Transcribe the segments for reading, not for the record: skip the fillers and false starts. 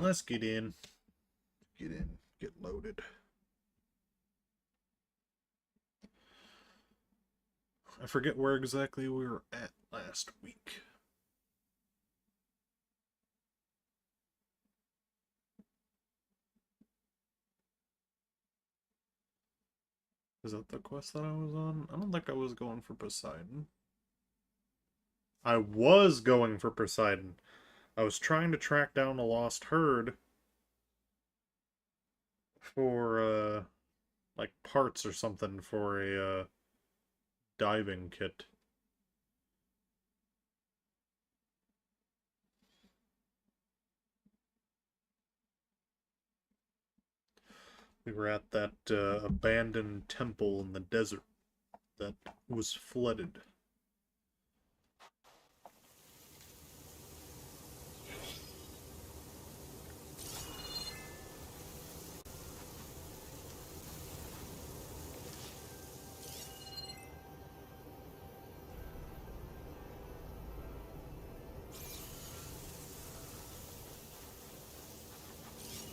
Let's get in. Get in. Get loaded. I forget where exactly we were at last week. Is that the quest that I was on? I don't think I was going for Poseidon. I was going for Poseidon. I was trying to track down a lost herd for, like parts or something for a, diving kit. We were at that, abandoned temple in the desert that was flooded.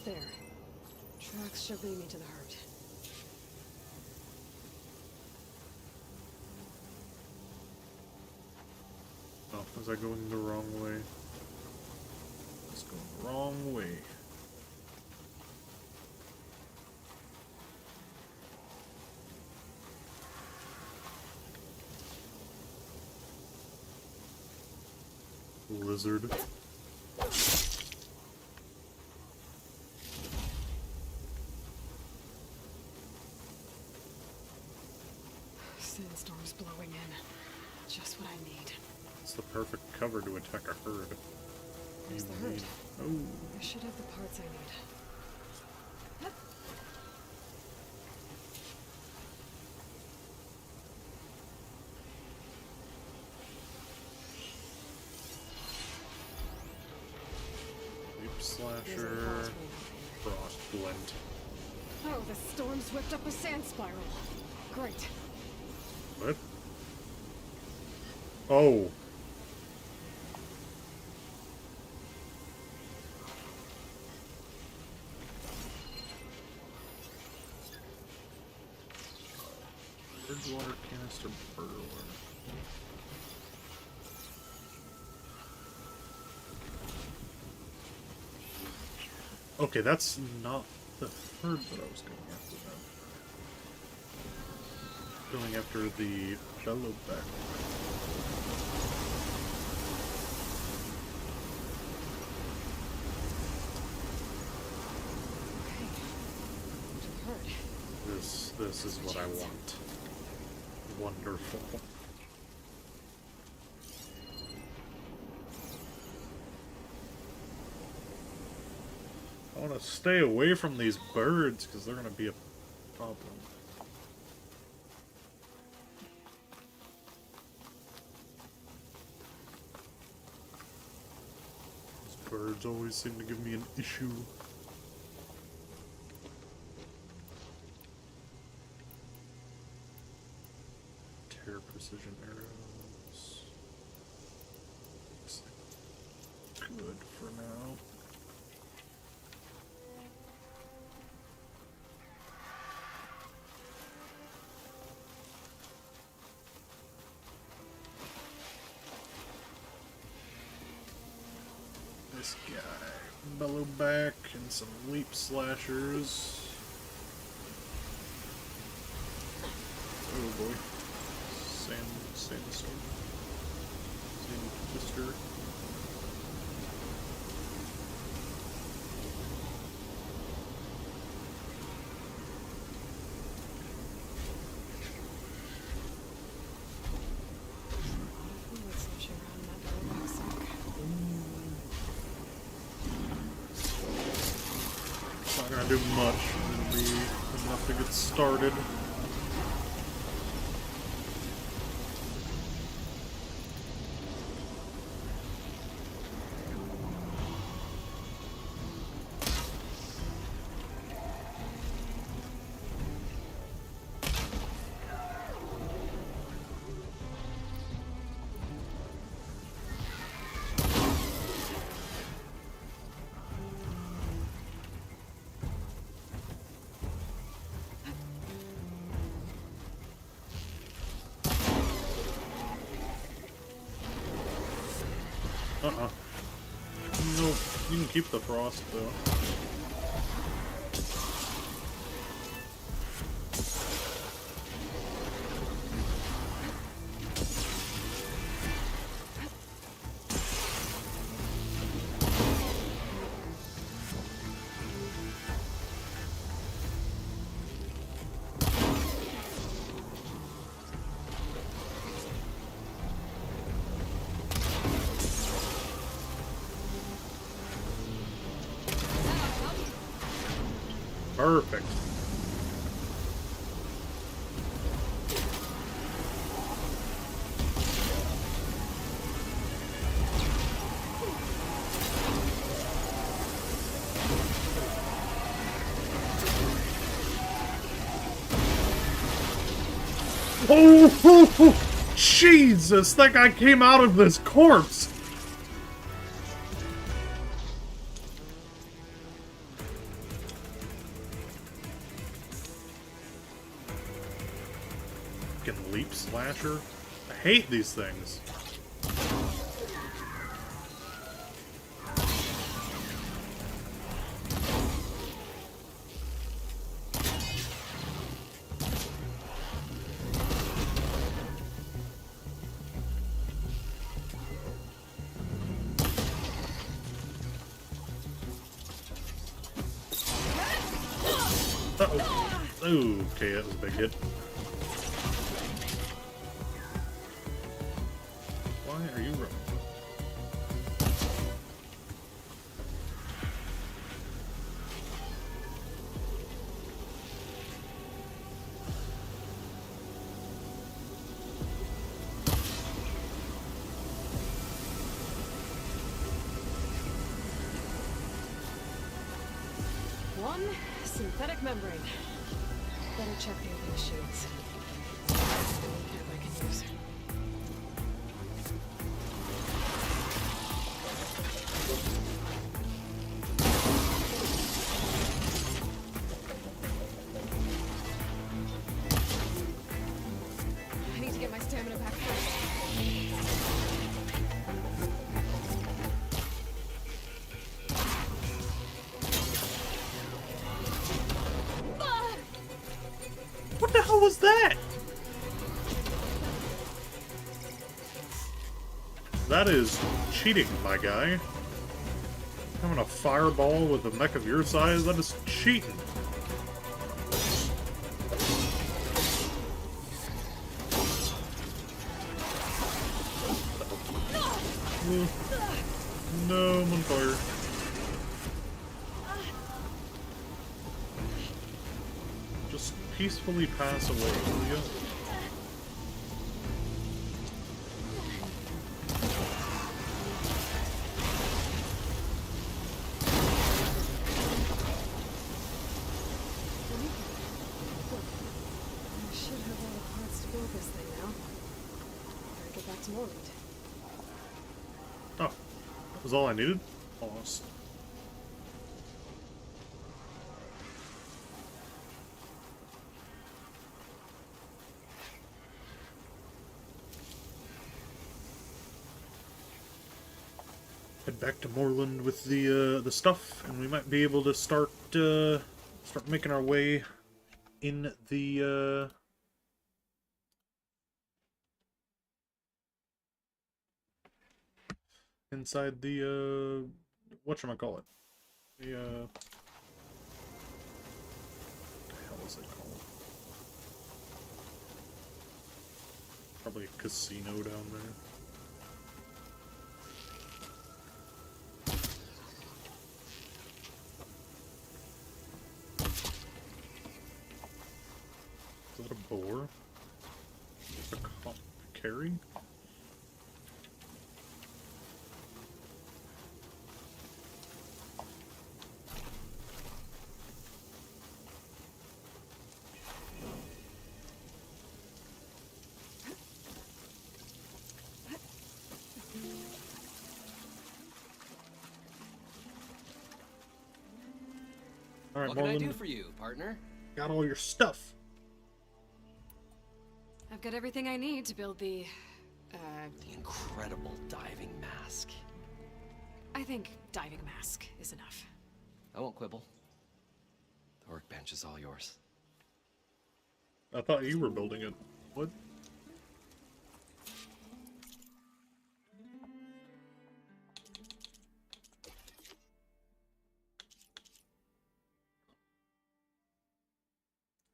There. Tracks should lead me to the herd. Oh, was I going the wrong way? It's going the wrong way. Lizard. Sandstorm's blowing in. Just what I need. It's the perfect cover to attack a herd. There's the herd. Oh. I should have the parts I need. Hup. Leap There's Slasher. the parts we need. Frost Blend. Oh, the storm's whipped up a sand spiral. Great. What? Oh. Bridgewater Canister Burglar. Okay, that's not the herd that I was going after then. Going after the Bellowback. Okay. To the herd. This is what I want. Wonderful. I want to stay away from these birds because they're going to be a problem. These birds always seem to give me an issue. Tear precision arrows. Looks like good for now. This guy, Bellowback, and some Leap Slashers. Oh boy. Sandstorm. Sand Twister. Fluid sloshing around in that Bellowback sock. It's not gonna do much. It'll be enough to get started. Uh-uh. Nope. You can keep the frost, though. Perfect. Oh, Jesus! That guy came out of this corpse! Fucking leap slasher. I hate these things. Uh-oh. Okay, that was a big hit. Why are you running? One synthetic membrane. Better check the other machines. I can use. I need to get my stamina back first. What the hell was that? That is cheating, my guy. Having a fireball with a mech of your size, that is cheating. No, I'm on fire. Just peacefully pass away, will you? I should have all the parts to build this thing now. Better get back to Morland. Oh, that was all I needed? Almost. Head back to Moreland with the stuff, and we might be able to start making our way in the inside the whatchamacallit? The what the hell is it called? Probably a casino down there. Is that a boar? A carry? Alright, What can I do Moreland, for you, partner? got all your stuff. I've got everything I need to build the The incredible diving mask. I think diving mask is enough. I won't quibble. The workbench is all yours. I thought you were building it. What?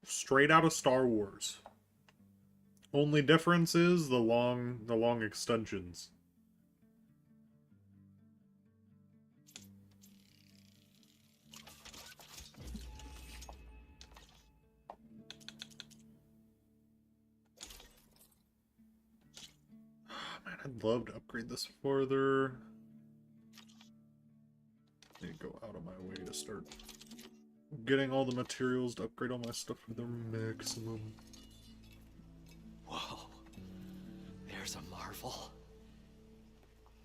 Straight out of Star Wars. Only difference is the long extensions. Man, I'd love to upgrade this further. Need to go out of my way to start getting all the materials to upgrade all my stuff to their maximum. Whoa. There's a marvel.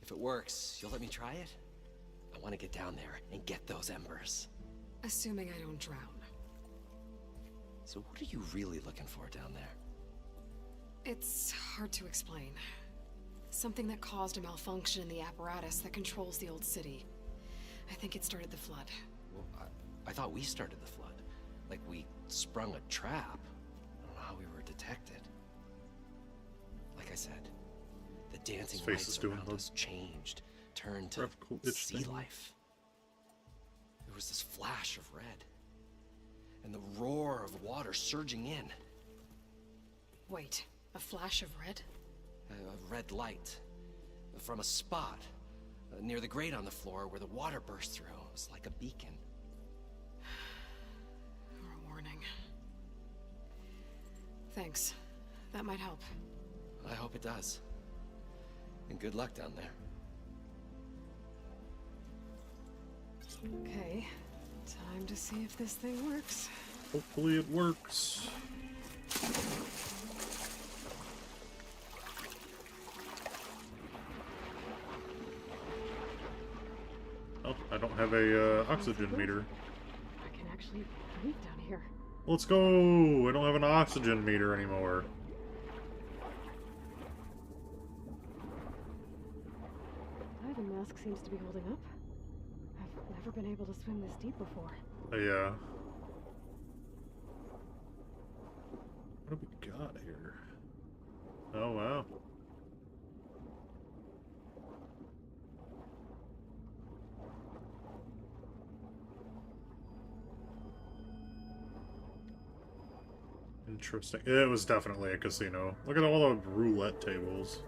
If it works, you'll let me try it? I want to get down there and get those embers. Assuming I don't drown. So what are you really looking for down there? It's hard to explain. Something that caused a malfunction in the apparatus that controls the old city. I think it started the flood. Well, I thought we started the flood. Like we sprung a trap. I don't know how we were detected. Like I said, the dancing His face is lights doing around the us changed, turned to graphical itch sea thing. life. There was this flash of red, and the roar of water surging in. Wait, a flash of red? A red light from a spot near the grate on the floor where the water burst through. It was like a beacon. Or a warning. Thanks. That might help. I hope it does. And good luck down there. Okay. Time to see if this thing works. Hopefully it works. Oh, I don't have a oxygen meter. I can actually breathe down here. Let's go! I don't have an oxygen meter anymore. Diving mask seems to be holding up. I've never been able to swim this deep before. Yeah. What do we got here? Oh, wow. Interesting. It was definitely a casino. Look at all the roulette tables.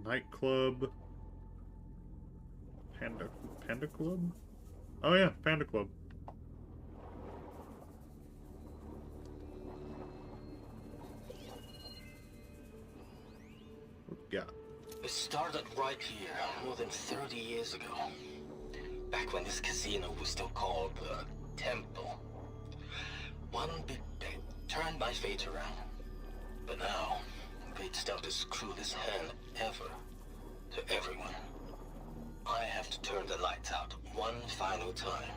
Nightclub. Panda Club? Oh yeah, Panda Club. What we got? It started right here, more than 30 years ago. Back when this casino was still called the Temple. One big bet turned my fate around. But now, fate's dealt this cruelest hand ever to everyone. I have to turn the lights out one final time.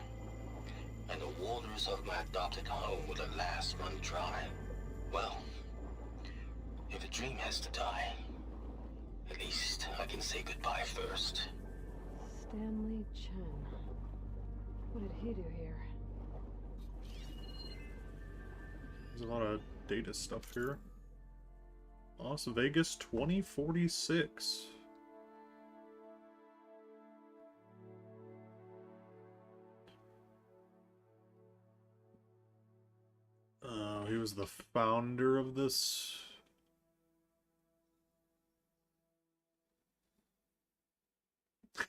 And the waters of my adopted home will at last run dry. Well, if a dream has to die, at least I can say goodbye first. Stanley Chen. What did he do here? There's a lot of data stuff here. Las Vegas 2046. He was the founder of this.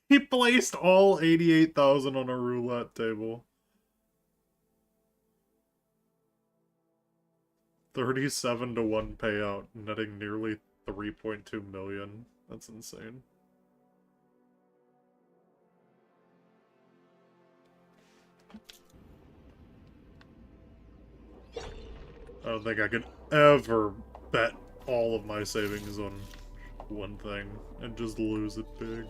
He placed all 88,000 on a roulette table. 37-1 payout, netting nearly 3.2 million. That's insane. I don't think I could ever bet all of my savings on one thing and just lose it big.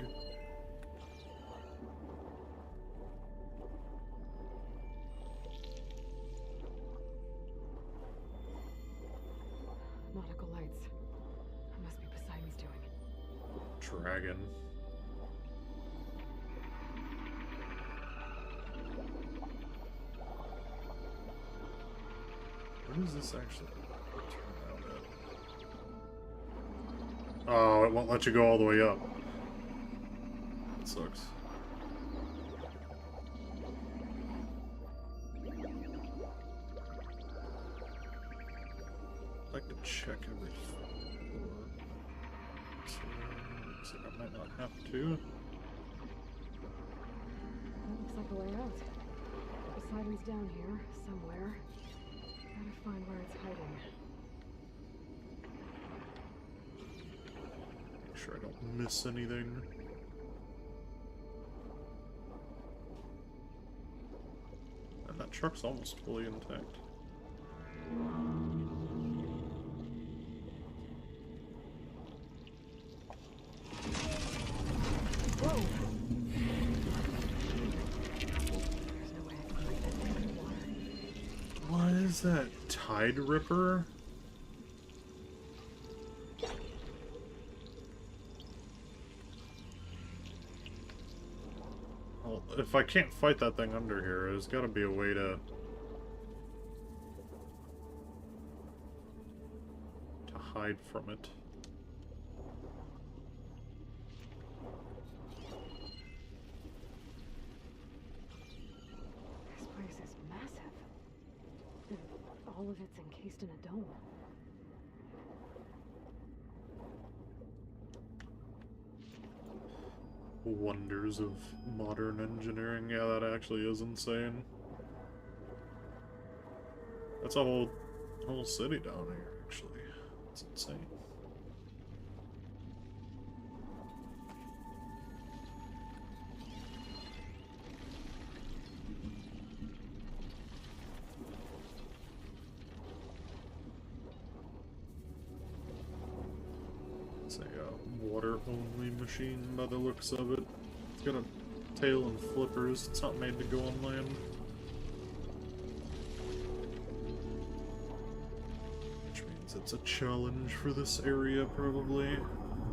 dragon. What does this actually turn out at? Oh, it won't let you go all the way up. That sucks. I'd like to check every floor. So, looks like I might not have to. That looks like a way out. Poseidon's down here, somewhere. Gotta find where it's hiding. Make sure I don't miss anything. And that truck's almost fully intact. Whoa! There's no way I can break that thing in the water. What is that? Tide Ripper? Well, if I can't fight that thing under here, there's gotta be a way to hide from it. This place is massive. And all of it's encased in a dome. Wonders of modern engineering. Yeah, that actually is insane. That's a whole city down here, actually. It's insane. It's a water-only machine by the looks of it. It's got a tail and flippers. It's not made to go on land. Which means it's a challenge for this area, probably.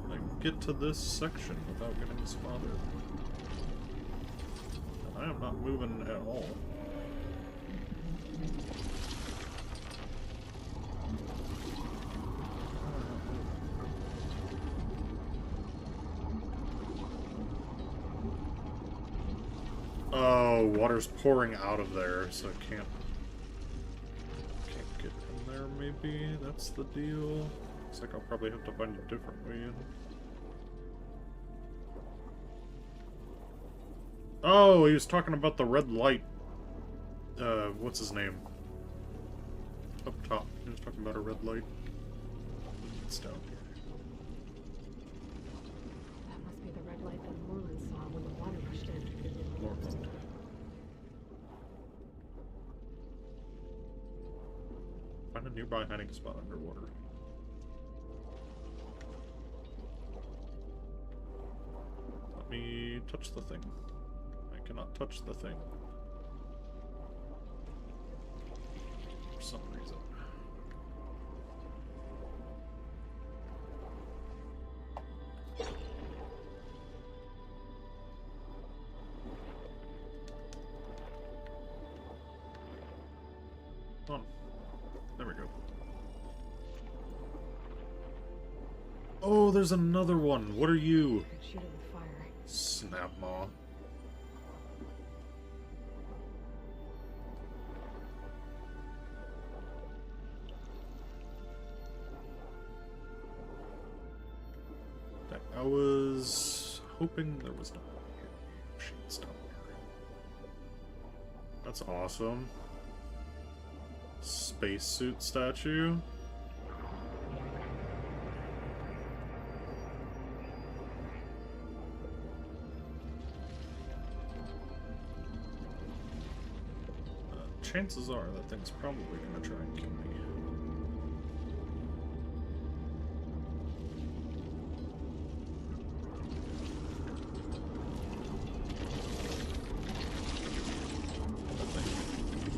Like, get to this section without getting spotted. And I am not moving at all. Oh, water's pouring out of there, so I can't get in there, maybe? That's the deal. Looks like I'll probably have to find a different way in. Oh, he was talking about the red light. What's his name? Up top. He was talking about a red light. It's down here. That must be the red light that Moreland saw when the water rushed in. Moreland. Find a nearby hiding spot underwater. Let me touch the thing. I cannot touch the thing. For some reason. Come on. There we go. Oh, there's another one. What are you? Shoot it with fire. Snapmaw. I was hoping there was no machines down here. That's awesome. Spacesuit statue. Chances are that thing's probably gonna try and kill me.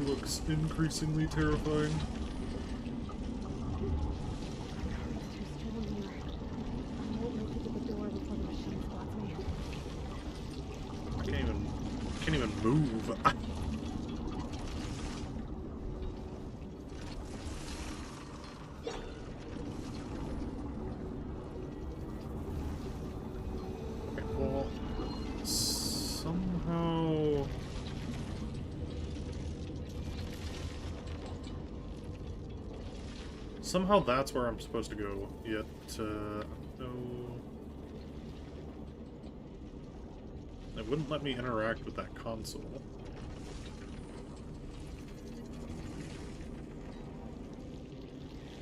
Looks increasingly terrifying. It's too still in here. I won't make it to the door before the even move. Okay, well, somehow... Somehow that's where I'm supposed to go, yet, no... It wouldn't let me interact with that console.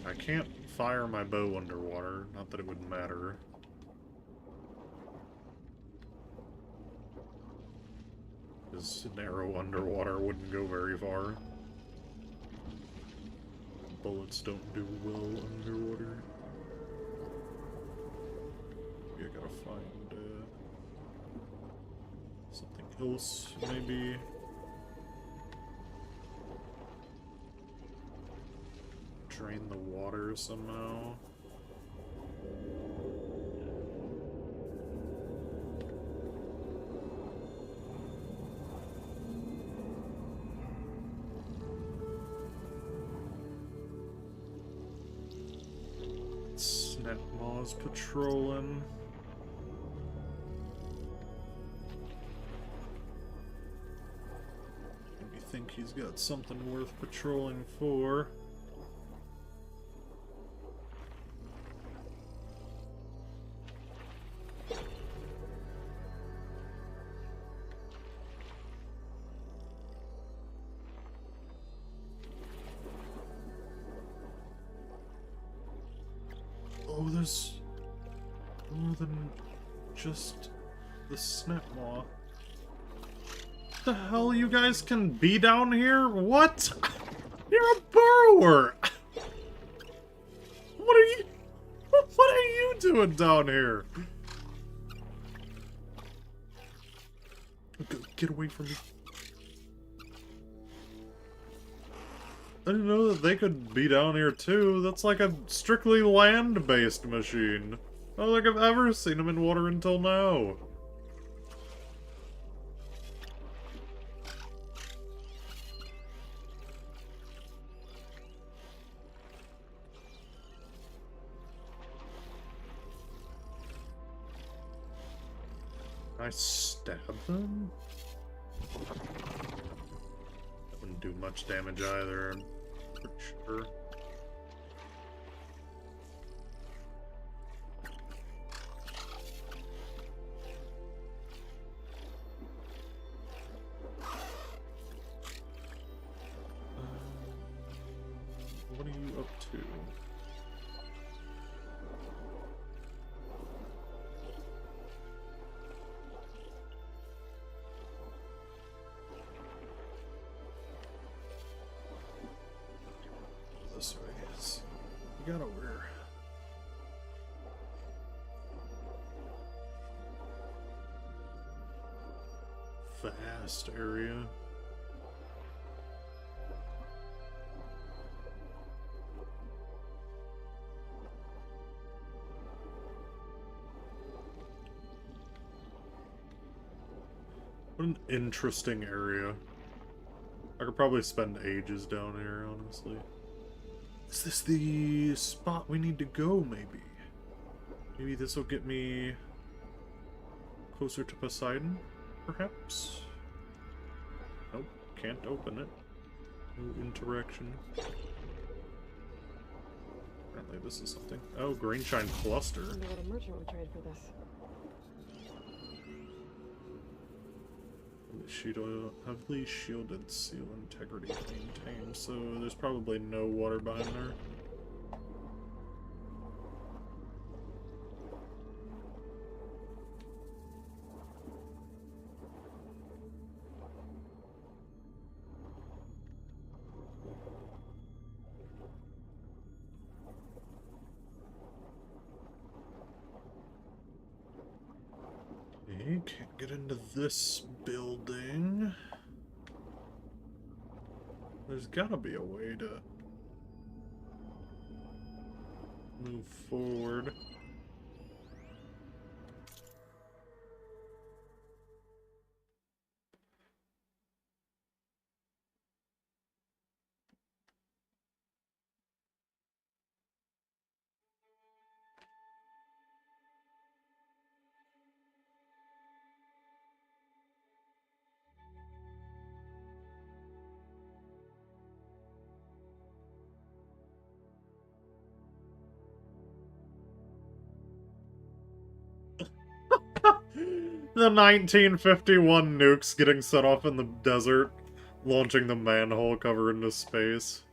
I can't fire my bow underwater, not that it would matter. Because an arrow underwater wouldn't go very far. Bullets don't do well underwater. I gotta find something else, maybe. Drain the water somehow. Snapmaw's patrolling. Maybe think he's got something worth patrolling for. Oh, there's more than just the Snapmaw. The hell, you guys can be down here? What? You're a burrower! What are you doing down here? Get away from me. I didn't know that they could be down here too. That's like a strictly land-based machine. I don't think I've ever seen them in water until now. Can I stab them? That wouldn't do much damage either, I'm pretty sure. What are you up to? This way is. You got over. Vast area. What an interesting area. I could probably spend ages down here, honestly. Is this the spot we need to go, maybe? Maybe this will get me closer to Poseidon, perhaps? Nope, can't open it. No interaction. Apparently this is something. Oh, Greenshine Cluster. I wonder what a merchant would trade for this. Heavily shielded seal integrity maintained, so there's probably no water behind there. Okay, can't get into this building. There's gotta be a way to move forward. The 1951 nukes getting set off in the desert, launching the manhole cover into space.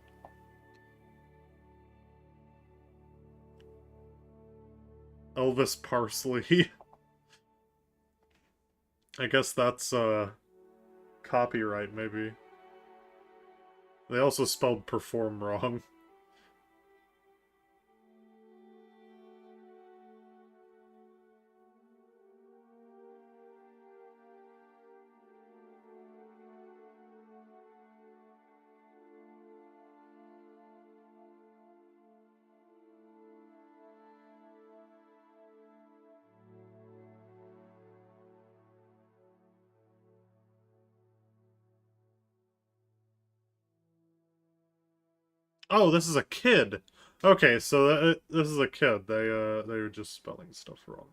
Elvis Parsley. I guess that's, copyright, maybe. They also spelled perform wrong. Oh, this is a kid. Okay, so this is a kid. They were just spelling stuff wrong.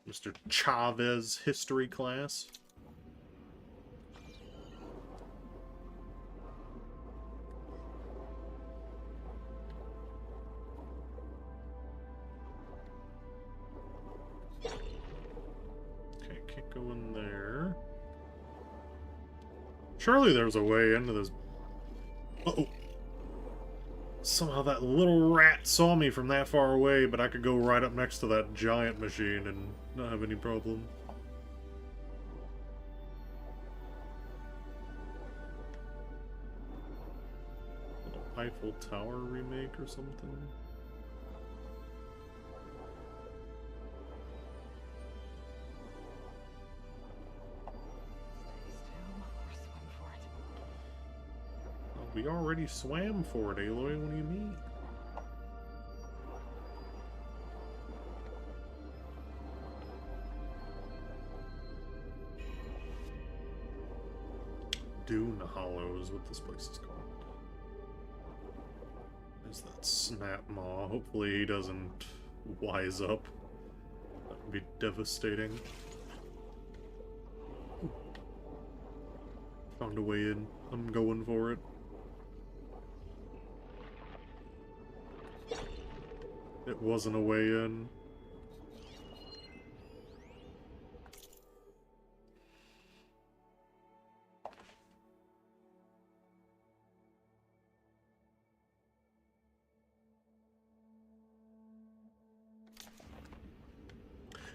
Mr. Chavez history class. Okay, can't go in there. Surely there's a way into this. Uh-oh. Somehow that little rat saw me from that far away, but I could go right up next to that giant machine and not have any problem. Little Eiffel Tower remake or something? We already swam for it, Aloy. What do you mean? Dune Hollow is what this place is called. There's that Snapmaw. Hopefully he doesn't wise up. That would be devastating. Found a way in. I'm going for it. It wasn't a way in.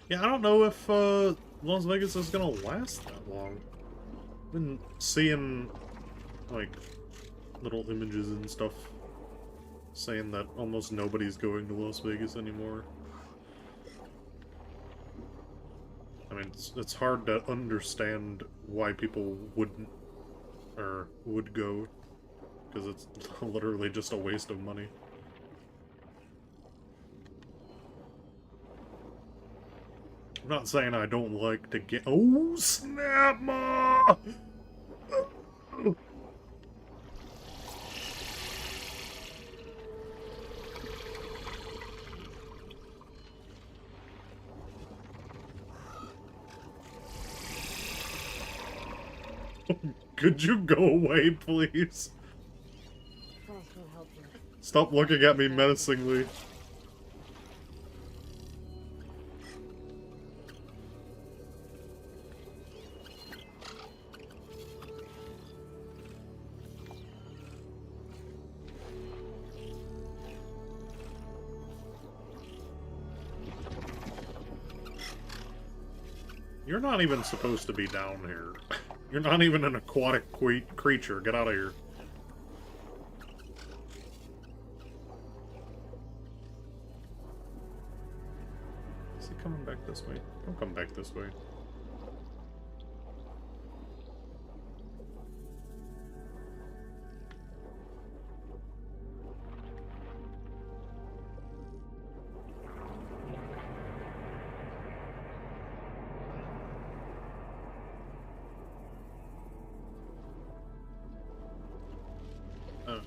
Yeah, I don't know if Las Vegas is gonna last that long. I've been seeing, like, little images and stuff saying that almost nobody's going to Las Vegas anymore. I mean, it's hard to understand why people wouldn't, or would go, because it's literally just a waste of money. I'm not saying I don't like to get— oh, snap, ma! Could you go away, please? Stop looking at me menacingly. You're not even supposed to be down here. You're not even an aquatic creature. Get out of here. Is he coming back this way? Don't come back this way.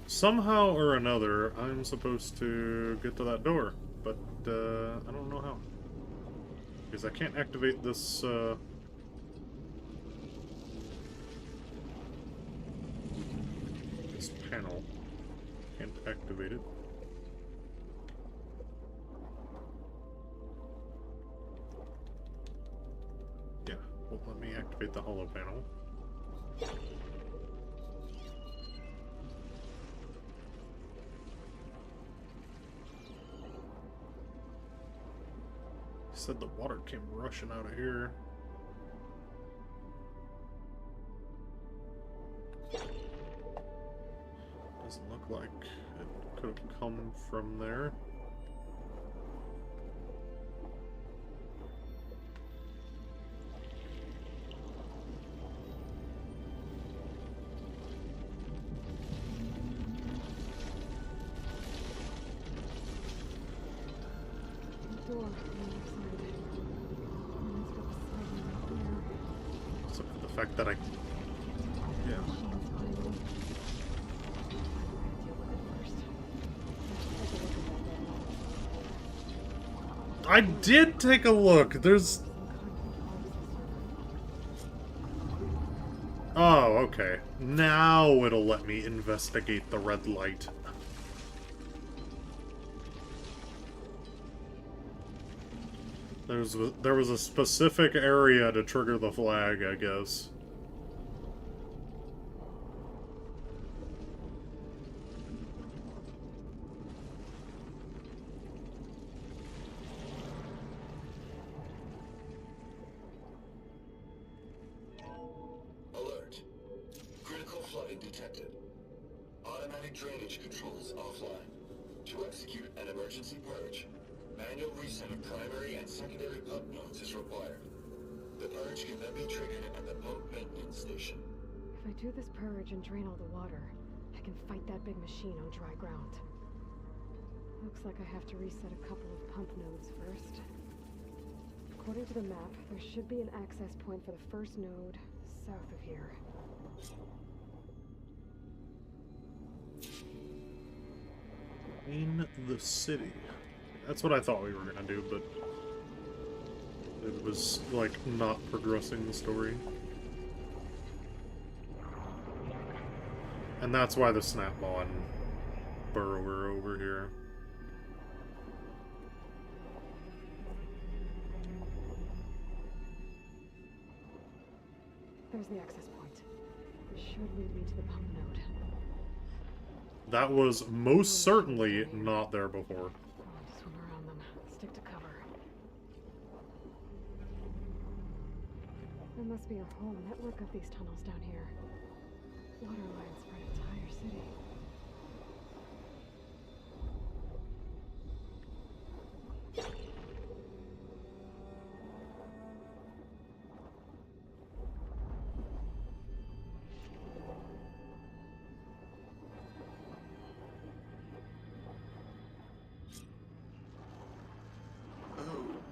Somehow or another, I'm supposed to get to that door, but I don't know how. Because I can't activate this, panel. Can't activate it. Yeah, won't let me activate the holo panel. Said the water came rushing out of here. Doesn't look like it could have come from there. Door on the other side. And it's got the sliding right there. Except for the fact that I... Yeah. Machine's behind me. I did take a look! There's... Oh, okay. Now it'll let me investigate the red light. There was a specific area to trigger the flag, I guess. Alert. Critical flooding detected. Automatic drainage controls offline. To execute an emergency purge, manual reset of primary and secondary pump nodes is required. The purge can then be triggered at the pump maintenance station. If I do this purge and drain all the water, I can fight that big machine on dry ground. Looks like I have to reset a couple of pump nodes first. According to the map, there should be an access point for the first node south of here. In the city. That's what I thought we were gonna do, but it was, like, not progressing the story. And that's why the Snap-on burrower over here. There's the access point. It should lead me to the pump node. That was most certainly not there before. Swim around them. Stick to cover. There must be a whole network of these tunnels down here. Water lines for an entire city.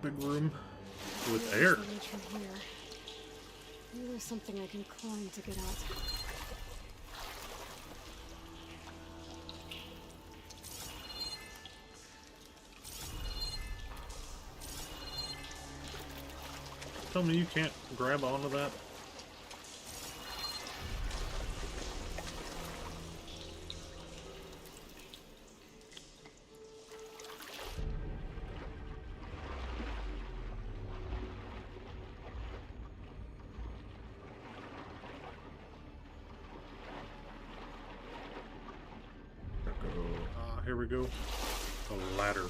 Big room with air. Reach from here. Maybe there's something I can climb to get out. Tell me you can't grab onto that? Here we go. A ladder.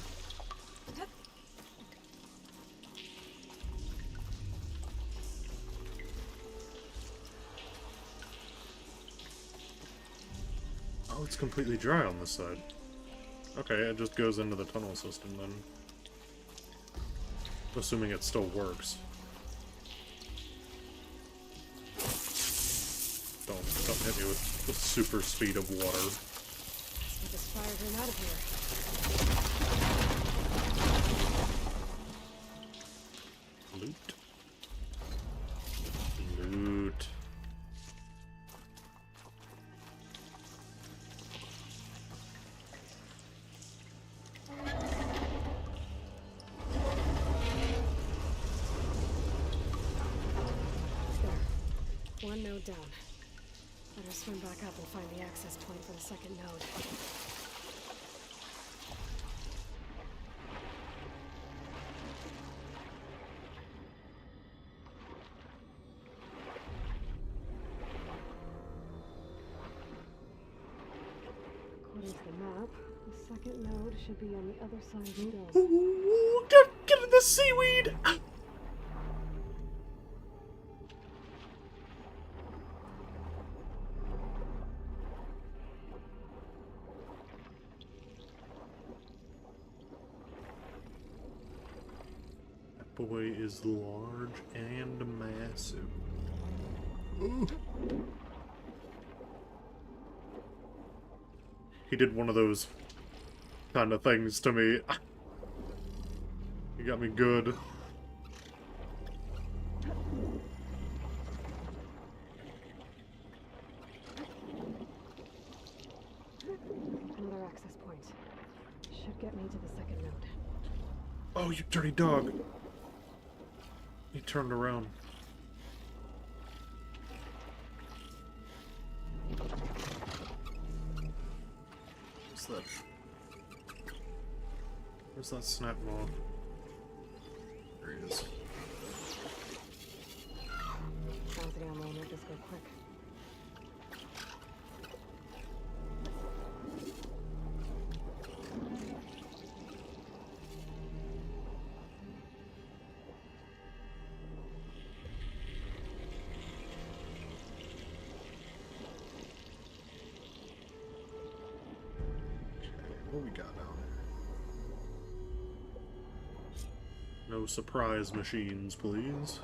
Oh, it's completely dry on this side. Okay, it just goes into the tunnel system then. Assuming it still works. Don't hit me with the super speed of water. Let's get this fire drain out of here. Loot. Loot. There. One node down. Better swim back up and find the access point for the second node. According to the map, the second node should be on the other side of the dome. Ooh, get in the seaweed! That boy is large and massive. Ooh. He did one of those kind of things to me. He got me good. Another access point. Should get me to the second node. Oh, you dirty dog. He turned around. What's that? Where's that snap maw? There he is. Bouncing ammo will make this go quick. What we got now? No surprise machines, please.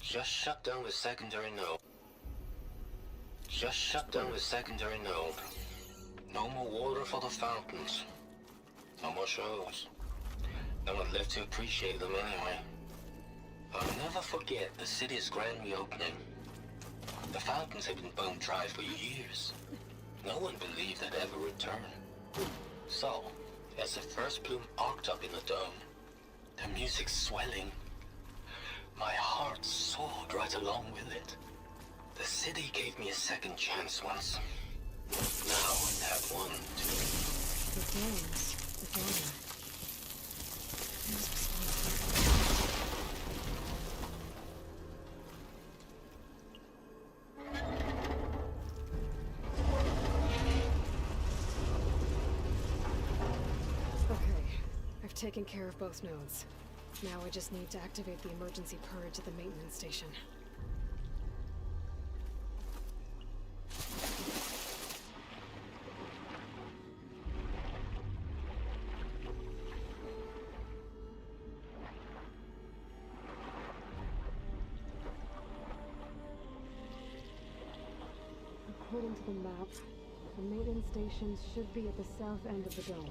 Just shut down the secondary node. Just shut down the secondary node. No more water for the fountains. No more shows. No one left to appreciate them anyway. I'll never forget the city's grand reopening. The fountains had been bone dry for years. No one believed they'd ever return. So, as the first bloom arced up in the dome, the music swelling, my heart soared right along with it. The city gave me a second chance once. Now I have one too. The domes. The dome. Who's responsible? Okay, I've taken care of both nodes. Now I just need to activate the emergency purge at the maintenance station. According to the map, the maintenance stations should be at the south end of the dome.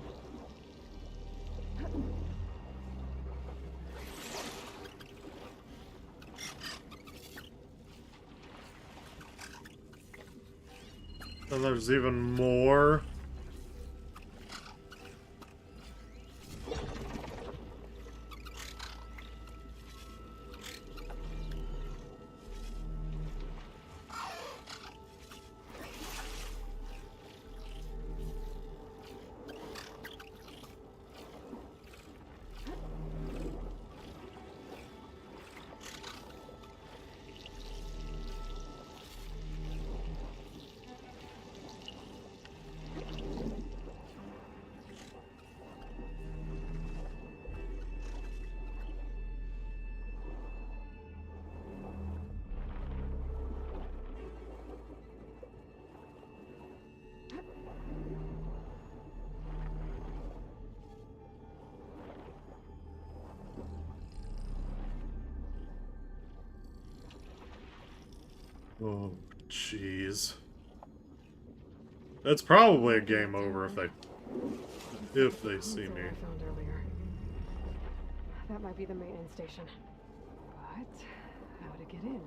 And there's even more. Oh. Jeez. It's probably a game over if they see me. I found earlier. That might be the maintenance station. But how to get in?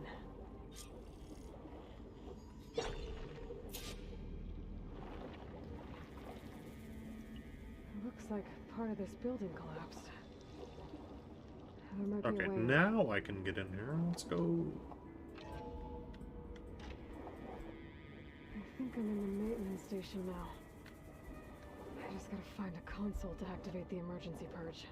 Looks like part of this building collapsed. There might be Okay, a way. now I can get in here. Let's go. I think I'm in the maintenance station now. I just gotta find a console to activate the emergency purge.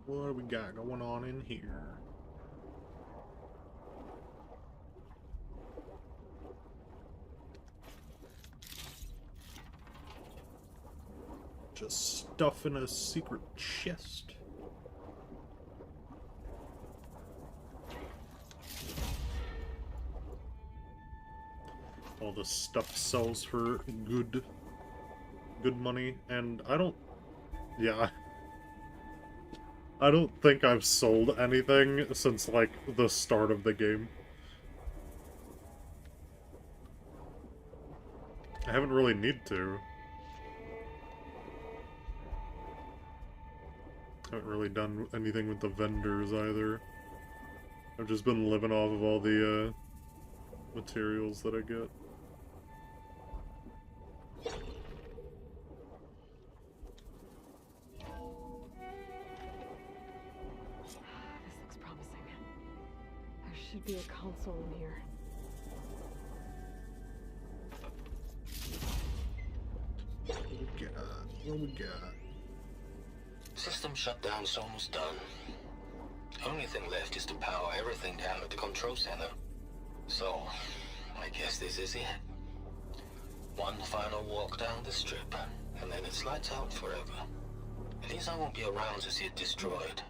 What do we got going on in here? Just stuff in a secret chest. All this stuff sells for good money, and I don't think I've sold anything since, like, the start of the game. I haven't really needed to. Haven't really done anything with the vendors either. I've just been living off of all the, materials that I get. This looks promising. There should be a console in here. What we got? System shutdown's almost done. Only thing left is to power everything down at the control center. So, I guess this is it. One final walk down the strip, and then it's lights out forever. At least I won't be around to see it destroyed.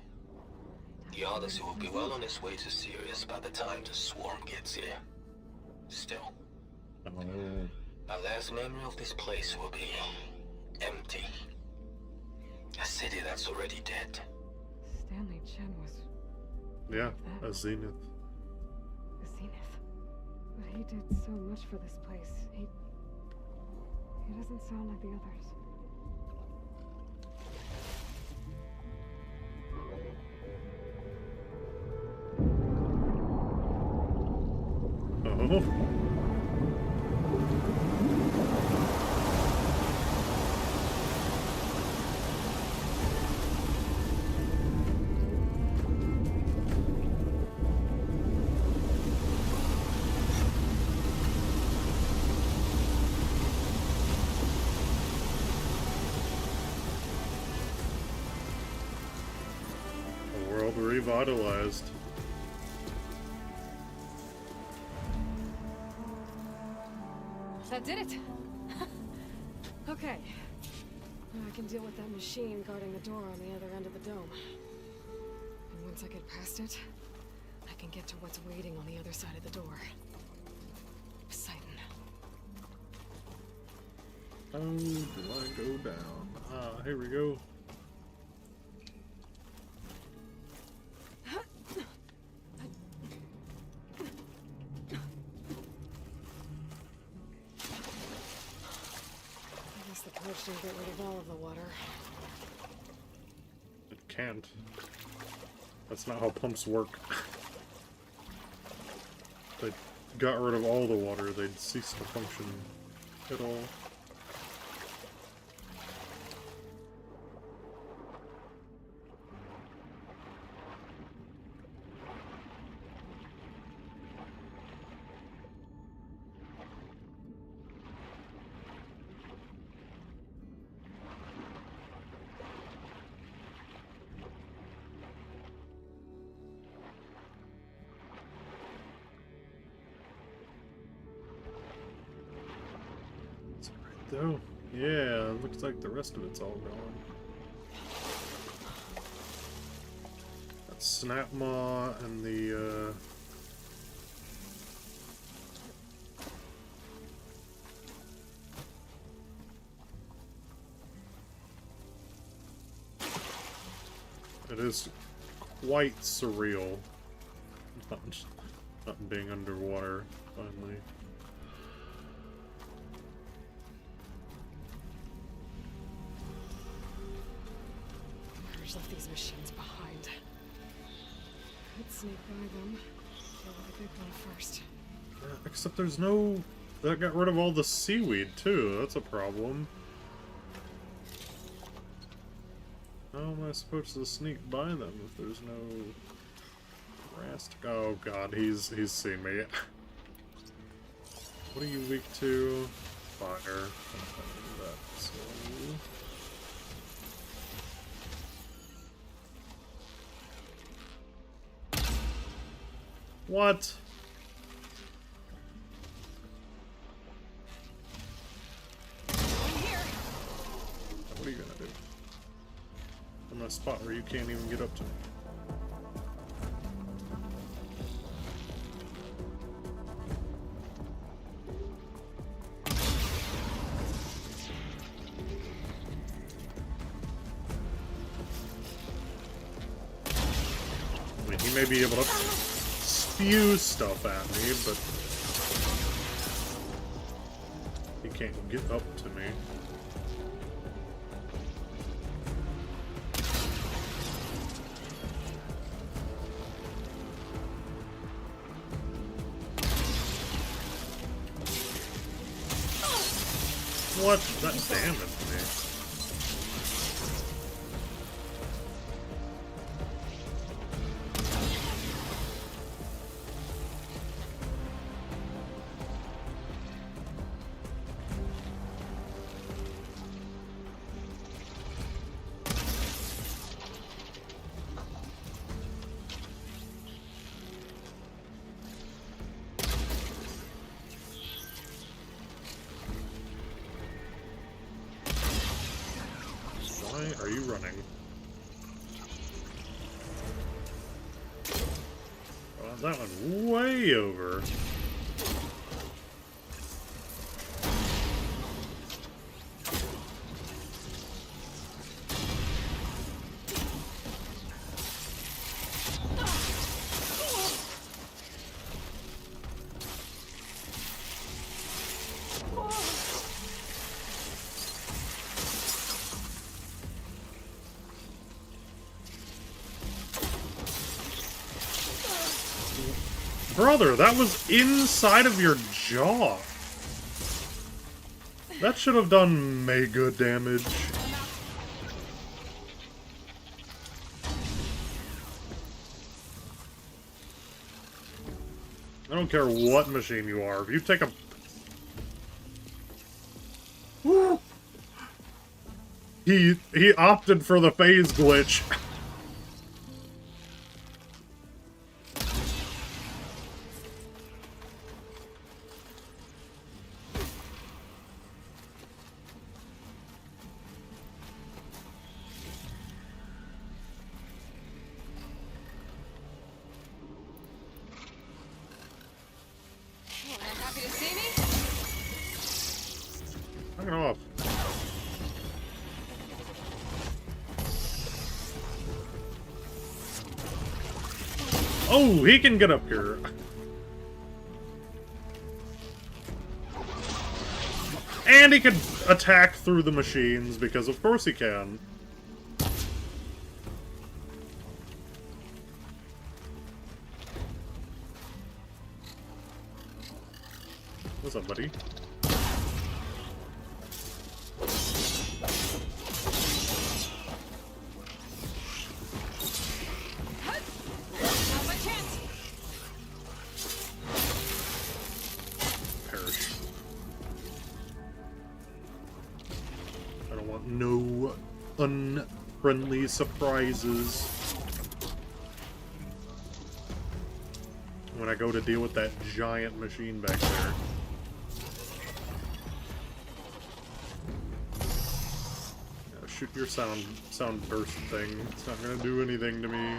The Odyssey will be well on its way to Sirius by the time the swarm gets here. Still, my last memory of this place will be empty. A city that's already dead. Stanley Chen was Yeah, a Zenith. the Zenith. But he did so much for this place. He doesn't sound like the others. Oh. A world revitalized. That did it! Okay. Now I can deal with that machine guarding the door on the other end of the dome. And once I get past it, I can get to what's waiting on the other side of the door. Poseidon. How do I go down? Ah, here we go. I guess the purge didn't get rid of all of the water. It can't. That's not how pumps work. If they got rid of all the water, they'd cease to function at all. Though, yeah, looks like the rest of it's all gone. That snap maw and the It is quite surreal. Not being underwater, finally. Purge left these machines behind. Could sneak by them. Kill the big one first. Except there's no... That got rid of all the seaweed, too. That's a problem. How am I supposed to sneak by them if there's no... grass to... Oh god, he's seen me. What are you weak to? Fire. So... What? What are you gonna do? I'm in a spot where you can't even get up to me. I mean, he may be able to spew stuff at me, but he can't get up to me. What? That damaged me. Why are you running? Oh, that one way over. Brother, that was inside of your jaw. That should have done mega damage. I don't care what machine you are. If you take a... Woo! He opted for the phase glitch. Happy to see me? Knock it off. Oh, he can get up here. And he can attack through the machines, because of course he can. What's up, buddy? Now's my chance. Perish. I don't want no unfriendly surprises when I go to deal with that giant machine back there. Shoot your sound burst thing. It's not gonna do anything to me.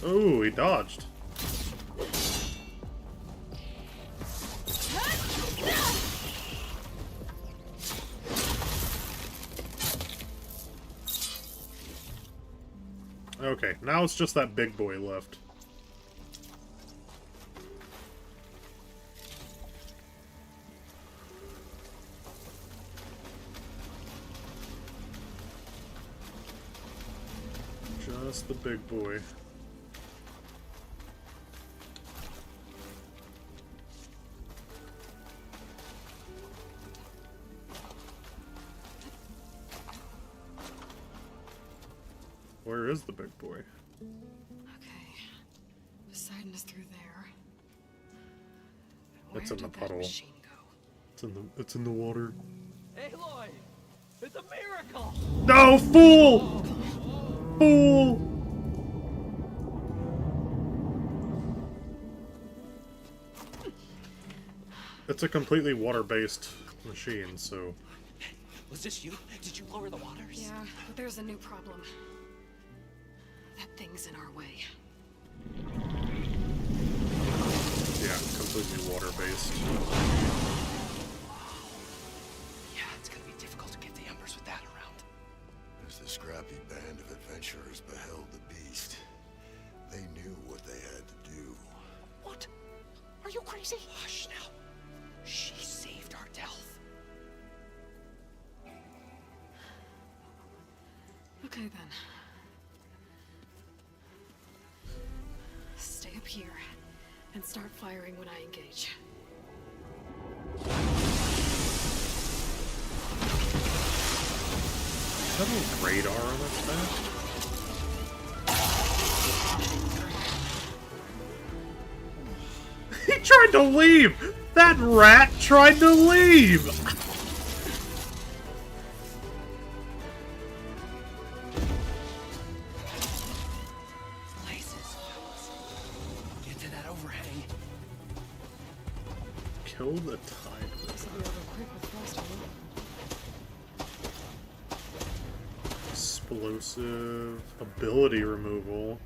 Oh, he dodged. Okay, now it's just that big boy left. Just the big boy. Where is the big boy? Okay. Poseidon is through there. And It's where in the did that puddle. machine go? It's in the water. Aloy! It's a miracle! No, fool! Fool! It's a completely water-based machine, so... Was this you? Did you lower the waters? Yeah, but there's a new problem. That thing's in our way. Yeah, completely water-based. Yeah, it's gonna be difficult to get the embers with that around. As the scrappy band of adventurers beheld the beast, they knew what they had to do. What? Are you crazy? Hush now. She saved our Delth. Okay then. Stay up here and start firing when I engage. Is that a radar on its back? He tried to leave! That rat tried to leave! Places. Get to that overhang. Kill the tide. This will be over quick with frost on. Explosive ability removal.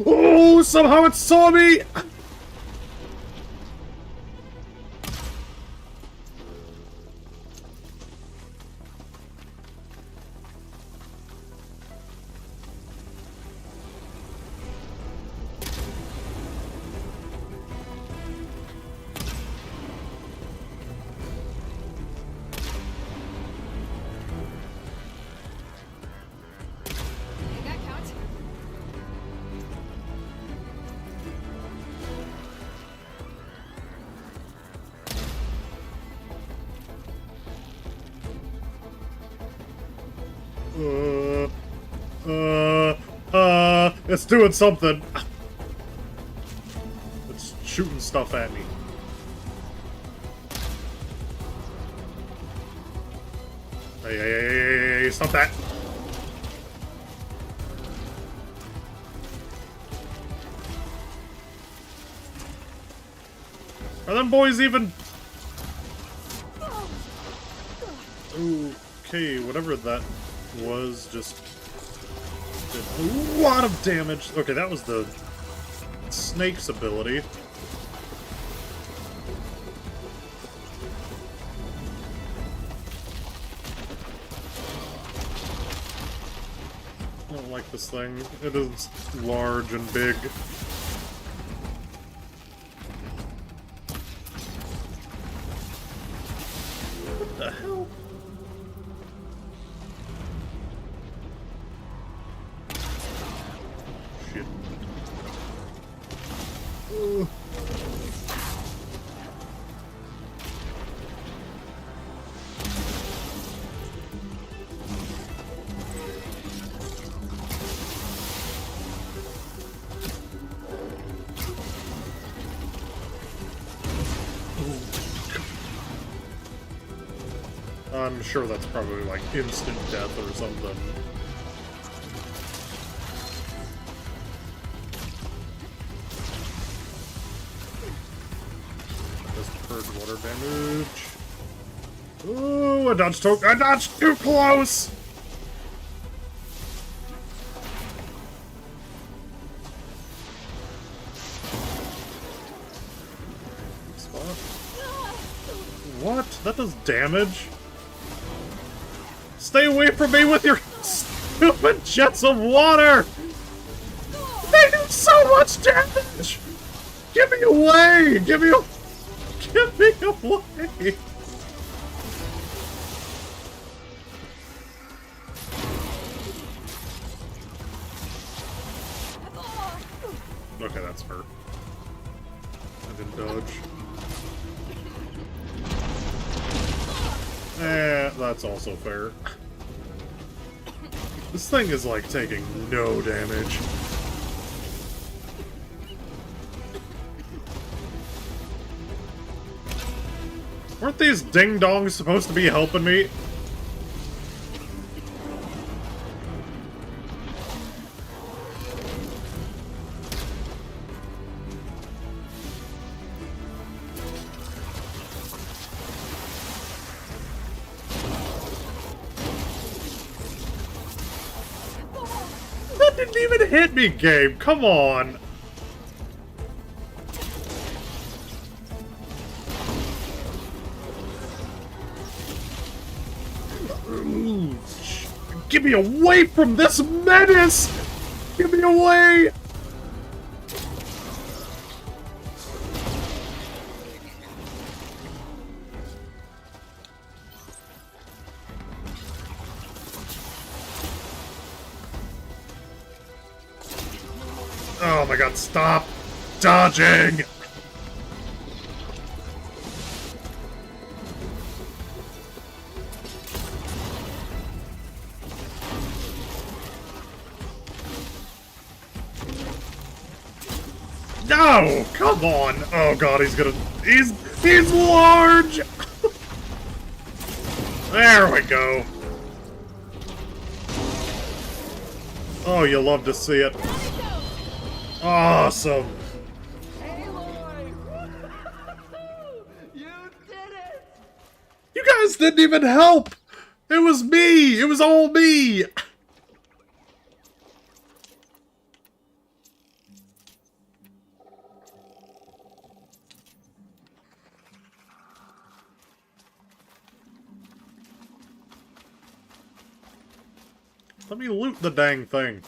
Oh, somehow it saw me! Did that count? It's doing something. It's shooting stuff at me. Hey, stop that. Are them boys even... Okay, whatever that was just did a lot of damage. Okay, that was the snake's ability. I don't like this thing. It is large and big. What the hell? Shit. Ugh. I'm sure that's probably like instant death or something. Water damage. Ooh, I dodged too close! Spot. What? That does damage? Stay away from me with your stupid jets of water! They do so much damage! Give me away! Give me away! Okay, that's fair. I didn't dodge. That's also fair. This thing is like taking no damage. Weren't these ding-dongs supposed to be helping me? That didn't even hit me, Gabe. Come on. Get me away from this menace! Get me away! Oh my god, stop dodging! No! Come on! Oh god, he's large! There we go. Oh, you love to see it. Awesome. You did it! You guys didn't even help! It was me! It was all me! Let me loot the dang thing.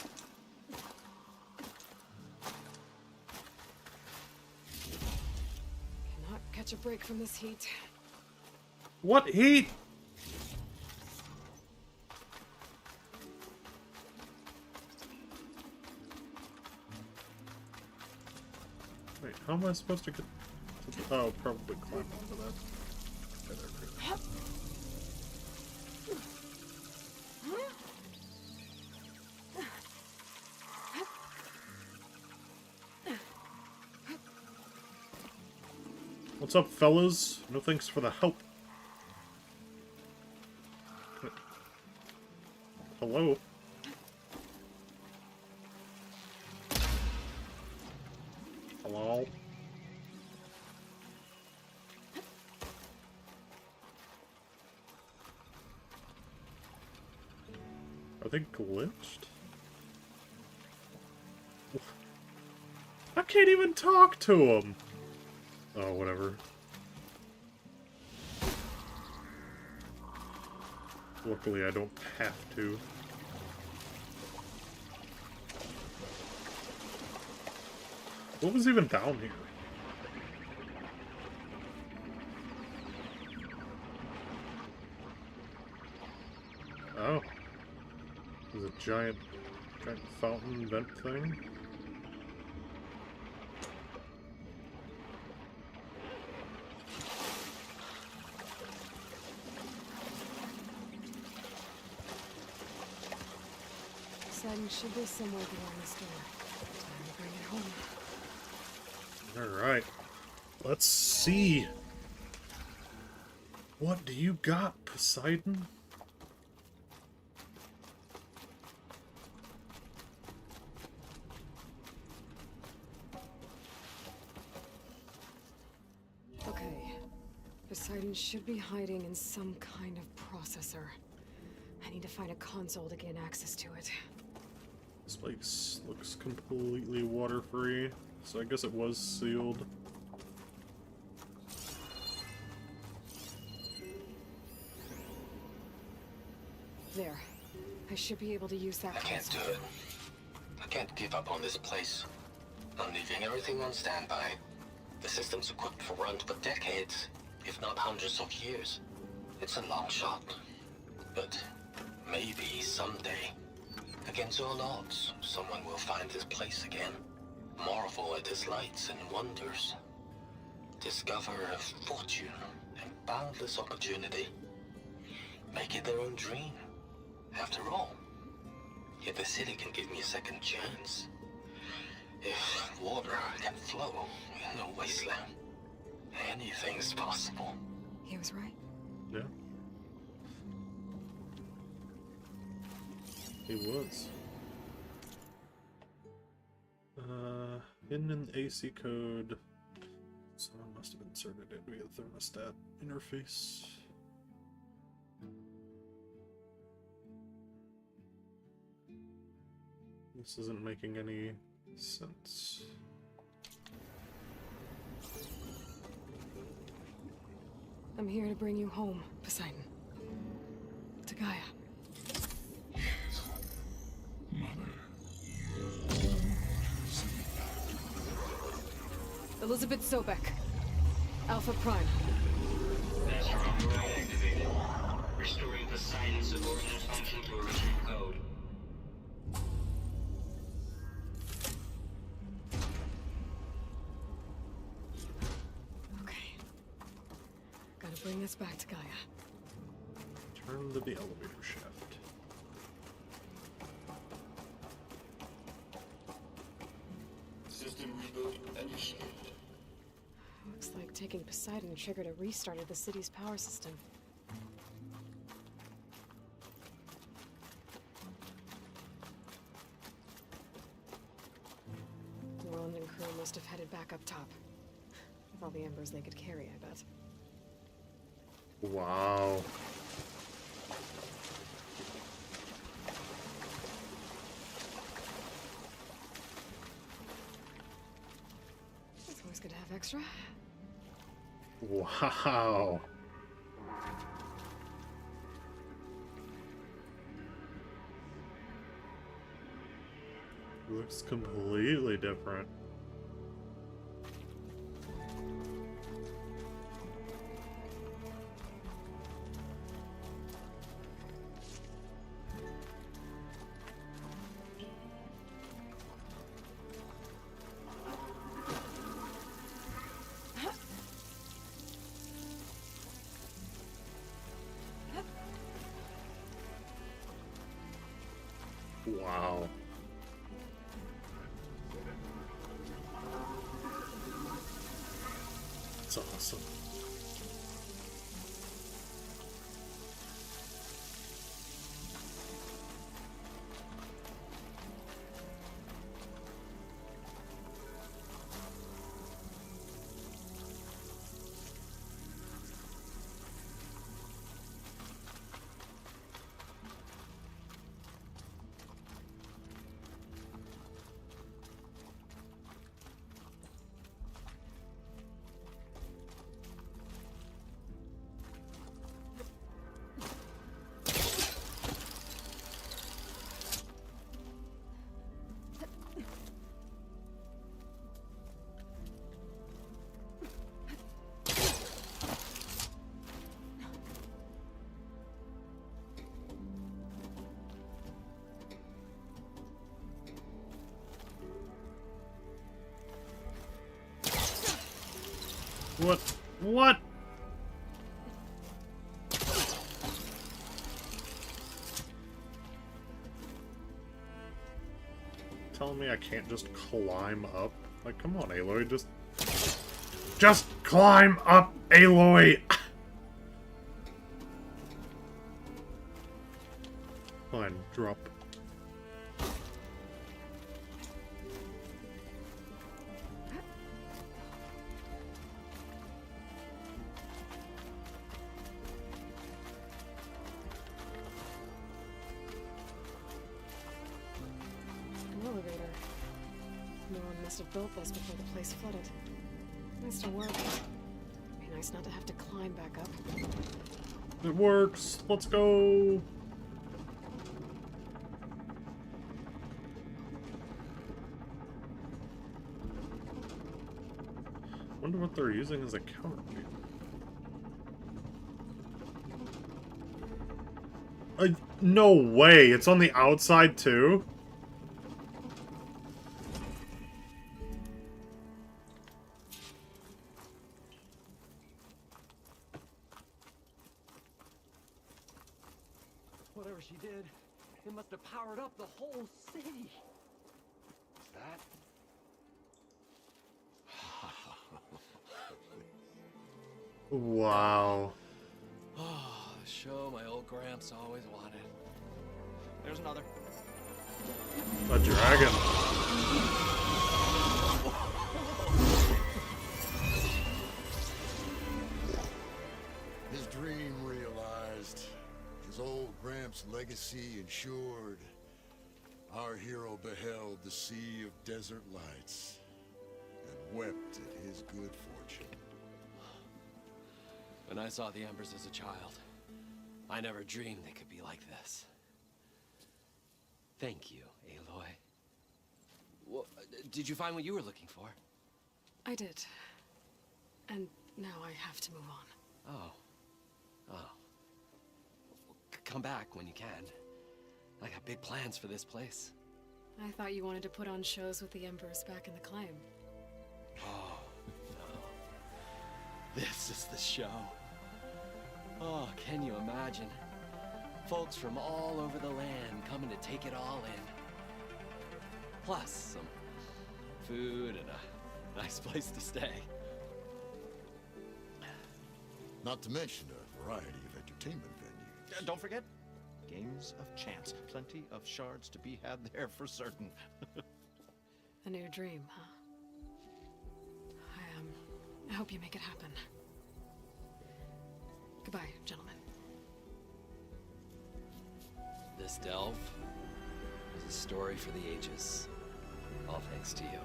Cannot catch a break from this heat. What heat? Wait, how am I supposed to get to the... Oh, probably climb onto that. Okay, there we go. What's up, fellas? No thanks for the help. Hello? Hello? Are they glitched? I can't even talk to them! Oh, whatever. Luckily, I don't have to. What was even down here? Oh. There's a giant fountain vent thing. Poseidon should be somewhere beyond this door. Time to bring it home. Alright. Let's see. What do you got, Poseidon? Okay. Poseidon should be hiding in some kind of processor. I need to find a console to gain access to it. This place looks completely water-free, so I guess it was sealed. There. I should be able to use that I can't do console. it. I can't give up on this place. I'm leaving everything on standby. The system's equipped for runs for decades, if not hundreds of years. It's a long shot. But maybe someday, against all odds, someone will find this place again. Marvel at its lights and wonders. Discover a fortune and boundless opportunity. Make it their own dream. After all, if the city can give me a second chance, if water can flow in a wasteland, anything's possible. He was right. Yeah. He was. Hidden in the AC code. Someone must have inserted it via the thermostat interface. This isn't making any sense. I'm here to bring you home, Poseidon. To Gaia. Elizabeth Sobek. Alpha Prime. Master override activated. Restoring Poseidon's subordinate function to original code. Okay. Gotta bring this back to Gaia. Turn to the elevator shaft. System reboot initiated. Looks like taking Poseidon triggered a restart of the city's power system. Roland and crew must have headed back up top. With all the embers they could carry, I bet. Wow. It's always good to have extra. Wow. Looks completely different. Wow. That's awesome. What? What? Telling me I can't just climb up? Like, come on, Aloy, just climb up, Aloy! Fine, drop. Morlun must have built this before the place flooded. Nice to work. Be nice not to have to climb back up. It works. Let's go. Wonder what they're using as a counterweight. No way! It's on the outside too? Whatever she did, it must have powered up the whole city. That? Wow. Oh, the show my old Gramps always wanted. There's another. A dragon. His dream realized. His old Gramps' legacy ensured. Our hero beheld the sea of desert lights and wept at his good fortune. When I saw the embers as a child, I never dreamed they could be like this. Thank you, Aloy. Well, did you find what you were looking for? I did. And now I have to move on. Oh. Oh. Come back when you can. I got big plans for this place. I thought you wanted to put on shows with the Embers back in the claim. Oh, no. This is the show. Oh, can you imagine? Folks from all over the land coming to take it all in. Plus some food and a nice place to stay. Not to mention a variety of entertainment venues. Don't forget, games of chance. Plenty of shards to be had there for certain. A new dream, huh? I hope you make it happen. Goodbye, gentlemen. This delve is a story for the ages. All thanks to you.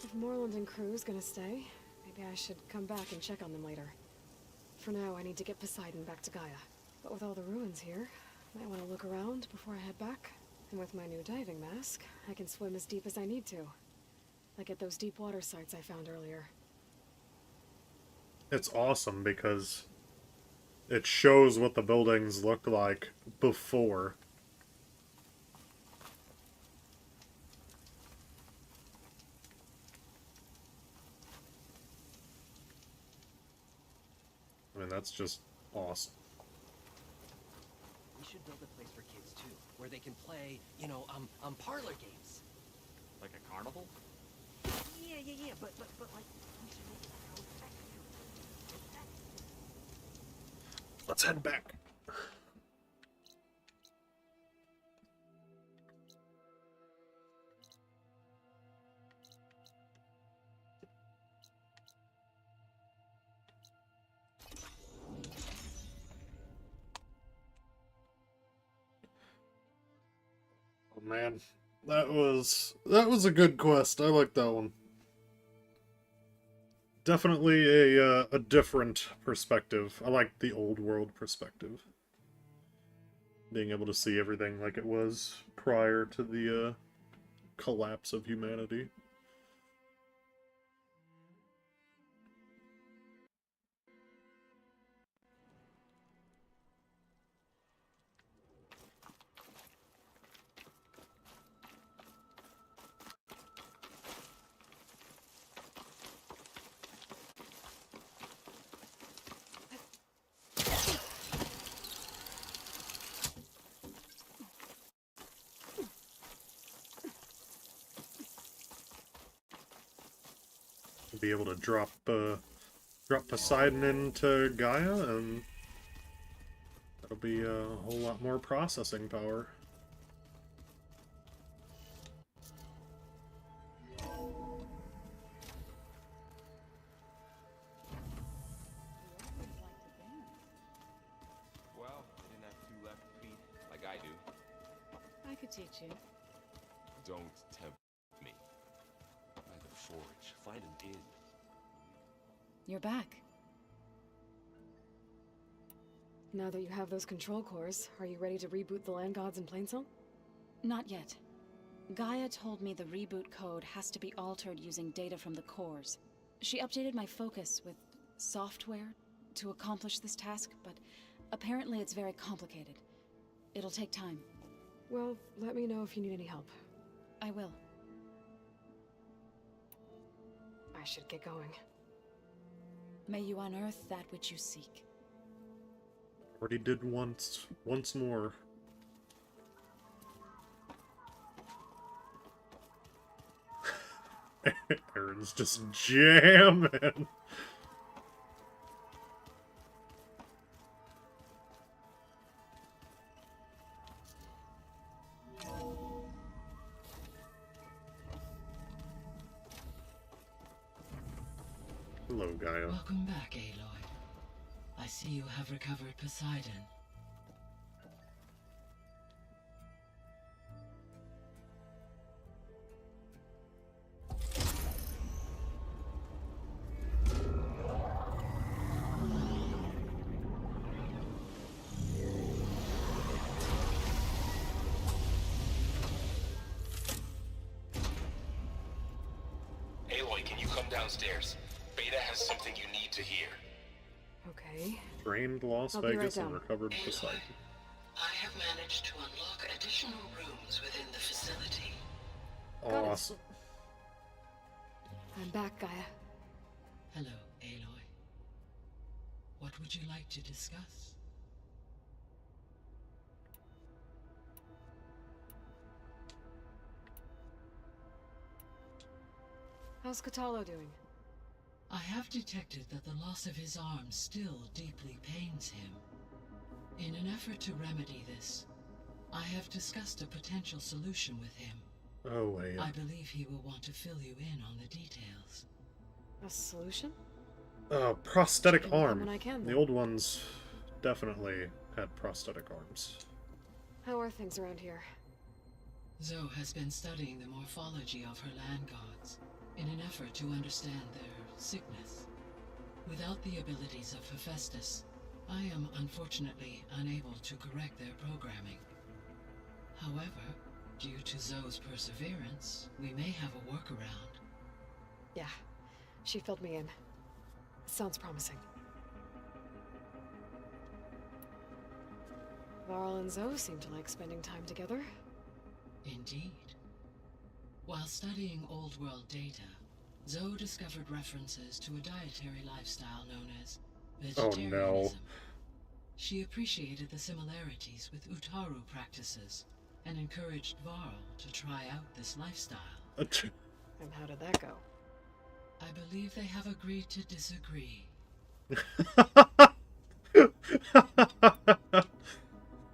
If Morland and crew's gonna stay, maybe I should come back and check on them later. For now, I need to get Poseidon back to Gaia. But with all the ruins here, I might want to look around before I head back. And with my new diving mask, I can swim as deep as I need to. Like at those deep water sites I found earlier. It's awesome because it shows what the buildings looked like before. I mean, that's just awesome. We should build a place for kids too, where they can play, parlor games. Like a carnival? Yeah, but like, we should make it sound sexier. Let's head back. Oh man, that was a good quest. I like that one. Definitely a different perspective. I like the old world perspective. Being able to see everything like it was prior to the collapse of humanity. Be able to drop Poseidon into Gaia, and that'll be a whole lot more processing power. Well, I didn't I could teach you. Don't tempt me. By the forge, find an inn. You're back. Now that you have those control cores, are you ready to reboot the land gods in Plainsong? Not yet. Gaia told me the reboot code has to be altered using data from the cores. She updated my focus with software to accomplish this task, but apparently it's very complicated. It'll take time. Well, let me know if you need any help. I will. I should get going. May you unearth that which you seek. Already did once more. Aaron's just jamming. Hello, Gaia. Welcome back, Aloy. I see you have recovered Poseidon. Aloy, can you come downstairs? Beta has something you need to hear. Okay. Drained Las I'll be right Vegas and down. recovered Aloy, Poseidon. I have managed to unlock additional rooms within the facility. Awesome. I'm back, Gaia. Hello, Aloy. What would you like to discuss? How's Kotallo doing? I have detected that the loss of his arm still deeply pains him. In an effort to remedy this, I have discussed a potential solution with him. Oh, wait. I believe he will want to fill you in on the details. A solution? Prosthetic Can come arm. when I can, The then. old ones definitely had prosthetic arms. How are things around here? Zoe has been studying the morphology of her land gods in an effort to understand their sickness. Without the abilities of Hephaestus, I am unfortunately unable to correct their programming. However, due to Zoe's perseverance, we may have a workaround. Yeah, she filled me in. Sounds promising. Varl and Zoe seem to like spending time together. Indeed. While studying old world data, Zoe discovered references to a dietary lifestyle known as vegetarianism. Oh, no. She appreciated the similarities with Utaru practices and encouraged Varl to try out this lifestyle. And how did that go? I believe they have agreed to disagree.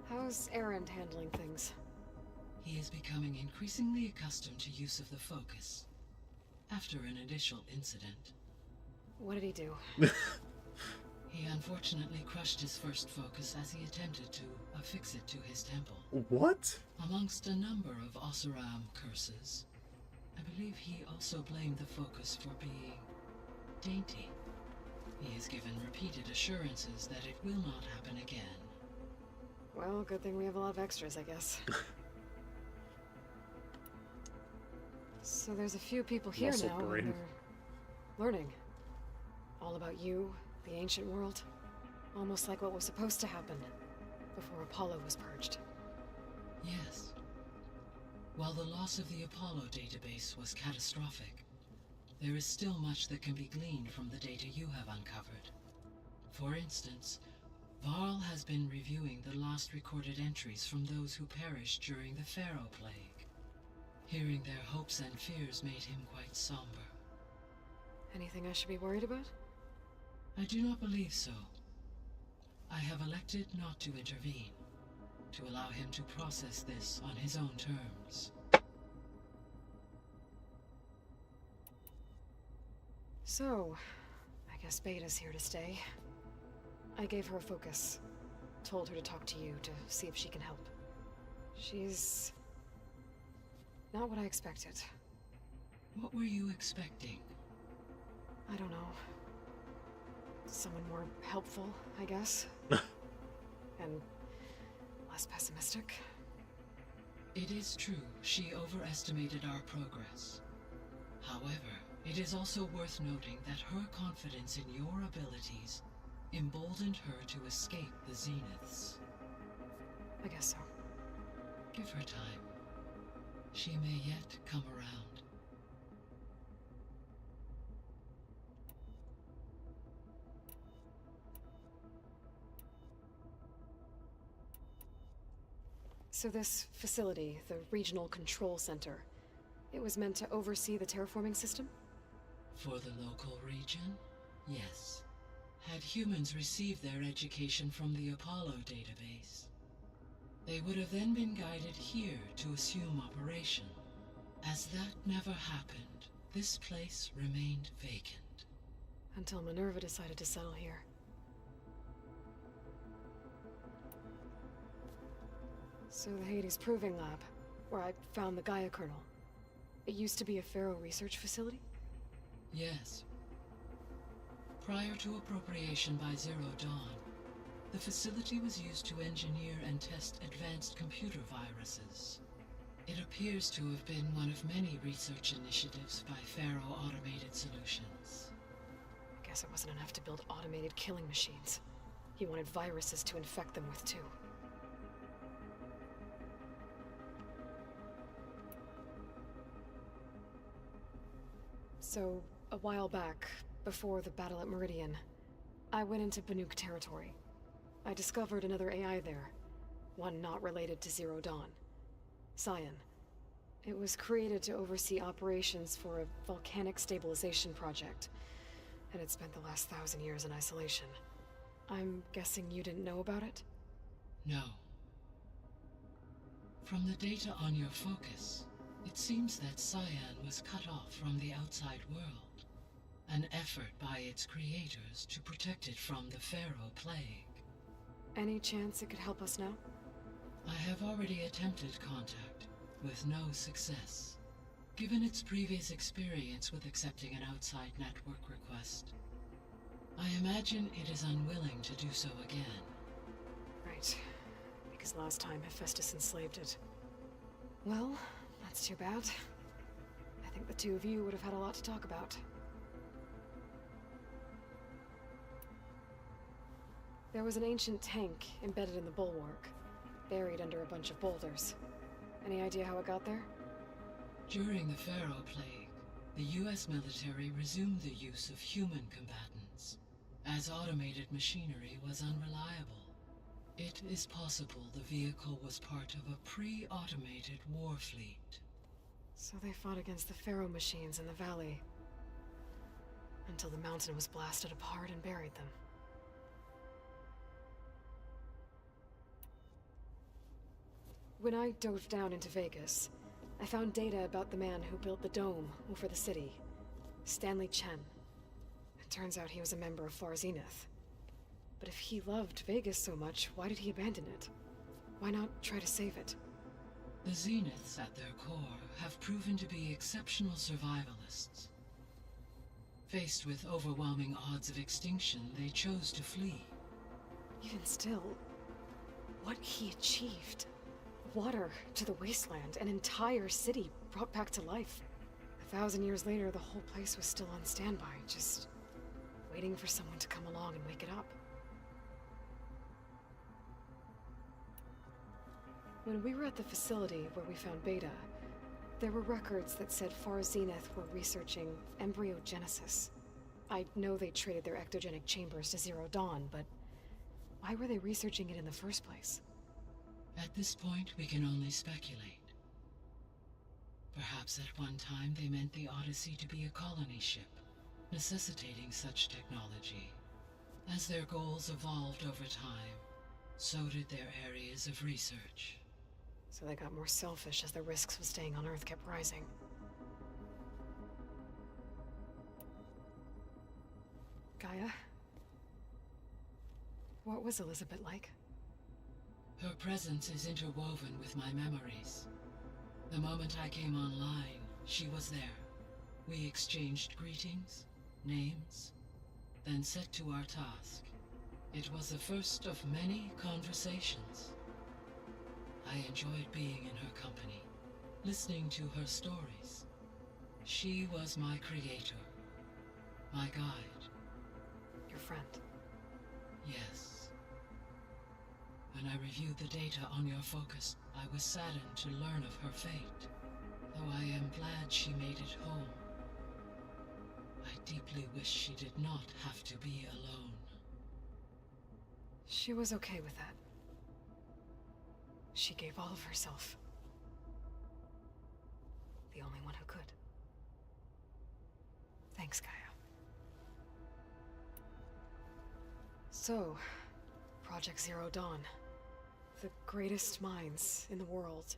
How's Erend handling things? He is becoming increasingly accustomed to use of the focus. After an initial incident, What did he do? he unfortunately crushed his first focus as he attempted to affix it to his temple. What? Amongst a number of Oseram curses, I believe he also blamed the focus for being dainty. He has given repeated assurances that it will not happen again. Well, good thing we have a lot of extras, I guess. So there's a few people here Muscle now, brain. and they're learning. All about you, the ancient world. Almost like what was supposed to happen before Apollo was purged. Yes. While the loss of the Apollo database was catastrophic, there is still much that can be gleaned from the data you have uncovered. For instance, Varl has been reviewing the last recorded entries from those who perished during the Pharaoh Plague. Hearing their hopes and fears made him quite somber. Anything I should be worried about? I do not believe so. I have elected not to intervene, to allow him to process this on his own terms. So, I guess Beta's here to stay. I gave her a focus. Told her to talk to you to see if she can help. She's Not what I expected. What were you expecting? I don't know. Someone more helpful, I guess. And less pessimistic. It is true, she overestimated our progress. However, it is also worth noting that her confidence in your abilities emboldened her to escape the Zeniths. I guess so. Give her time. She may yet come around. So this facility, the Regional Control Center, it was meant to oversee the terraforming system? For the local region, yes. Had humans received their education from the Apollo database, they would have then been guided here to assume operation. As that never happened, this place remained vacant. Until Minerva decided to settle here. So the Hades Proving Lab, where I found the Gaia kernel, it used to be a Pharaoh research facility? Yes. Prior to appropriation by Zero Dawn, the facility was used to engineer and test advanced computer viruses. It appears to have been one of many research initiatives by Pharaoh Automated Solutions. I guess it wasn't enough to build automated killing machines. He wanted viruses to infect them with too. So, a while back, before the battle at Meridian, I went into Banuk territory. I discovered another AI there, one not related to Zero Dawn. Cyan. It was created to oversee operations for a volcanic stabilization project, and it spent the last 1,000 years in isolation. I'm guessing you didn't know about it? No. From the data on your focus, it seems that Cyan was cut off from the outside world, an effort by its creators to protect it from the Pharaoh plague. Any chance it could help us now? I have already attempted contact, with no success. Given its previous experience with accepting an outside network request, I imagine it is unwilling to do so again. Right. Because last time Hephaestus enslaved it. Well, that's too bad. I think the two of you would have had a lot to talk about. There was an ancient tank embedded in the bulwark, buried under a bunch of boulders. Any idea how it got there? During the Pharaoh plague, the US military resumed the use of human combatants, as automated machinery was unreliable. It is possible the vehicle was part of a pre-automated war fleet. So they fought against the Pharaoh machines in the valley, until the mountain was blasted apart and buried them. When I dove down into Vegas, I found data about the man who built the dome over the city, Stanley Chen. It turns out he was a member of Far Zenith. But if he loved Vegas so much, why did he abandon it? Why not try to save it? The Zeniths at their core have proven to be exceptional survivalists. Faced with overwhelming odds of extinction, they chose to flee. Even still, what he achieved. Water to the wasteland, an entire city brought back to life. 1,000 years later, the whole place was still on standby, just waiting for someone to come along and wake it up. When we were at the facility where we found Beta, there were records that said Far Zenith were researching embryogenesis. I know they traded their ectogenic chambers to Zero Dawn, but why were they researching it in the first place? At this point, we can only speculate. Perhaps at one time they meant the Odyssey to be a colony ship, necessitating such technology. As their goals evolved over time, so did their areas of research. So they got more selfish as the risks of staying on Earth kept rising. Gaia? What was Elizabeth like? Her presence is interwoven with my memories. The moment I came online, she was there. We exchanged greetings, names, then set to our task. It was the first of many conversations. I enjoyed being in her company, listening to her stories. She was my creator, my guide. Your friend. Yes. When I reviewed the data on your focus, I was saddened to learn of her fate, though I am glad she made it home. I deeply wish she did not have to be alone. She was okay with that. She gave all of herself. The only one who could. Thanks, Gaia. So, Project Zero Dawn. The greatest minds in the world,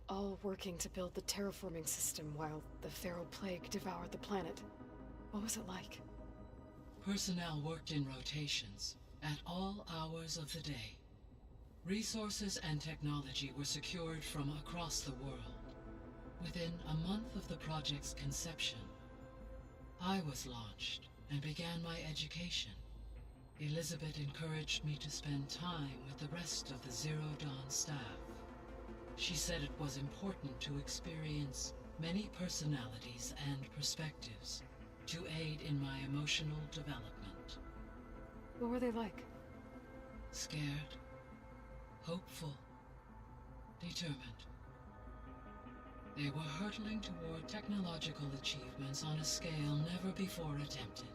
all working to build the terraforming system while the Feral Plague devoured the planet. What was it like? Personnel worked in rotations, at all hours of the day. Resources and technology were secured from across the world. Within a month of the project's conception, I was launched and began my education. Elizabeth encouraged me to spend time with the rest of the Zero Dawn staff. She said it was important to experience many personalities and perspectives to aid in my emotional development. What were they like? Scared, hopeful, determined. They were hurtling toward technological achievements on a scale never before attempted.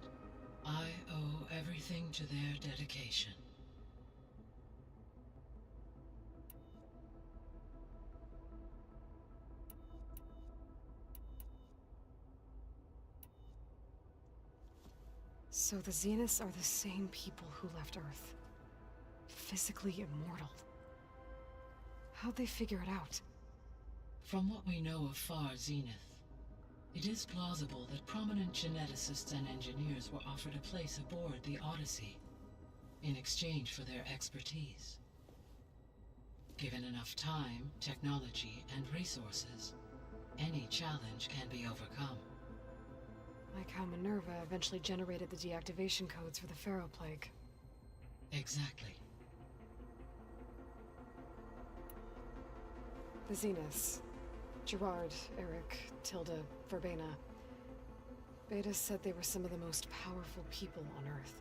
I owe everything to their dedication. So the Zeniths are the same people who left Earth. Physically immortal. How'd they figure it out? From what we know of Far Zenith, it is plausible that prominent geneticists and engineers were offered a place aboard the Odyssey in exchange for their expertise. Given enough time, technology, and resources, any challenge can be overcome. Like how Minerva eventually generated the deactivation codes for the Feral Plague. Exactly. The Zeniths. Gerard, Eric, Tilda, Verbena. Beta said they were some of the most powerful people on Earth.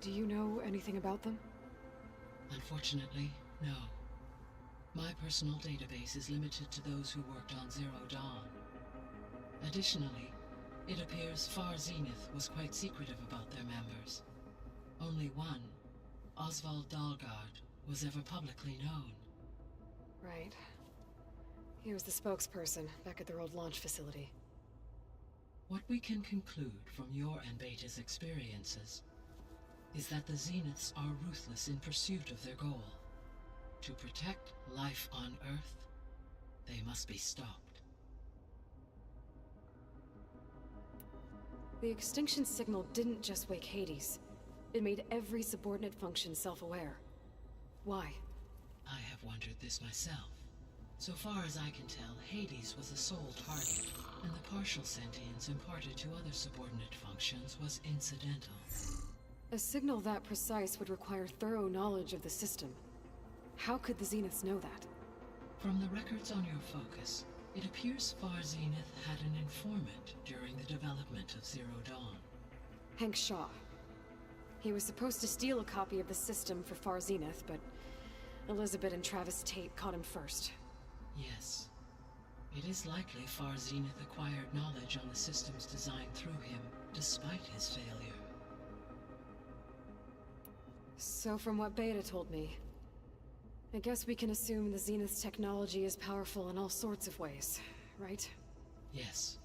Do you know anything about them? Unfortunately, no. My personal database is limited to those who worked on Zero Dawn. Additionally, it appears Far Zenith was quite secretive about their members. Only one, Oswald Dalgard, was ever publicly known. Right. He was the spokesperson back at their old launch facility. What we can conclude from your and Beta's experiences is that the Zeniths are ruthless in pursuit of their goal. To protect life on Earth, they must be stopped. The extinction signal didn't just wake Hades. It made every subordinate function self-aware. Why? I have wondered this myself. So far as I can tell, Hades was the sole target, and the partial sentience imparted to other subordinate functions was incidental. A signal that precise would require thorough knowledge of the system. How could the Zeniths know that? From the records on your focus, it appears Far Zenith had an informant during the development of Zero Dawn. Hank Shaw. He was supposed to steal a copy of the system for Far Zenith, but Elizabeth and Travis Tate caught him first. Yes. It is likely Far Zenith acquired knowledge on the systems designed through him, despite his failure. So from what Beta told me, I guess we can assume the Zenith's technology is powerful in all sorts of ways, right? Yes.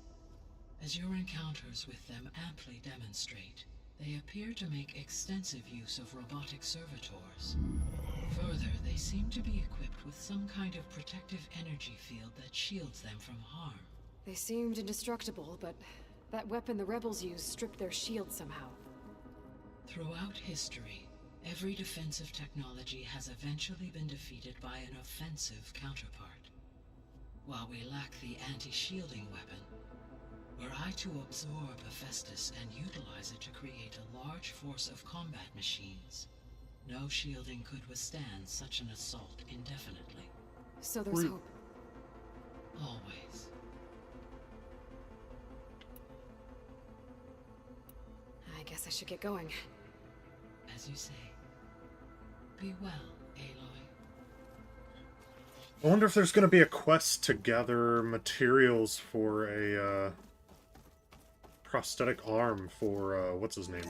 As your encounters with them amply demonstrate, they appear to make extensive use of robotic servitors. Further, they seem to be equipped with some kind of protective energy field that shields them from harm. They seemed indestructible, but that weapon the rebels used stripped their shield somehow. Throughout history, every defensive technology has eventually been defeated by an offensive counterpart. while we lack the anti-shielding weapon. Were I to absorb Hephaestus and utilize it to create a large force of combat machines, no shielding could withstand such an assault indefinitely. So there's hope. Always. I guess I should get going. As you say. Be well, Aloy. I wonder if there's going to be a quest to gather materials for a prosthetic arm for what's his name?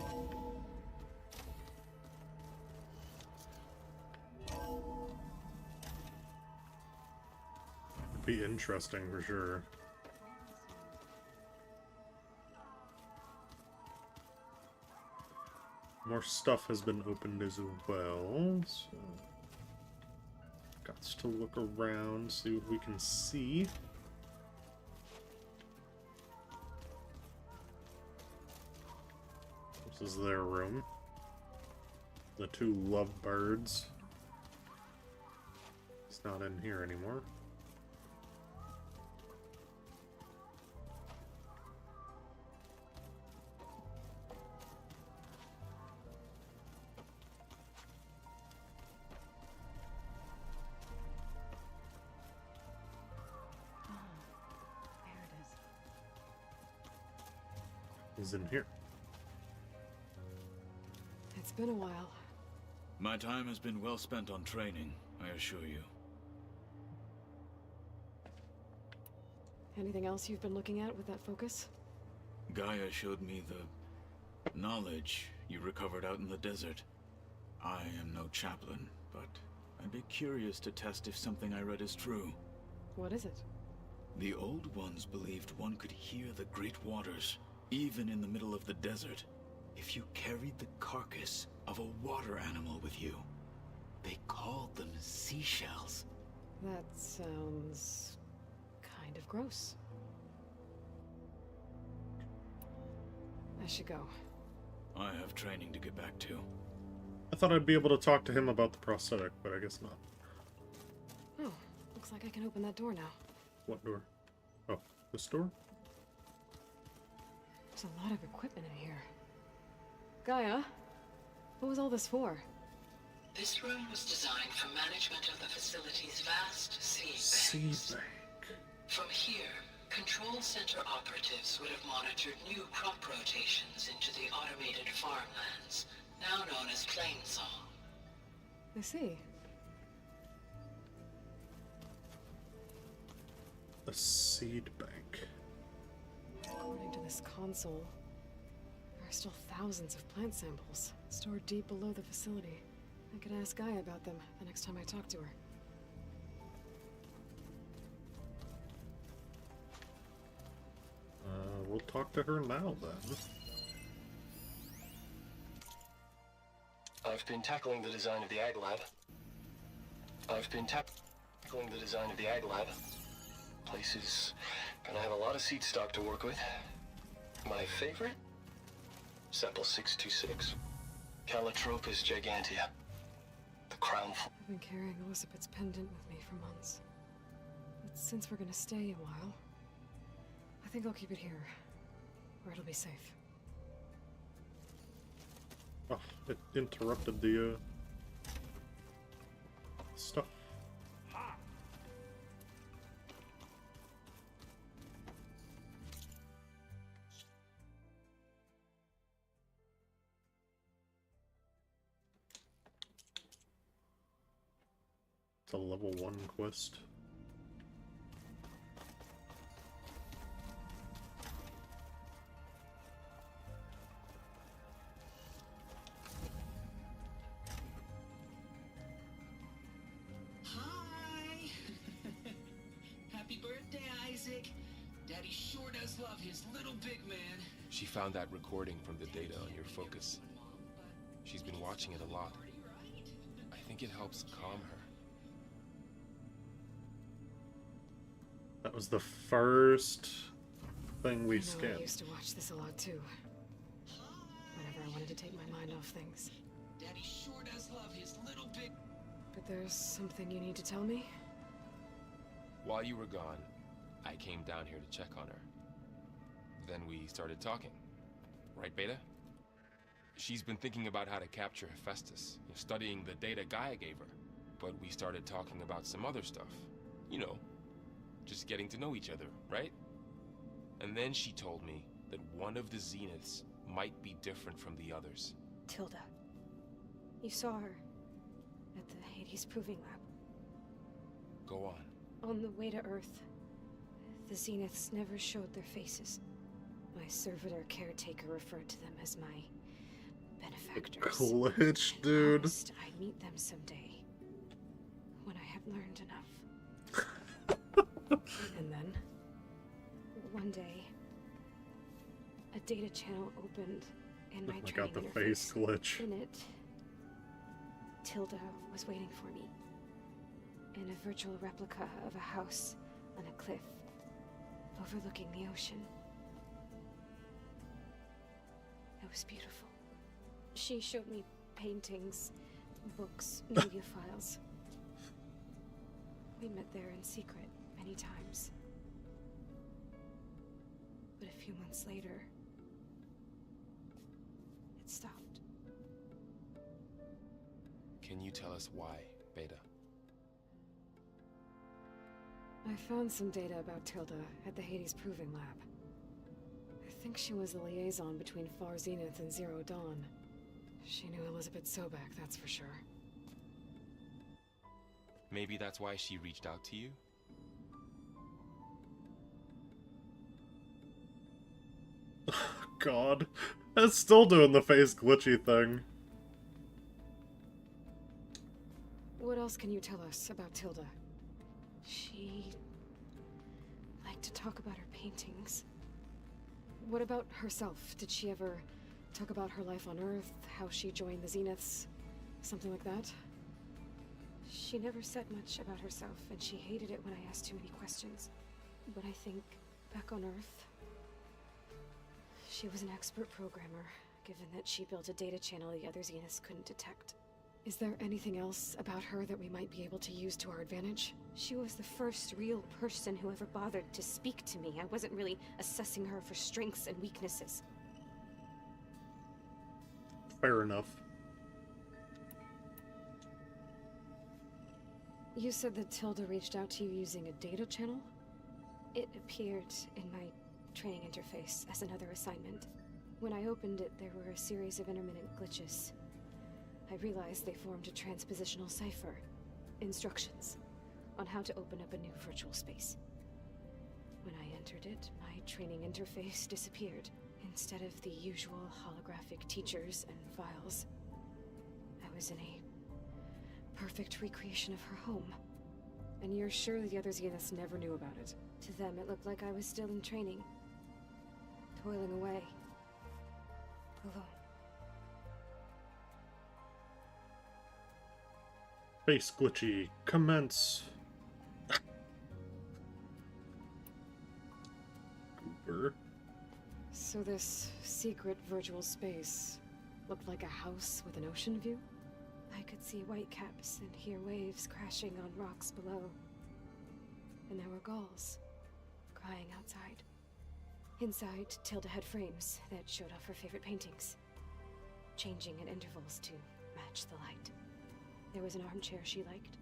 It'd be interesting for sure. More stuff has been opened as well, so got to look around, see what we can see. This is their room. The two lovebirds. It's not in here anymore. Is in here. It's been a while. My time has been well spent on training, I assure you. Anything else you've been looking at with that focus? Gaia showed me the knowledge you recovered out in the desert. I am no chaplain, but I'd be curious to test if something I read is true. What is it? The Old Ones believed one could hear the great waters, even in the middle of the desert, if you carried the carcass of a water animal with you. They called them seashells. That sounds kind of gross. I should go. I have training to get back to. I thought I'd be able to talk to him about the prosthetic, but I guess not. Oh, looks like I can open that door now. What door? Oh, this door? There's a lot of equipment in here. Gaia, what was all this for? This room was designed for management of the facility's vast seed banks. From here, Control Center operatives would have monitored new crop rotations into the automated farmlands, now known as Plainsong. I see. The seed bank. According to this console, there are still thousands of plant samples stored deep below the facility. I could ask Gaia about them the next time I talk to her. We'll talk to her now then. I've been tackling the design of the Ag Lab. Place is gonna have a lot of seed stock to work with. My favorite? Sample 626. Calotropis gigantea. The crown. I've been carrying Elizabeth's pendant with me for months. But since we're gonna stay a while, I think I'll keep it here, where it'll be safe. Oh, it interrupted the, stuff. It's a level 1 quest. Hi! Happy birthday, Isaac! Daddy sure does love his little big man. She found that recording from the data on your focus. She's been watching it a lot. I think it helps calm her. That was the first thing we I scanned. used to watch this a lot too. Whenever I wanted to take my mind off things. Daddy sure does love his little big... But there's something you need to tell me? While you were gone, I came down here to check on her. Then we started talking. Right, Beta? She's been thinking about how to capture Hephaestus, studying the data Gaia gave her. But we started talking about some other stuff. You know, just getting to know each other, right? And then she told me that one of the Zeniths might be different from the others. Tilda. You saw her at the Hades Proving Lab. Go on. On the way to Earth, the Zeniths never showed their faces. My servitor caretaker referred to them as my benefactors. Glitch, dude. Promised I'd meet them someday, when I had learned enough. And then, one day, a data channel opened in my I training got the interface. face glitch. In it, Tilda was waiting for me. In a virtual replica of a house on a cliff overlooking the ocean. It was beautiful. She showed me paintings, books, media files. We met there in secret many times. But a few months later, it stopped. Can you tell us why, Beta? I found some data about Tilda at the Hades Proving Lab. I think she was the liaison between Far Zenith and Zero Dawn. She knew Elizabeth Sobek, that's for sure. Maybe that's why she reached out to you? God. It's still doing the face glitchy thing. What else can you tell us about Tilda? She liked to talk about her paintings. What about herself? Did she ever talk about her life on Earth, how she joined the Zeniths, something like that? She never said much about herself, and she hated it when I asked too many questions. But I think, back on Earth, she was an expert programmer, given that she built a data channel the other Zeniths couldn't detect. Is there anything else about her that we might be able to use to our advantage? She was the first real person who ever bothered to speak to me. I wasn't really assessing her for strengths and weaknesses. Fair enough. You said that Tilda reached out to you using a data channel? It appeared in my training interface as another assignment. When I opened it, there were a series of intermittent glitches. I realized they formed a transpositional cipher. Instructions on how to open up a new virtual space. When I entered it, my training interface disappeared. Instead of the usual holographic teachers and files, I was in a perfect recreation of her home. And you're sure the other Zeniths never knew about it? To them, it looked like I was still in training. Toiling away. Alone. Face glitchy. Commence. Goober. So this secret virtual space looked like a house with an ocean view? I could see whitecaps and hear waves crashing on rocks below. And there were gulls crying outside. Inside, Tilda had frames that showed off her favorite paintings, changing at intervals to match the light. There was an armchair she liked.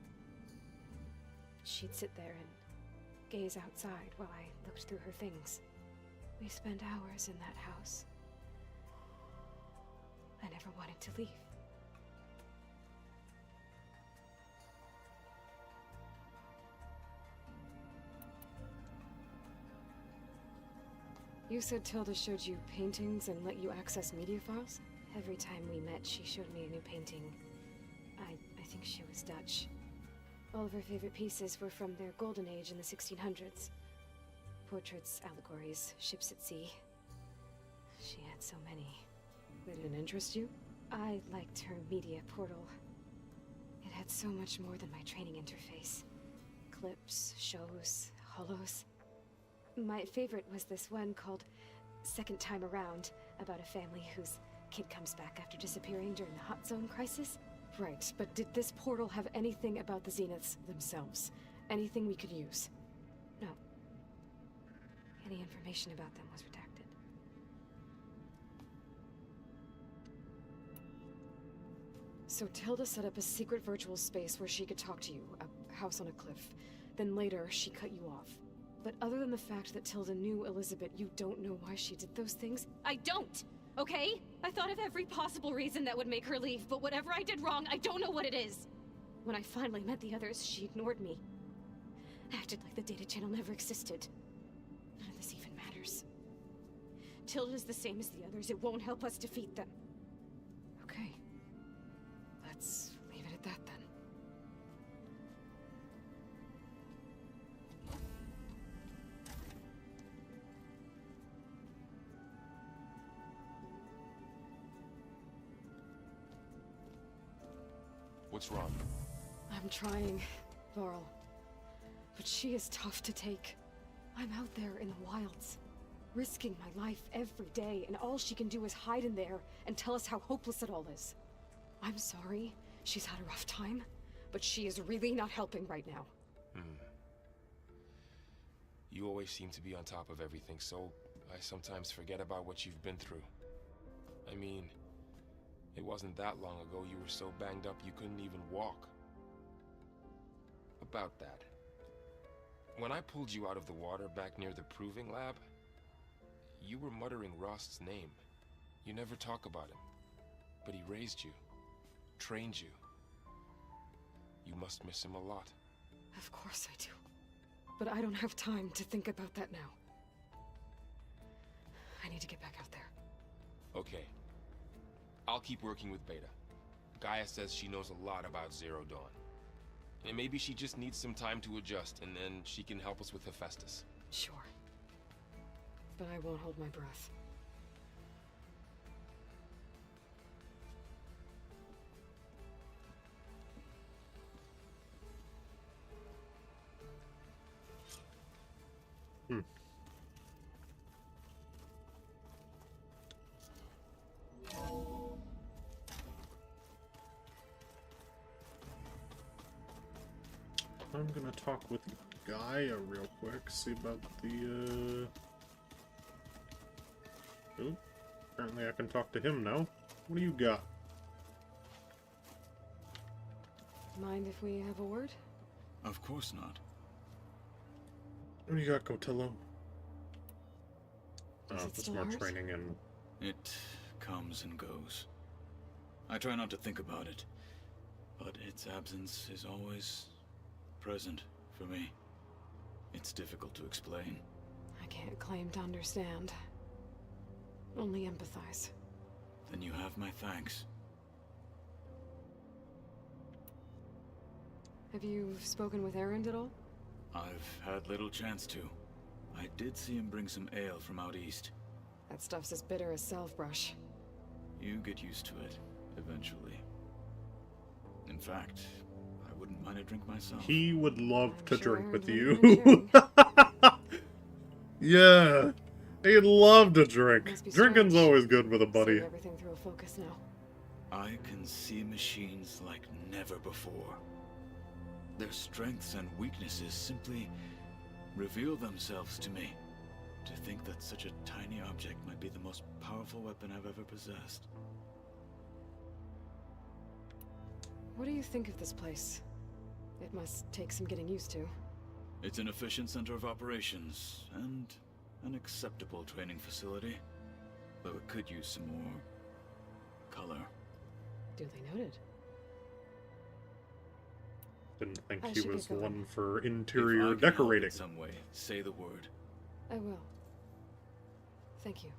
She'd sit there and gaze outside while I looked through her things. We spent hours in that house. I never wanted to leave. You said Tilda showed you paintings and let you access media files? Every time we met, she showed me a new painting. I think she was Dutch. All of her favorite pieces were from their golden age in the 1600s. Portraits, allegories, ships at sea. She had so many. They didn't interest you? I liked her media portal. It had so much more than my training interface. Clips, shows, holos. My favorite was this one called Second Time Around, about a family whose kid comes back after disappearing during the Hot Zone crisis. Right, but did this portal have anything about the Zeniths themselves? Anything we could use? Any information about them was redacted. So Tilda set up a secret virtual space where she could talk to you, a house on a cliff. Then later, she cut you off. But other than the fact that Tilda knew Elizabeth, you don't know why she did those things? I don't! Okay? I thought of every possible reason that would make her leave, but whatever I did wrong, I don't know what it is! When I finally met the others, she ignored me. Acted like the data channel never existed. None of this even matters. Tilda's the same as the others. It won't help us defeat them. Okay. Let's leave it at that then. What's wrong? I'm trying, Varl. But she is tough to take. I'm out there in the wilds, risking my life every day, and all she can do is hide in there and tell us how hopeless it all is. I'm sorry, she's had a rough time, but she is really not helping right now. You always seem to be on top of everything, so I sometimes forget about what you've been through. I mean, it wasn't that long ago you were so banged up you couldn't even walk. About that. When I pulled you out of the water back near the proving lab, you were muttering Rost's name. You never talk about him. But he raised you, trained you. You must miss him a lot. Of course I do. But I don't have time to think about that now. I need to get back out there. Okay. I'll keep working with Beta. Gaia says she knows a lot about Zero Dawn. And maybe she just needs some time to adjust, and then she can help us with Hephaestus. Sure. But I won't hold my breath. I'm gonna talk with Gaia real quick, see about the, Oh, apparently I can talk to him now. What do you got? Mind if we have a word? Of course not. What do you got, Cotillo? Is it It's still more hurt? training and... It comes and goes. I try not to think about it, but its absence is always present for me. It's difficult to explain. I can't claim to understand. Only empathize. Then you have my thanks. Have you spoken with Erend at all? I've had little chance to. I did see him bring some ale from out east. That stuff's as bitter as salve-brush. You get used to it, eventually. In fact, I wouldn't mind a drink myself. He would love to sure drink with Erend you. wouldn't mind Yeah, he'd love to drink. Must be Drinking's strange. always good with a buddy. See everything through a focus now. I can see machines like never before. Their strengths and weaknesses simply reveal themselves to me. To think that such a tiny object might be the most powerful weapon I've ever possessed. What do you think of this place? It must take some getting used to. It's an efficient center of operations, and an acceptable training facility. Though it could use some more color. Duly noted. Didn't think I he should get was going. one for If I interior can help decorating. in some way, say the word. I will. Thank you.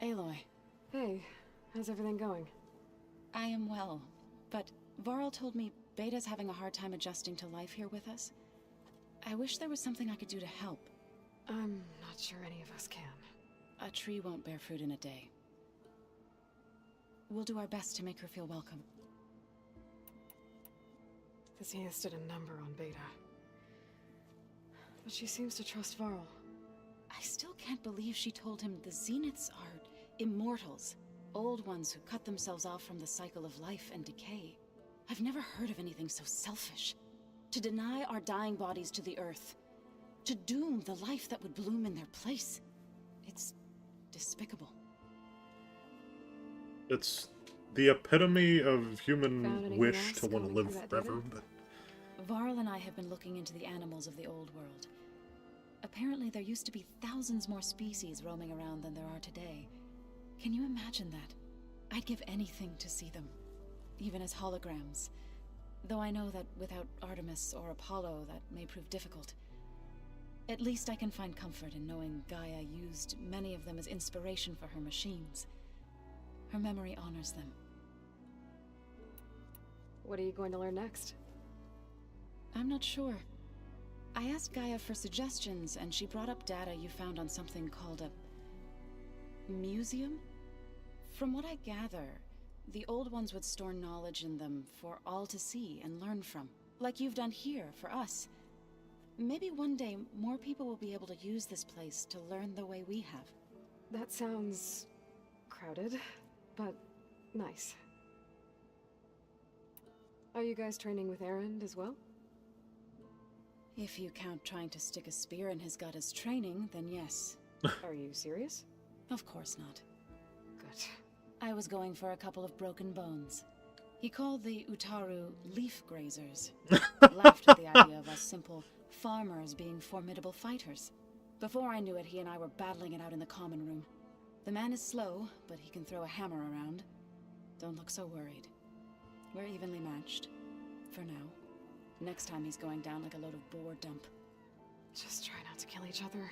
Aloy, Hey, how's everything going? I am well, but Varl told me Beta's having a hard time adjusting to life here with us. I wish there was something I could do to help. I'm not sure any of us can. A tree won't bear fruit in a day. We'll do our best to make her feel welcome. The Zeniths did a number on Beta. But she seems to trust Varl. I still can't believe she told him the Zeniths are immortals. Old ones who cut themselves off from the cycle of life and decay. I've never heard of anything so selfish. To deny our dying bodies to the earth. To doom the life that would bloom in their place. It's despicable. It's the epitome of Found human anything wish else to want to going live through that forever, data? but Varl and I have been looking into the animals of the old world. Apparently there used to be thousands more species roaming around than there are today. Can you imagine that? I'd give anything to see them, even as holograms. Though I know that without Artemis or Apollo, that may prove difficult. At least I can find comfort in knowing Gaia used many of them as inspiration for her machines. Her memory honors them. What are you going to learn next? I'm not sure. I asked Gaia for suggestions, and she brought up data you found on something called a museum? From what I gather, the old ones would store knowledge in them for all to see and learn from, like you've done here for us. Maybe one day more people will be able to use this place to learn the way we have. That sounds crowded, but nice. Are you guys training with Erend as well? If you count trying to stick a spear in his gut as training, then yes. Are you serious? Of course not. Good. I was going for a couple of broken bones. He called the Utaru leaf grazers. Laughed at the idea of us simple farmers being formidable fighters. Before I knew it, he and I were battling it out in the common room. The man is slow, but he can throw a hammer around. Don't look so worried. We're evenly matched. For now. Next time he's going down like a load of boar dump. Just try not to kill each other.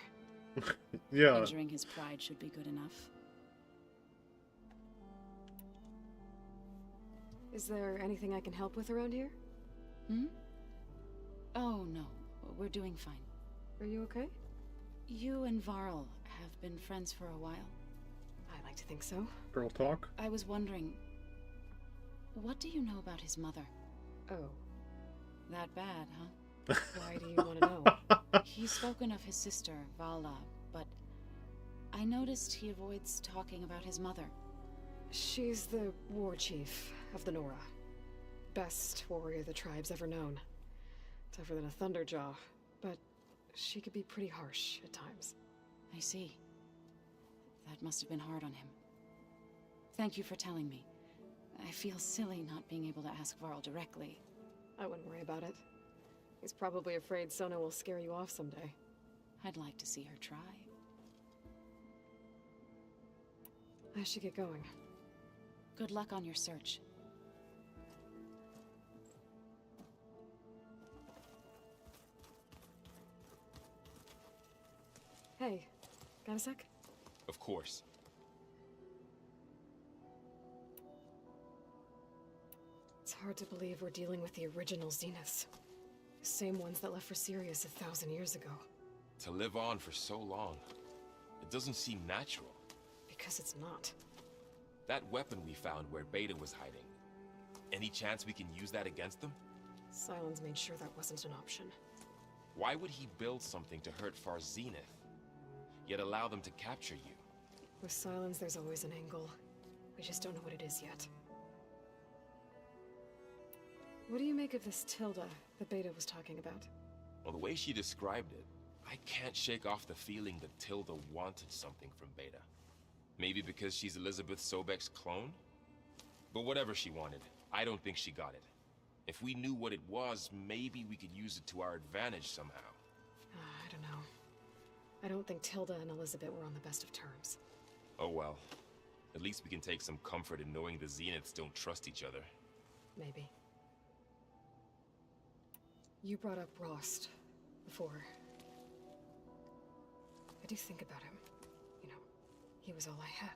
yeah. Injuring his pride should be good enough. Is there anything I can help with around here? Hmm? Oh, no. We're doing fine. Are you okay? You and Varl have been friends for a while. I like to think so. Girl talk? I was wondering, what do you know about his mother? Oh. That bad, huh? Why do you want to know? He's spoken of his sister, Vala, but I noticed he avoids talking about his mother. She's the war chief of the Nora. Best warrior the tribe's ever known. Tougher than a Thunderjaw, but she could be pretty harsh at times. I see. That must have been hard on him. Thank you for telling me. I feel silly not being able to ask Varl directly. I wouldn't worry about it. He's probably afraid Sona will scare you off someday. I'd like to see her try. I should get going. Good luck on your search. Hey, got a sec? Of course. It's hard to believe we're dealing with the original Zeniths. The same ones that left for Sirius 1,000 years ago. To live on for so long, it doesn't seem natural. Because it's not. That weapon we found where Beta was hiding. Any chance we can use that against them? Sylens made sure that wasn't an option. Why would he build something to hurt Far Zenith, yet allow them to capture you? With Sylens, there's always an angle. We just don't know what it is yet. What do you make of this Tilda that Beta was talking about? Well, the way she described it, I can't shake off the feeling that Tilda wanted something from Beta. Maybe because she's Elizabeth Sobek's clone? But whatever she wanted, I don't think she got it. If we knew what it was, maybe we could use it to our advantage somehow. I don't know. I don't think Tilda and Elizabeth were on the best of terms. Oh well. At least we can take some comfort in knowing the Zeniths don't trust each other. Maybe. You brought up Rost before. I do think about him. You know, he was all I had.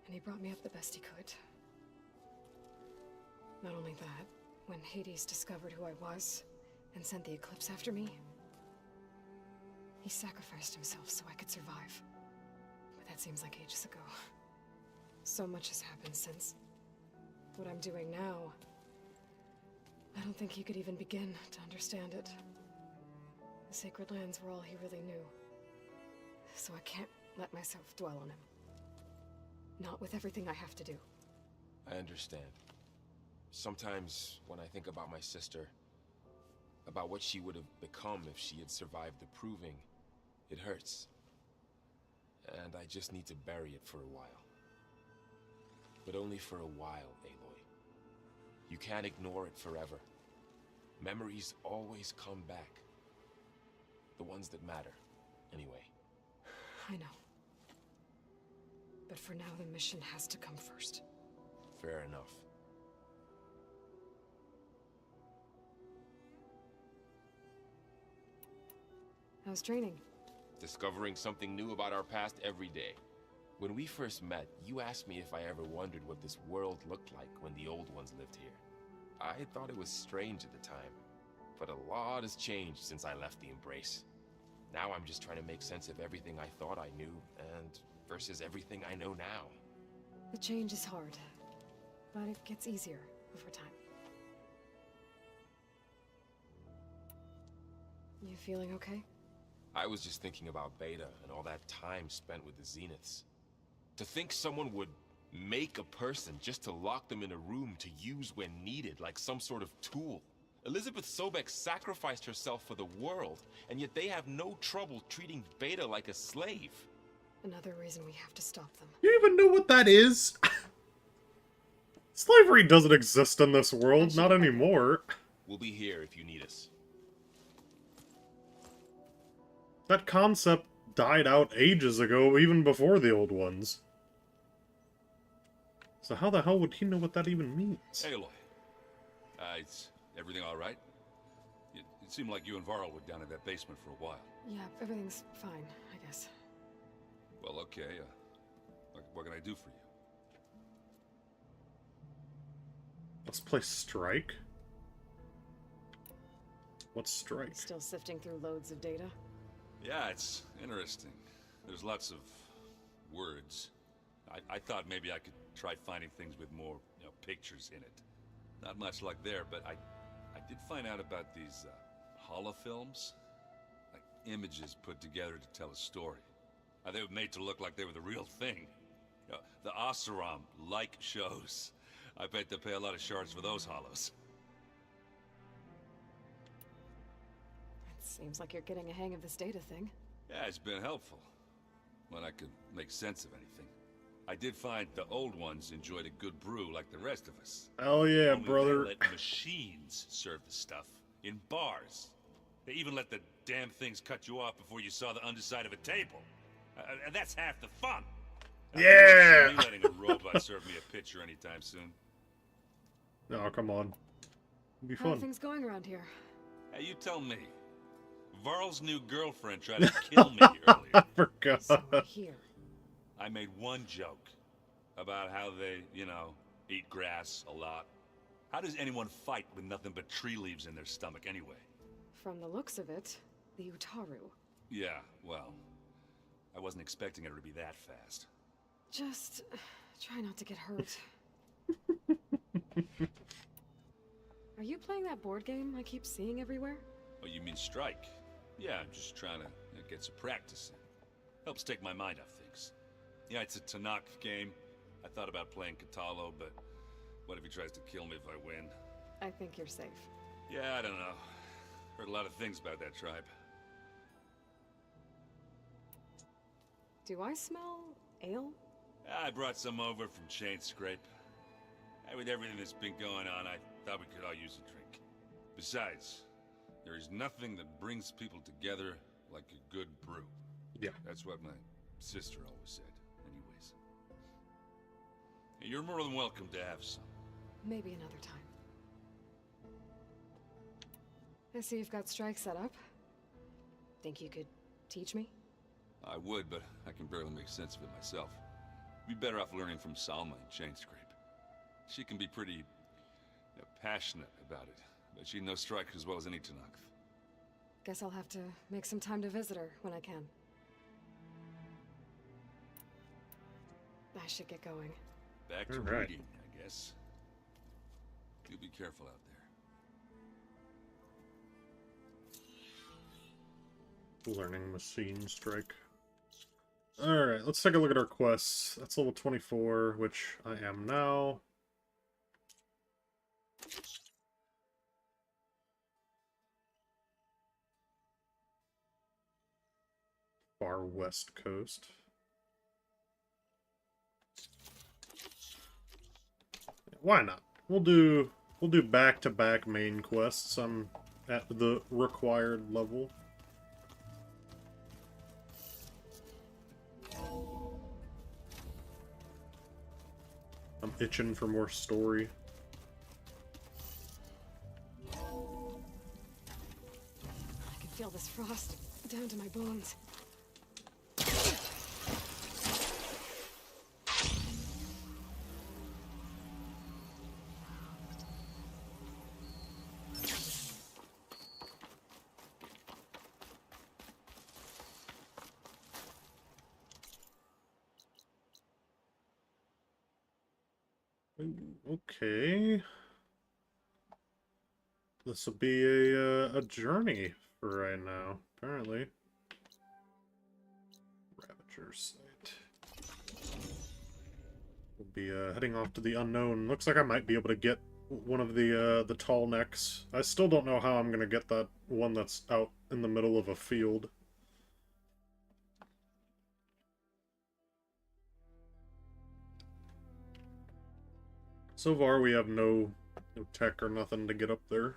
And he brought me up the best he could. Not only that, when Hades discovered who I was and sent the Eclipse after me, he sacrificed himself so I could survive. But that seems like ages ago. So much has happened since. What I'm doing now, I don't think he could even begin to understand it. The Sacred Lands were all he really knew. So I can't let myself dwell on him. Not with everything I have to do. I understand. Sometimes when I think about my sister, about what she would have become if she had survived the proving, it hurts. And I just need to bury it for a while. But only for a while, Aloy. You can't ignore it forever. Memories always come back. The ones that matter, anyway. I know. But for now, the mission has to come first. Fair enough. How's training? Discovering something new about our past every day. When we first met, you asked me if I ever wondered what this world looked like when the old ones lived here. I thought it was strange at the time, but a lot has changed since I left the Embrace. Now I'm just trying to make sense of everything I thought I knew, and versus everything I know now. The change is hard, but it gets easier over time. You feeling okay? I was just thinking about Beta and all that time spent with the Zeniths. To think someone would make a person just to lock them in a room to use when needed, like some sort of tool. Elizabeth Sobek sacrificed herself for the world, and yet they have no trouble treating Beta like a slave. Another reason we have to stop them. You even know what that is? Slavery doesn't exist in this world, not anymore. We'll be here if you need us. That concept died out ages ago, even before the old ones. So how the hell would he know what that even means? Aloy. Is everything all right? It seemed like you and Varl were down in that basement for a while. Yeah, everything's fine, I guess. Well, okay. What can I do for you? Let's play Strike. What's Strike? Still sifting through loads of data? Yeah, it's interesting. There's lots of words. I thought maybe I could try finding things with more, pictures in it. Not much luck there, but I did find out about these holofilms. Like images put together to tell a story. They were made to look like they were the real thing. The Oseram-like shows. I bet they pay a lot of shards for those hollows. It seems like you're getting a hang of this data thing. Yeah, it's been helpful. When I could make sense of anything. I did find the old ones enjoyed a good brew like the rest of us. Hell yeah, Only brother. They let machines serve the stuff in bars. They even let the damn things cut you off before you saw the underside of a table. And that's half the fun. Yeah! I'm not letting a robot serve me a pitcher anytime soon. Oh, come on. It'd be How are fun. things going around here? Hey, you tell me. Varl's new girlfriend tried to kill me earlier. I forgot. So we're here. I made one joke about how they, eat grass a lot. How does anyone fight with nothing but tree leaves in their stomach anyway? From the looks of it, the Utaru. Yeah, well, I wasn't expecting her to be that fast. Just try not to get hurt. Are you playing that board game I keep seeing everywhere? Oh, you mean Strike? Yeah, I'm just trying to get some practice in. Helps take my mind off things. Yeah, it's a Tanakh game. I thought about playing Katalo, but what if he tries to kill me if I win? I think you're safe. Yeah, I don't know. Heard a lot of things about that tribe. Do I smell ale? I brought some over from Chain Scrape. With everything that's been going on, I thought we could all use a drink. Besides, there is nothing that brings people together like a good brew. Yeah. That's what my sister always said, anyways. You're more than welcome to have some. Maybe another time. I see you've got Strike set up. Think you could teach me? I would, but I can barely make sense of it myself. Be better off learning from Salma and Chain Scrape. She can be pretty passionate about it, but she knows Strike as well as any Tanakh. Guess I'll have to make some time to visit her when I can. I should get going. Back to All right. reading, I guess. You be careful out there. Learning machine Strike. Alright, let's take a look at our quests. That's level 24, which I am now. Far west coast. Why not? We'll do back-to-back main quests. I'm at the required level. I'm itching for more story. I can feel this frost down to my bones. Okay. This will be a journey for right now, apparently. Ravager site. We'll be heading off to the unknown. Looks like I might be able to get one of the tall necks. I still don't know how I'm gonna get that one that's out in the middle of a field. So far, we have no tech or nothing to get up there.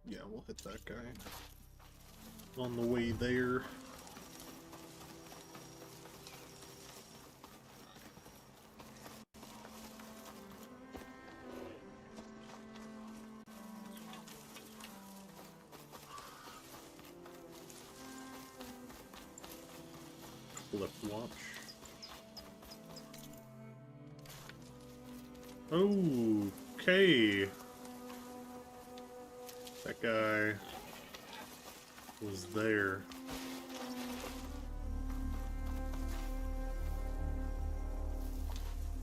Yeah, we'll hit that guy on the way there. Flip launch. Okay. That guy was there.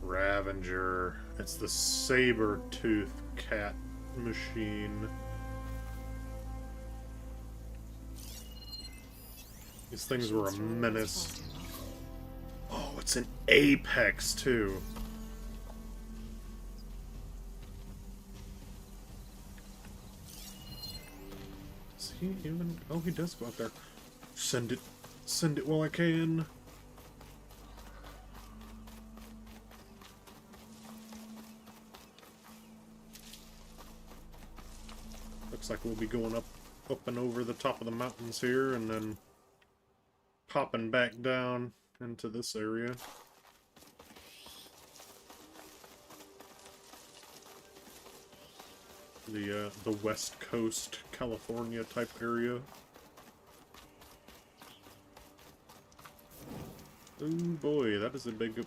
Ravager. It's the saber-tooth cat machine. These things were a menace. Oh, it's an apex too. Is he even? Oh, he does go up there. Send it while I can. Looks like we'll be going up and over the top of the mountains here, and then popping back down into this area. The West Coast, California type area. Oh boy, that is a big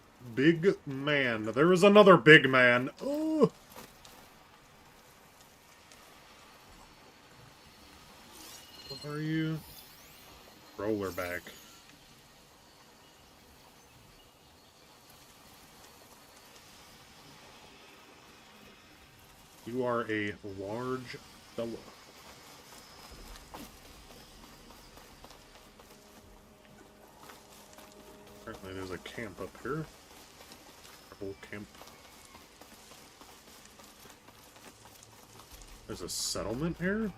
man. There is another big man. Oh. What are you? Rollerback. You are a large fella. Apparently there's a camp up here. A whole camp. There's a settlement here?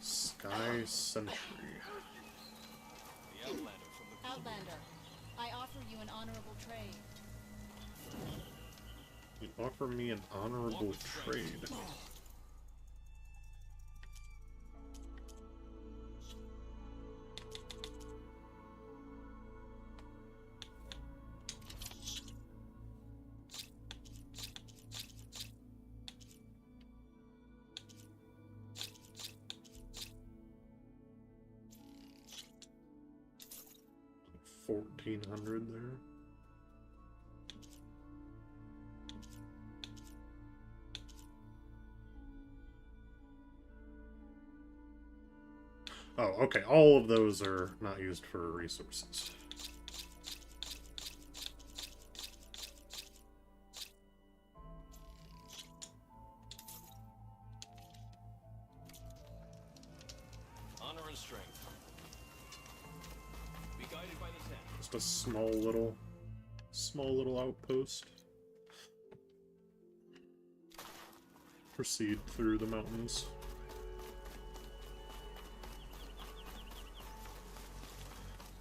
Sky Sentry. Outlander, I offer you an honorable trade. You offer me an honorable trade. 1400 there. Oh, okay. All of those are not used for resources. Honor and strength. Be guided by the 10. Just a small little outpost. Proceed through the mountains.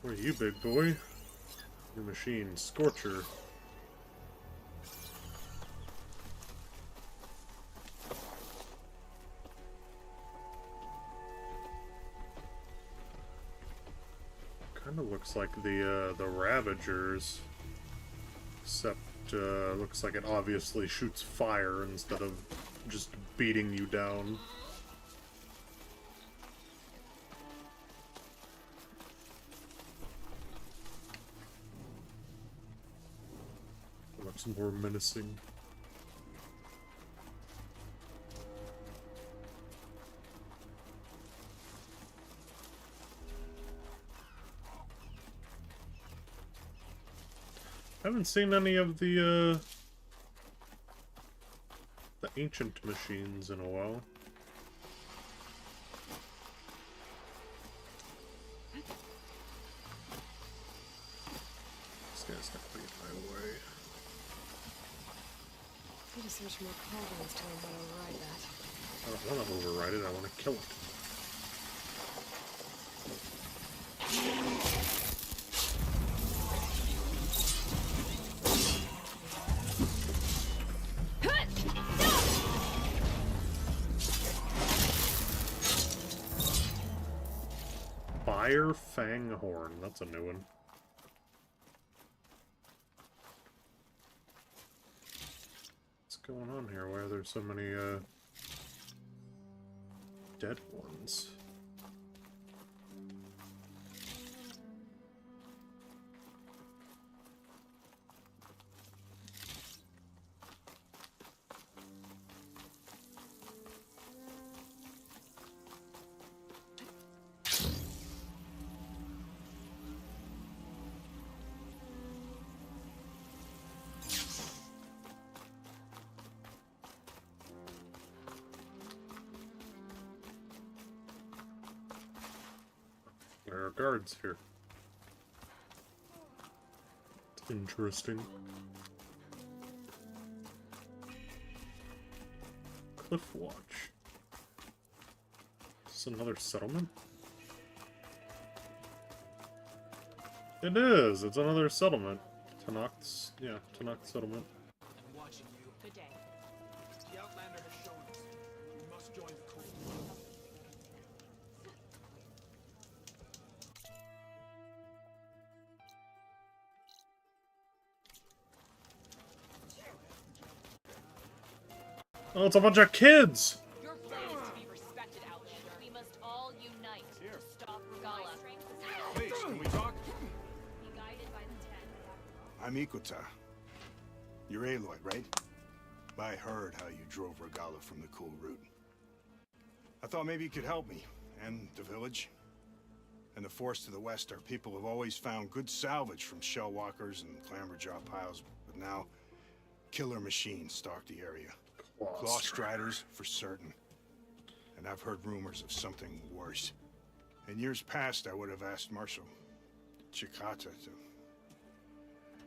Where are you, big boy? Your machine, Scorcher. Kind of looks like the Ravagers, except looks like it obviously shoots fire instead of just beating you down. Looks more menacing. I haven't seen any of the ancient machines in a while. This guy's not gonna get my way. I need to search more cauldrons to learn how to override that. I don't want to override it, I want to kill it. Fire Fanghorn, that's a new one. What's going on here? Why are there so many dead ones? There are guards here. It's interesting. Cliffwatch. Is this another settlement? It is! It's another settlement. Tanakh's, yeah, Tanakh settlement. I'm watching you. Good day. The Outlander has shown us. We must join the cult. Oh, it's a bunch of kids! Your plan is to be respected, Outlander. We must all unite to stop Regala. Please, can we talk? Be guided by the 10. I'm Ikuta. You're Aloy, right? I heard how you drove Regala from the cool route. I thought maybe you could help me, and the village. And the forest to the west, our people have always found good salvage from shell walkers and clamberjaw piles, but now killer machines stalk the area. Claw Striders, for certain. And I've heard rumors of something worse. In years past, I would have asked Marshal Chikata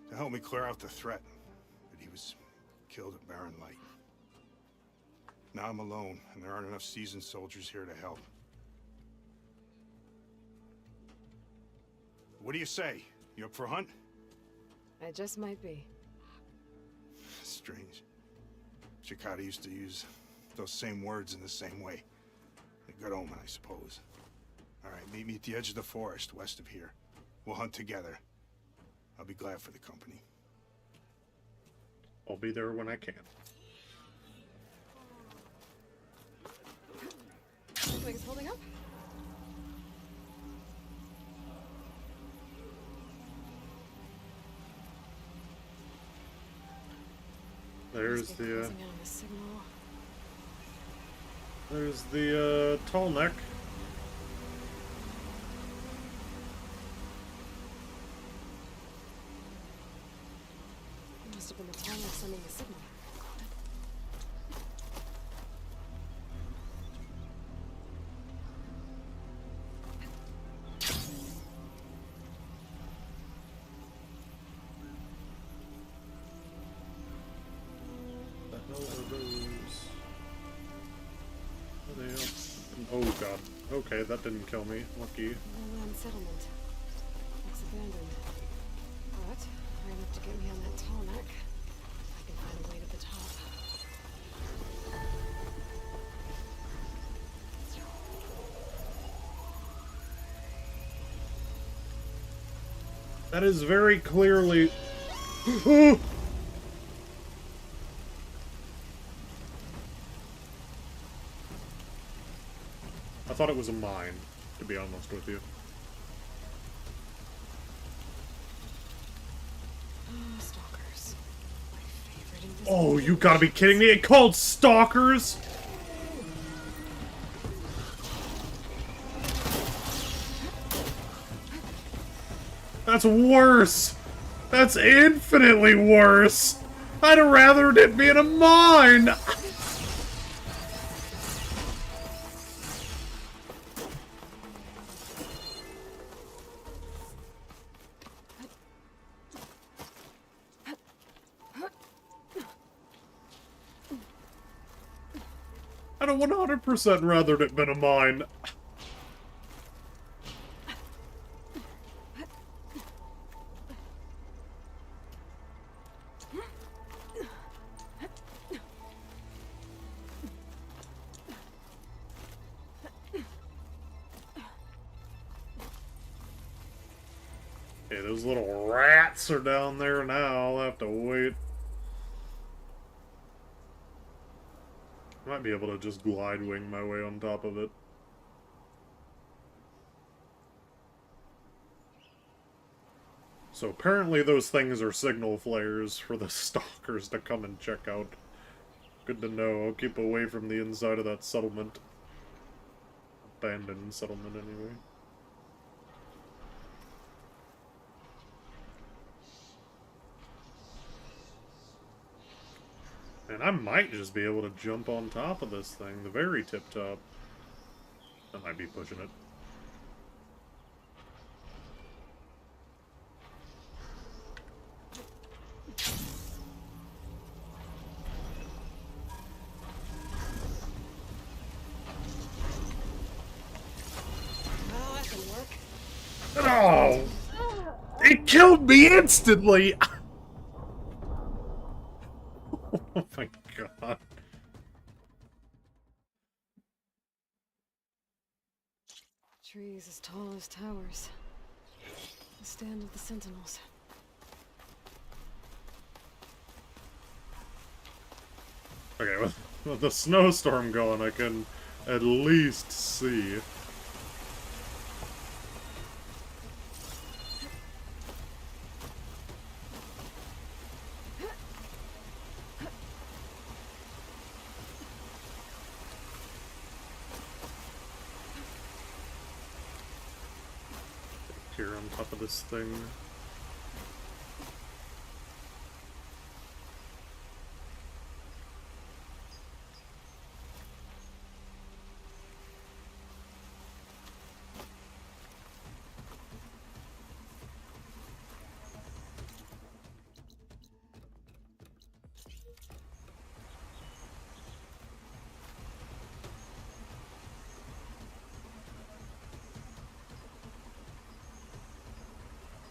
to help me clear out the threat, but he was killed at Barren Light. Now I'm alone, and there aren't enough seasoned soldiers here to help. What do you say? You up for a hunt? I just might be. Strange. Chikata used to use those same words in the same way. A good omen, I suppose. All right, meet me at the edge of the forest, west of here. We'll hunt together. I'll be glad for the company. I'll be there when I can. Wings holding up? There's Must be the, closing in on the signal. there's the, tall neck. Must have been the tall neck sending the signal. The hell are those? What are they up? Oh god. Okay, that didn't kill me. Lucky. Lowland settlement. Looks abandoned. But high enough to get me on that tall neck. I can find a way to the top. That is very clearly. I thought it was a mine, to be honest with you. Stalkers. My favorite invisible. Oh, you gotta be kidding me! It called stalkers? That's worse! That's infinitely worse! I'd have rathered it be in a mine! I'd have 100% rathered it been a mine. Okay, those little rats are down there now. I'll have to wait. Might be able to just glide wing my way on top of it. So apparently those things are signal flares for the stalkers to come and check out. Good to know. I'll keep away from the inside of that settlement. Abandoned settlement, anyway. And I might just be able to jump on top of this thing, the very tip top. I might be pushing it. Oh, that can work. Oh! It killed me instantly! Oh my god. Trees as tall as towers. The stand of the sentinels. Okay, with the snowstorm going, I can at least see. Here on top of this thing.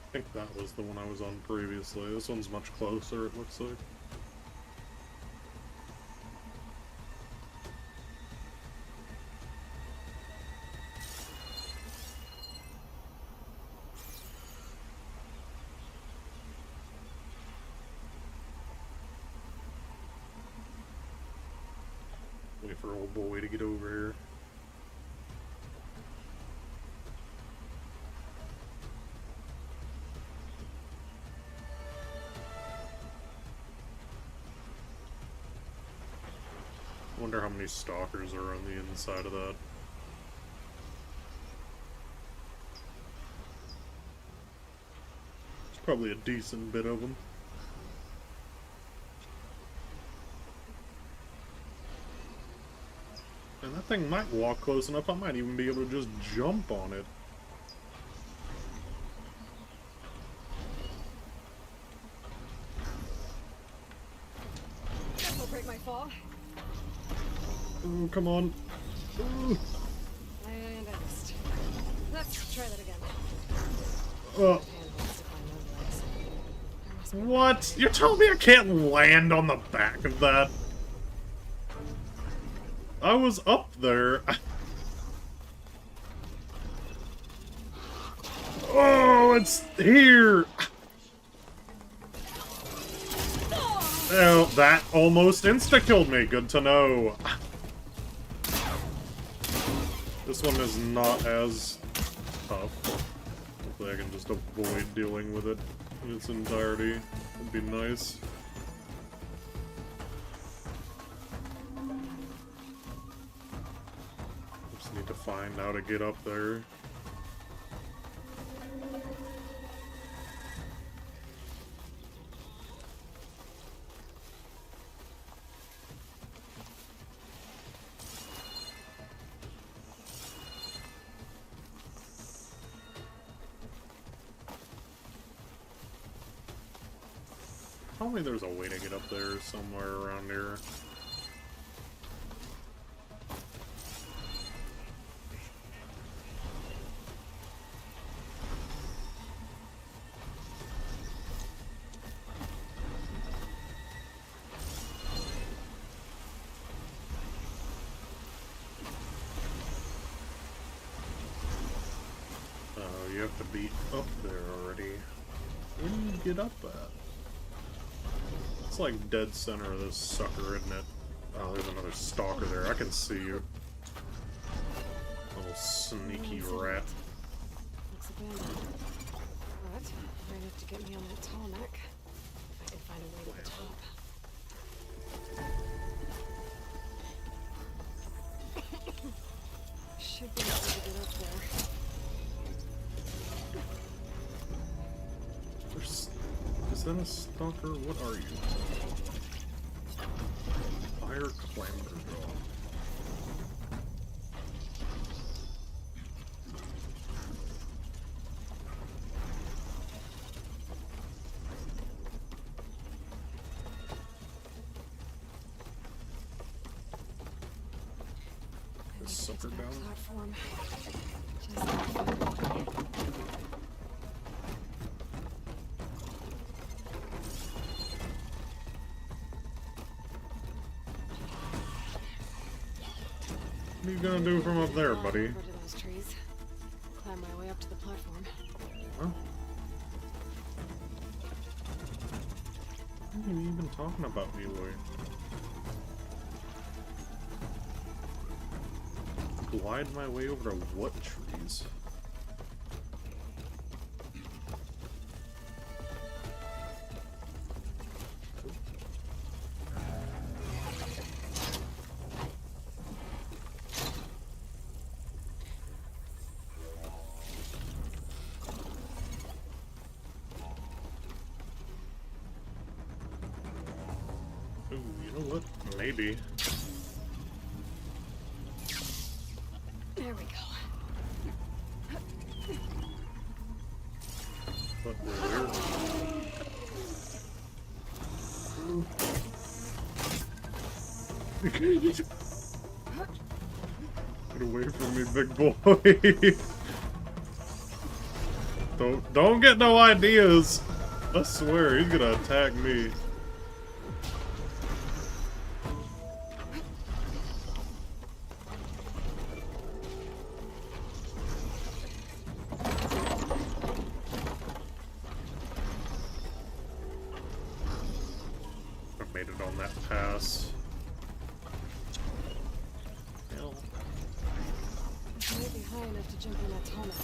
I think that was the one I was on previously. This one's much closer, it looks like. Wait for old boy to get over here. Wonder how many stalkers are on the inside of that. There's probably a decent bit of them. And that thing might walk close enough, I might even be able to just jump on it. That'll break my fall. Ooh, come on. Ooh. And I missed. Let's try that again. What? You're telling me I can't land on the back of that? I was up there. Oh, it's here. Oh, that almost insta-killed me. Good to know. This one is not as tough. Hopefully I can just avoid dealing with it in its entirety. Would be nice. Just need to find how to get up there. Tell me there's a way to get up there somewhere around here. Oh, you have to be up there already. Where do you get up at? It's like dead center of this sucker, isn't it? Oh, there's another stalker there. I can see you. Little sneaky rat. Looks abandoned. But might have to get me on that tarmac. If I can find a way to the top. Should be able to get up there. Is that a stalker? What are you? Fire clamber dog. This sucker down. Platform. What are you gonna do from up there, buddy? Over to those trees. Climb my way up to the platform. Huh? What are you even talking about, Eloy? Glide my way over to what trees? Ooh, you know what? Maybe. There we go. But where? Get away from me, big boy. Don't get no ideas. I swear, he's gonna attack me. I made it on that pass. Hell. It might be high enough to jump on that tarmac.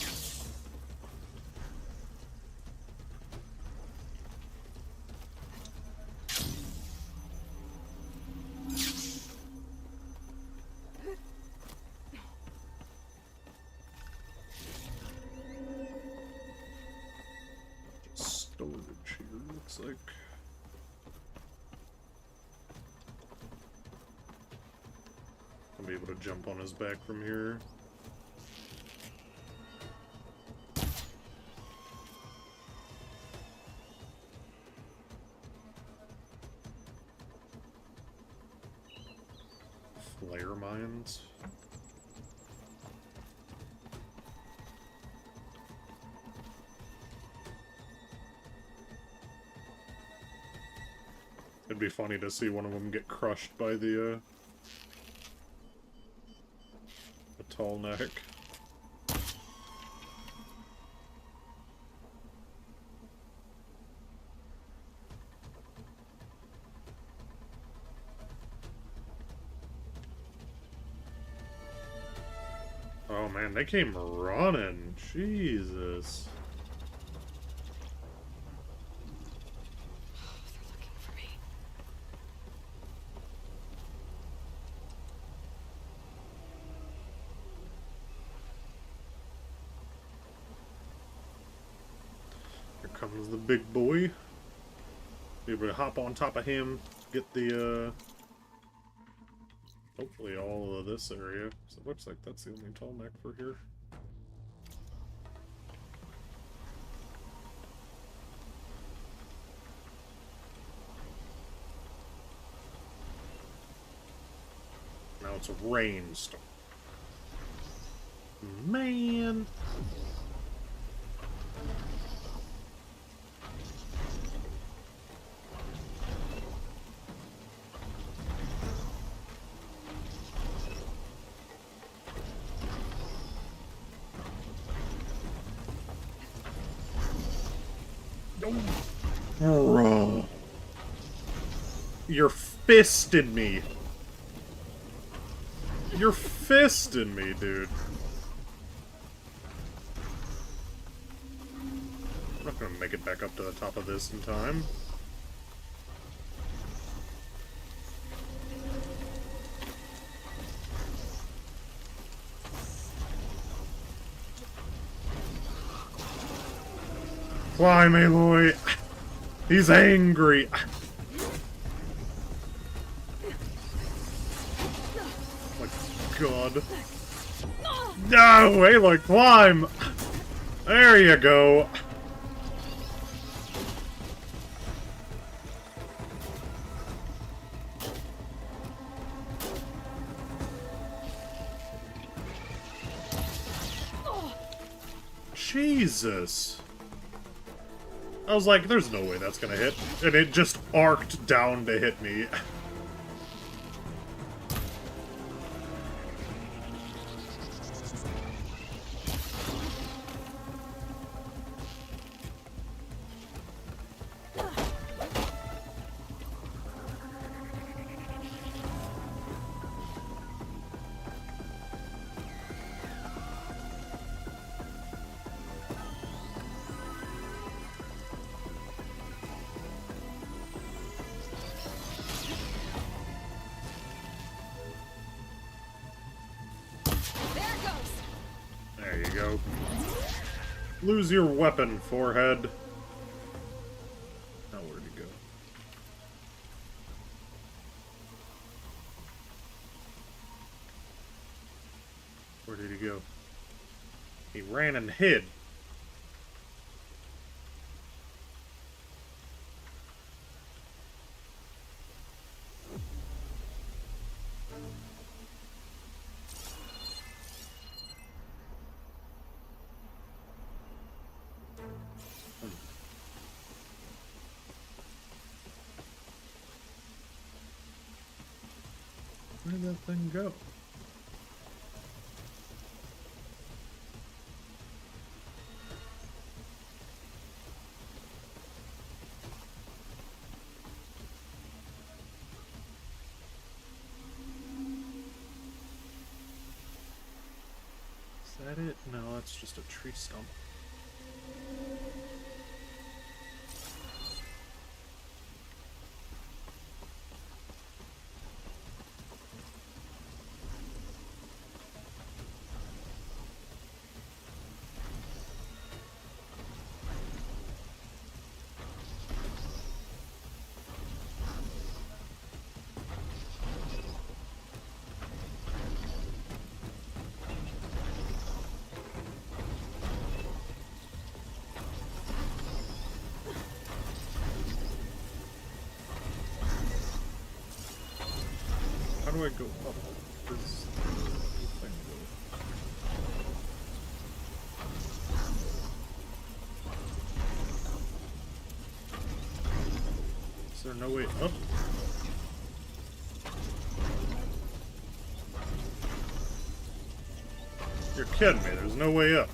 be able to jump on his back from here. Flare mines. It'd be funny to see one of them get crushed by the tall neck. Oh man, they came running. Jesus. Comes the big boy. Be able to hop on top of him, get the, hopefully all of this area. So it looks like that's the only tall neck for here. Now it's a rainstorm. Man! Oh. You're fisting me. You're fisting me, dude. I'm not gonna make it back up to the top of this in time. Climb, Aloy! He's angry! Oh my god. No! Aloy, climb! There you go! Jesus! I was like, there's no way that's gonna hit. And it just arced down to hit me. There you go. Lose your weapon, forehead. Now where'd he go? Where did he go? He ran and hid. Where did that thing go? Is that it? No, that's just a tree stump. How do I go up? Does the thing go? Is there no way up? You're kidding me, there's no way up.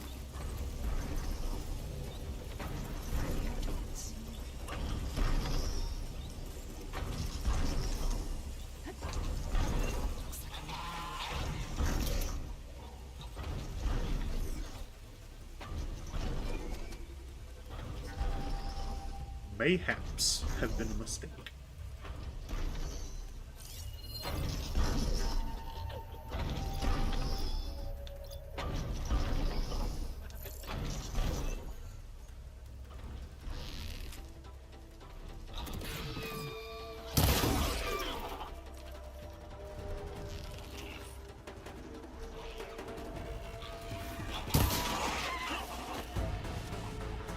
Mayhaps have been a mistake.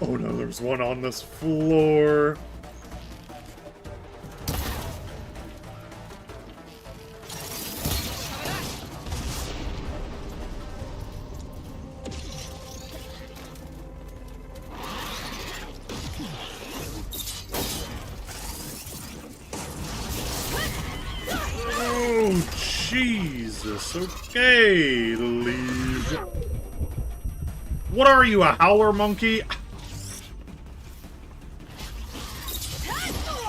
Oh no, there's one on this floor. Oh, Jesus. Okay, leave. What are you, a howler monkey?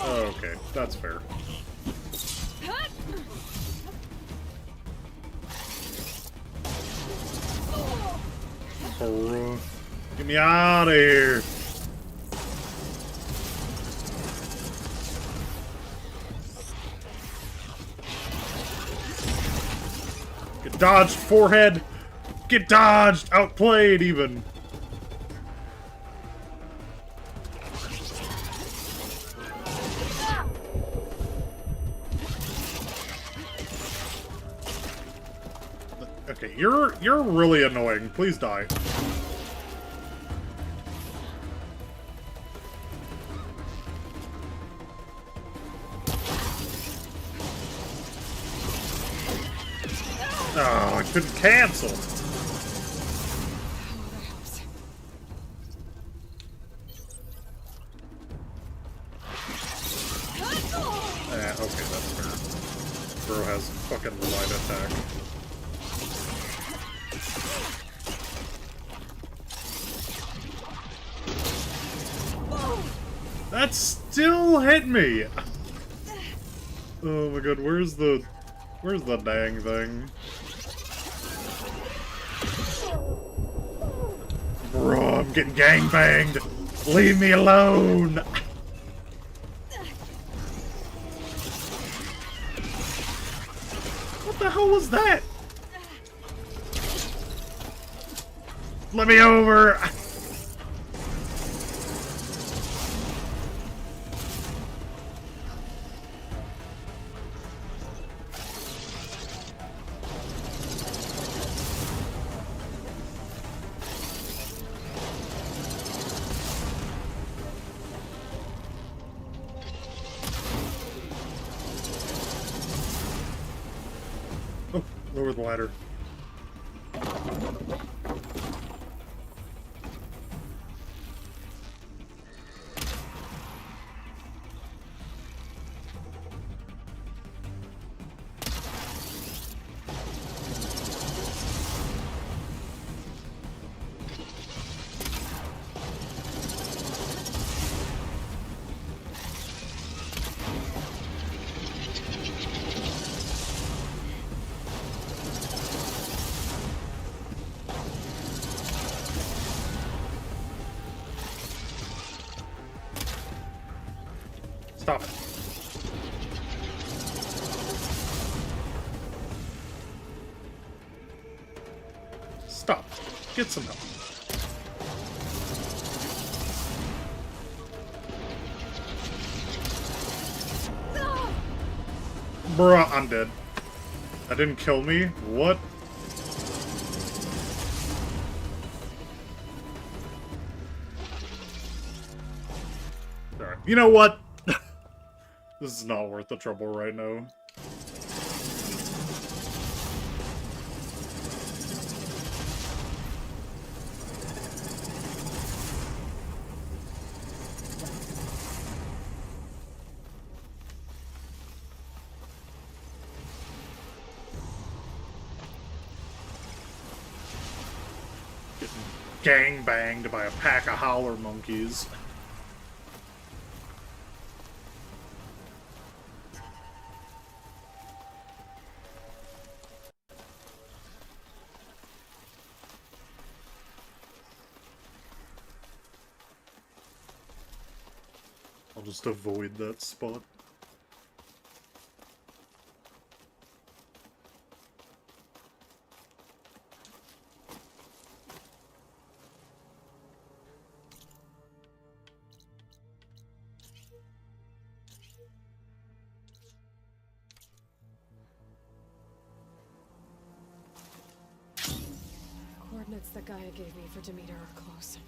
Okay, that's fair. Get me out of here. Get dodged, forehead. Get dodged, outplayed even. Okay, you're really annoying. Please die. Oh, I couldn't cancel. Okay, that's fair. Bro has fucking light attack. That still hit me! Oh my god, where's the dang thing? Bro, I'm getting gangbanged! Leave me alone! What the hell was that? Let me over! Oh, lower the ladder. Stop it. Stop. Get some help. Bruh, I'm dead. That didn't kill me? What? Alright. You know what? This is not worth the trouble right now. gangbanged by a pack of howler monkeys. I'll just avoid that spot. Coordinates that Gaia gave me for Demeter are close.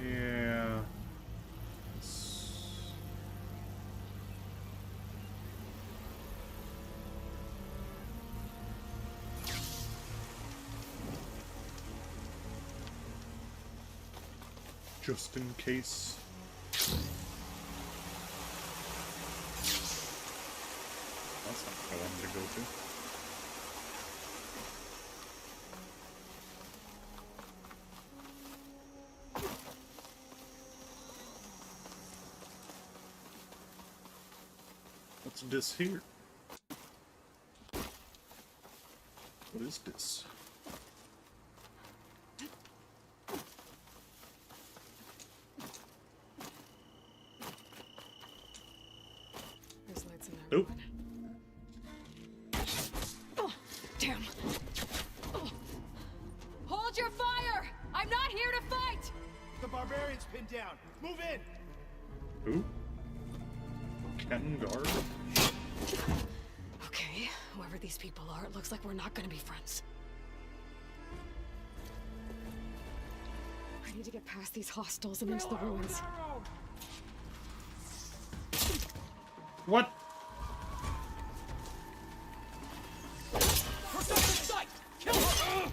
Yeah. Just in case. That's not what I wanted to go to. What's this here? What is this? There's lights in there. Nope. Oh, damn. Oh. Hold your fire! I'm not here to fight! The barbarian's pinned down. Move in! Who? Ken Guard? Okay, whoever these people are, it looks like we're not gonna be friends. I need to get past these hostels and into the ruins. What? Protect the site! Kill her!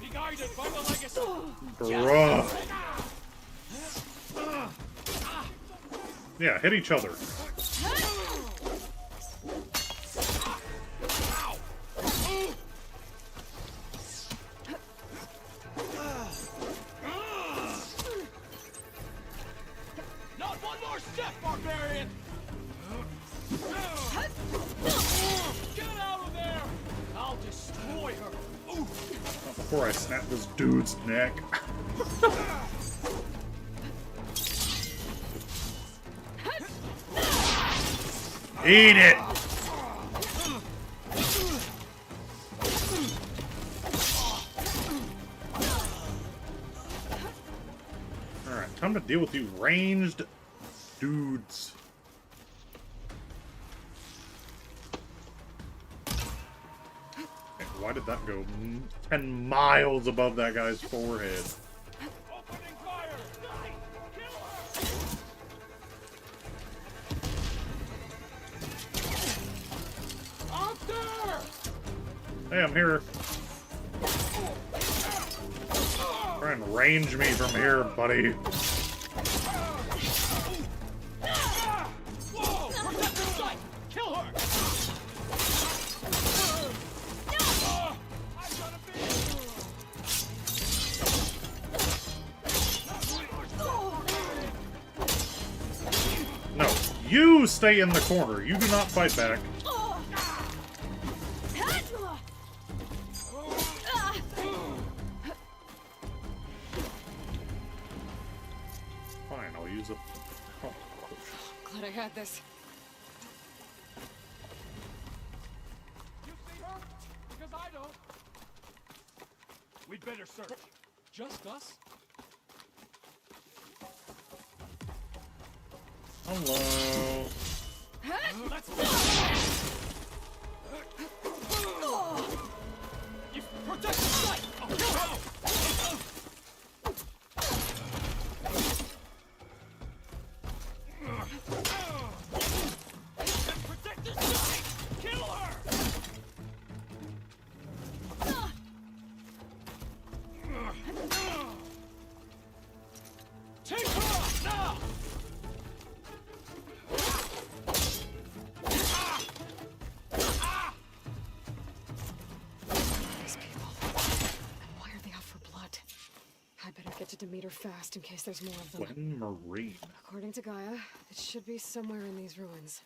Be guided by the legacy! Bruh. Yeah, hit each other. Not one more step, barbarian! Get out of there! I'll destroy her! Not before I snap this dude's neck. Eat it! Alright, time to deal with you ranged dudes. Okay, why did that go 10 miles above that guy's forehead? Opening fire! Kill her! Out there! Hey, I'm here. Try and range me from here, buddy. Whoa! Protect the site! Kill her! No, you stay in the corner. You do not fight back. Fine, I'll use a... Oh, Glad I had this. You see her? Because I don't. We'd better search. Just us? hello. Let's You protect the site! I'll kill her! Protect the site! Kill her! Take her out now! meter fast in case there's more of them. Glen Marine. According to Gaia, it should be somewhere in these ruins.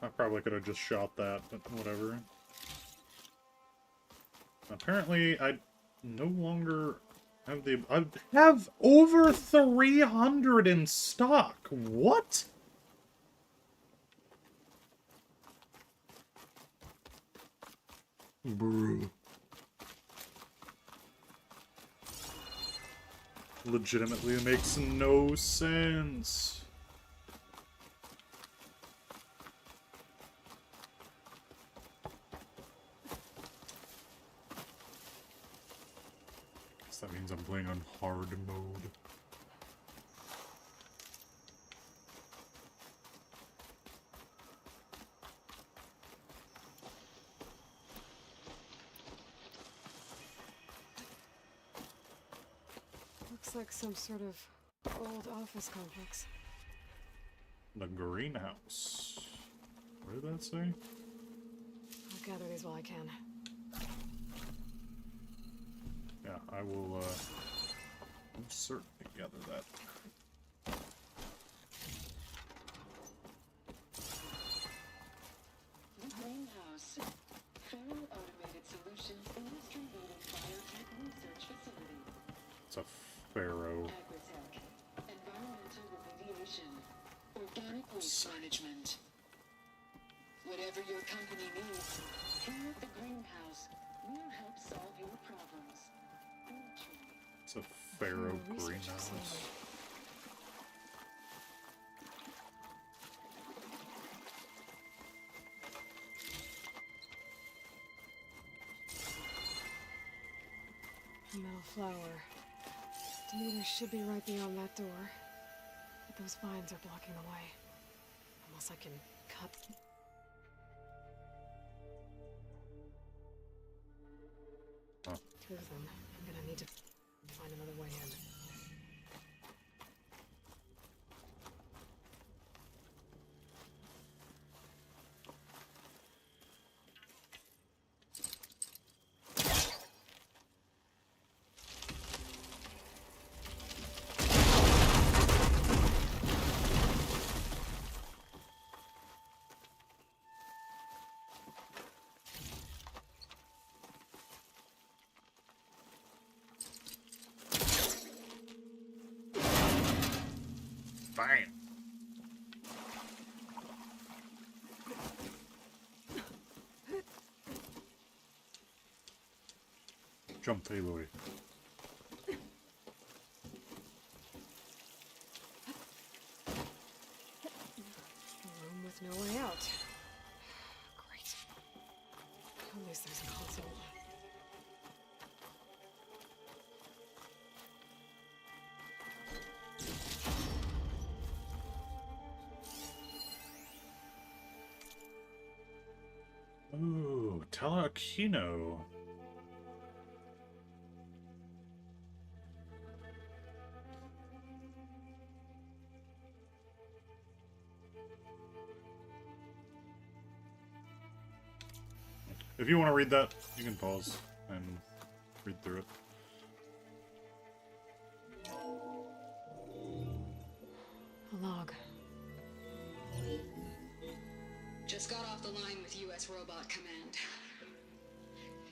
I probably could have just shot that, but whatever. Apparently, I no longer have the... I have over 300 in stock! What? Bro. Legitimately, it makes no sense. That means I'm playing on hard mode. Looks like some sort of old office complex. The greenhouse. What did that say? I'll gather these while I can. Yeah, I will, certainly gather that. The Greenhouse. Feral Automated Solutions industry-leading biotech research facility. It's a pharaoh. Agritech. Environmental remediation. Organic waste management. Whatever your company needs, here at the Greenhouse, we'll help solve your problems. It's a pharaoh greenhouse. A metal flower. Demeter should be right beyond that door. But those vines are blocking the way. Unless I can cut... Huh. Through them. I'm gonna need to find another way in. Fine. Jump, Aloy. A room with no way out. Great. At least there's a console. Ooh, Talakino. If you want to read that, you can pause and read through it. A log. Just got off the line with U.S. Robot Command.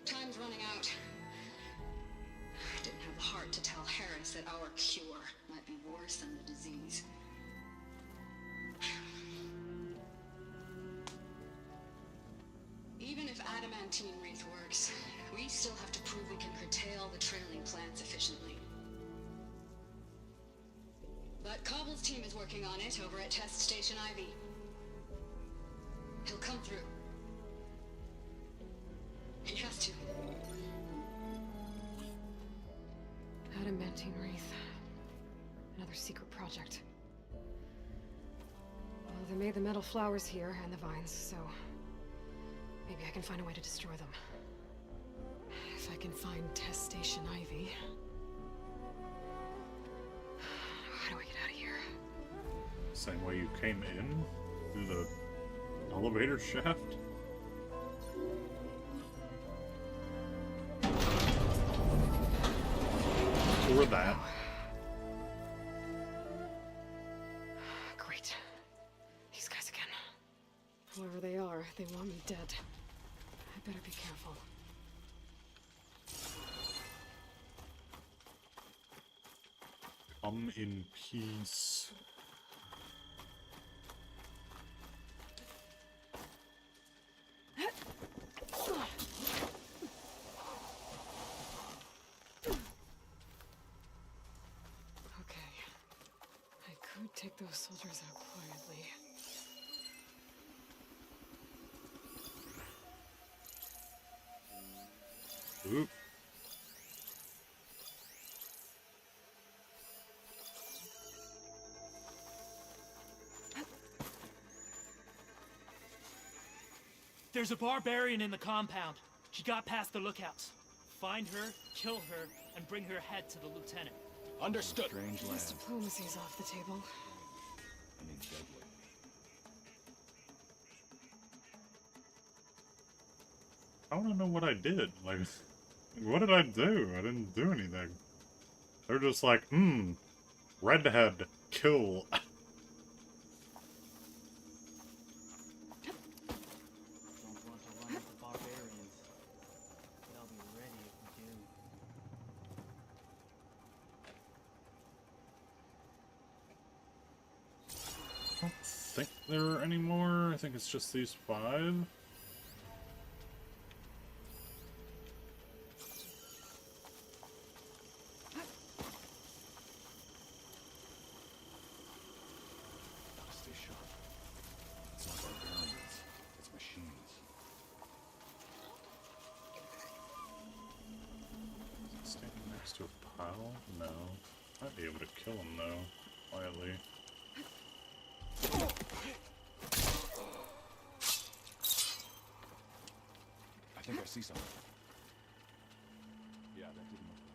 Time's running out. I didn't have the heart to tell Harris that our cure might be worse than the disease. Even if adamantine wreath works, we still have to prove we can curtail the trailing plants efficiently. But Cobble's team is working on it over at Test Station Ivy. He'll come through. He has to. Adamantine wreath. Another secret project. Well, they made the metal flowers here and the vines, so maybe I can find a way to destroy them. If I can find Test Station Ivy. How do I get out of here? Same way you came in? Through the elevator shaft? Or that. Great. These guys again. Whoever they are, they want me dead. I better be careful. Come in peace. Okay. I could take those soldiers out quietly. Oop. There's a barbarian in the compound. She got past the lookouts. Find her, kill her, and bring her head to the lieutenant. Understood. Strange This diplomacy's off the table. I mean, deadly. I want to know what I did. Like, what did I do? I didn't do anything. They're just like, redhead, kill. Don't want to run into barbarians. They'll be ready if we do. I don't think there are any more. I think it's just these 5. Stay sharp. It's not barbarians. It's machines. Standing next to a pile? No. Might be able to kill him though, quietly. I think I see something. Yeah, that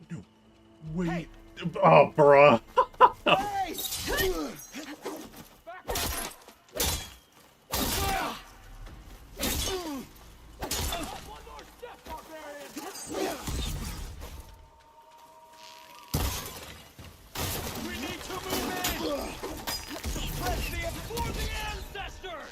didn't look Wait. Oh, bruh. We need to move in! Let's see it for the ancestors!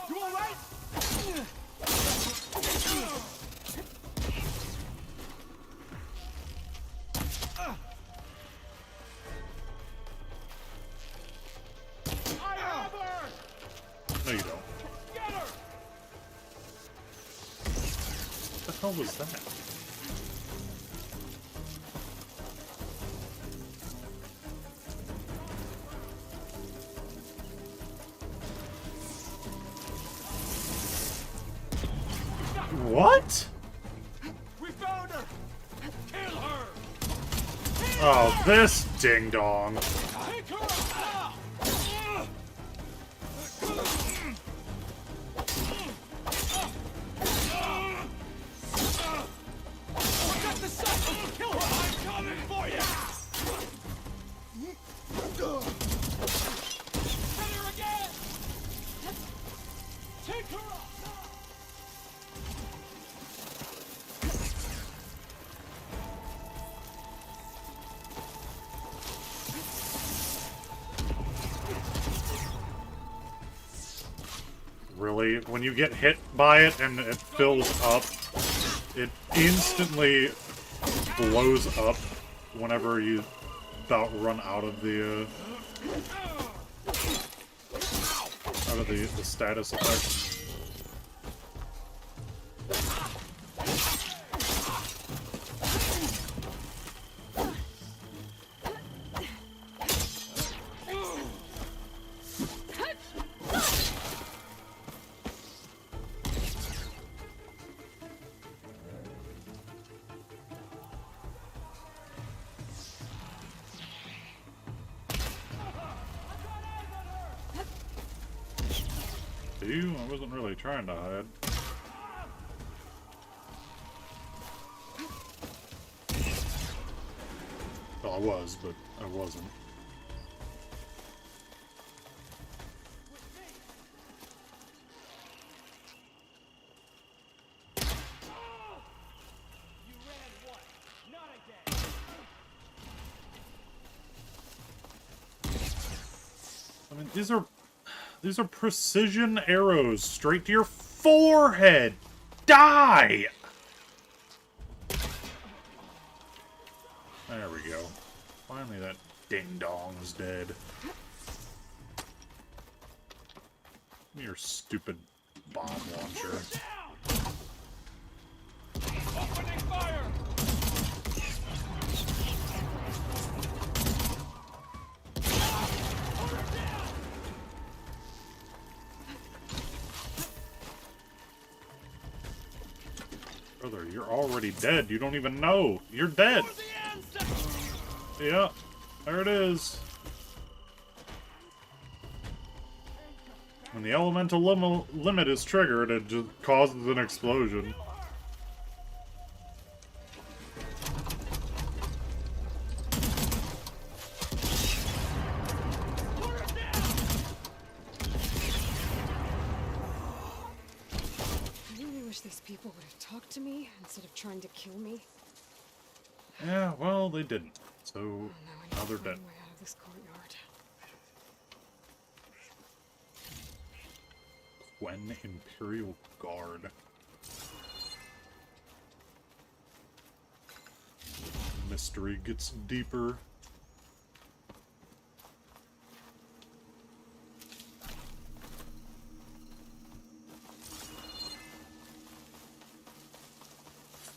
You alright? I have her! No, you don't. Get her! What the hell was that? What? We found her! Kill her! Oh, this ding dong. Take her out now! Forget the sun! Kill her! I'm coming for you! Hit her again! Take her out! Really? When you get hit by it and it fills up, it instantly blows up whenever you about run out of the status effect. See, I wasn't really trying to hide. Well, I was, but I wasn't. I mean, these are precision arrows straight to your forehead. Die! There we go. Finally that ding-dong's dead. Your stupid bomb launcher. Opening fire! Brother, you're already dead. You don't even know. You're dead. Yeah, there it is. When the elemental limit is triggered, it just causes an explosion. I really wish these people would have talked to me instead of trying to kill me. Yeah, well, they didn't. So, now they're dead. Way out of this courtyard. Quen Imperial Guard. Mystery gets deeper.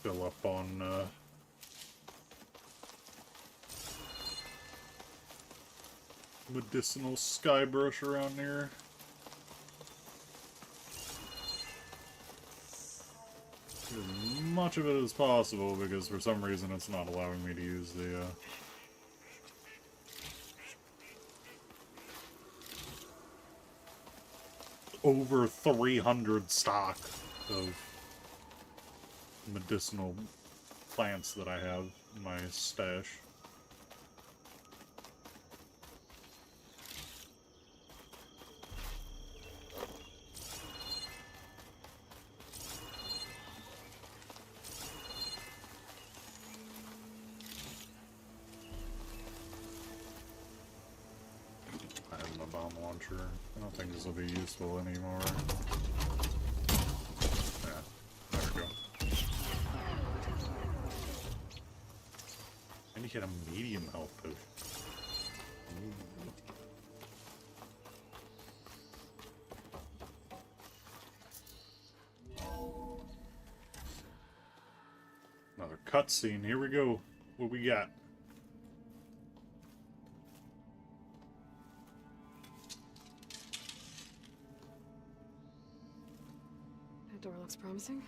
Fill up on medicinal skybrush around here. As much of it as possible, because for some reason it's not allowing me to use the over 300 stock of medicinal plants that I have in my stash. I have my bomb launcher. I don't think this will be useful anymore. Yeah, there we go. And you get a medium health potion. Another cutscene. Here we go. What we got? That door looks promising.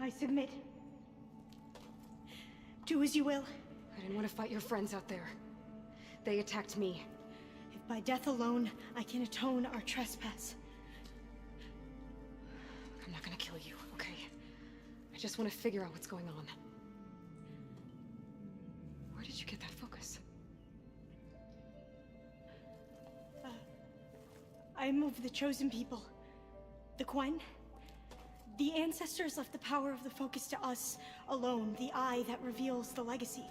I submit. Do as you will. I didn't want to fight your friends out there. They attacked me. If by death alone I can atone our trespass. I'm not gonna kill you, okay? I just want to figure out what's going on. Where did you get that focus? I am of the chosen people. The Quen. The ancestors left the power of the focus to us alone, the eye that reveals the legacy.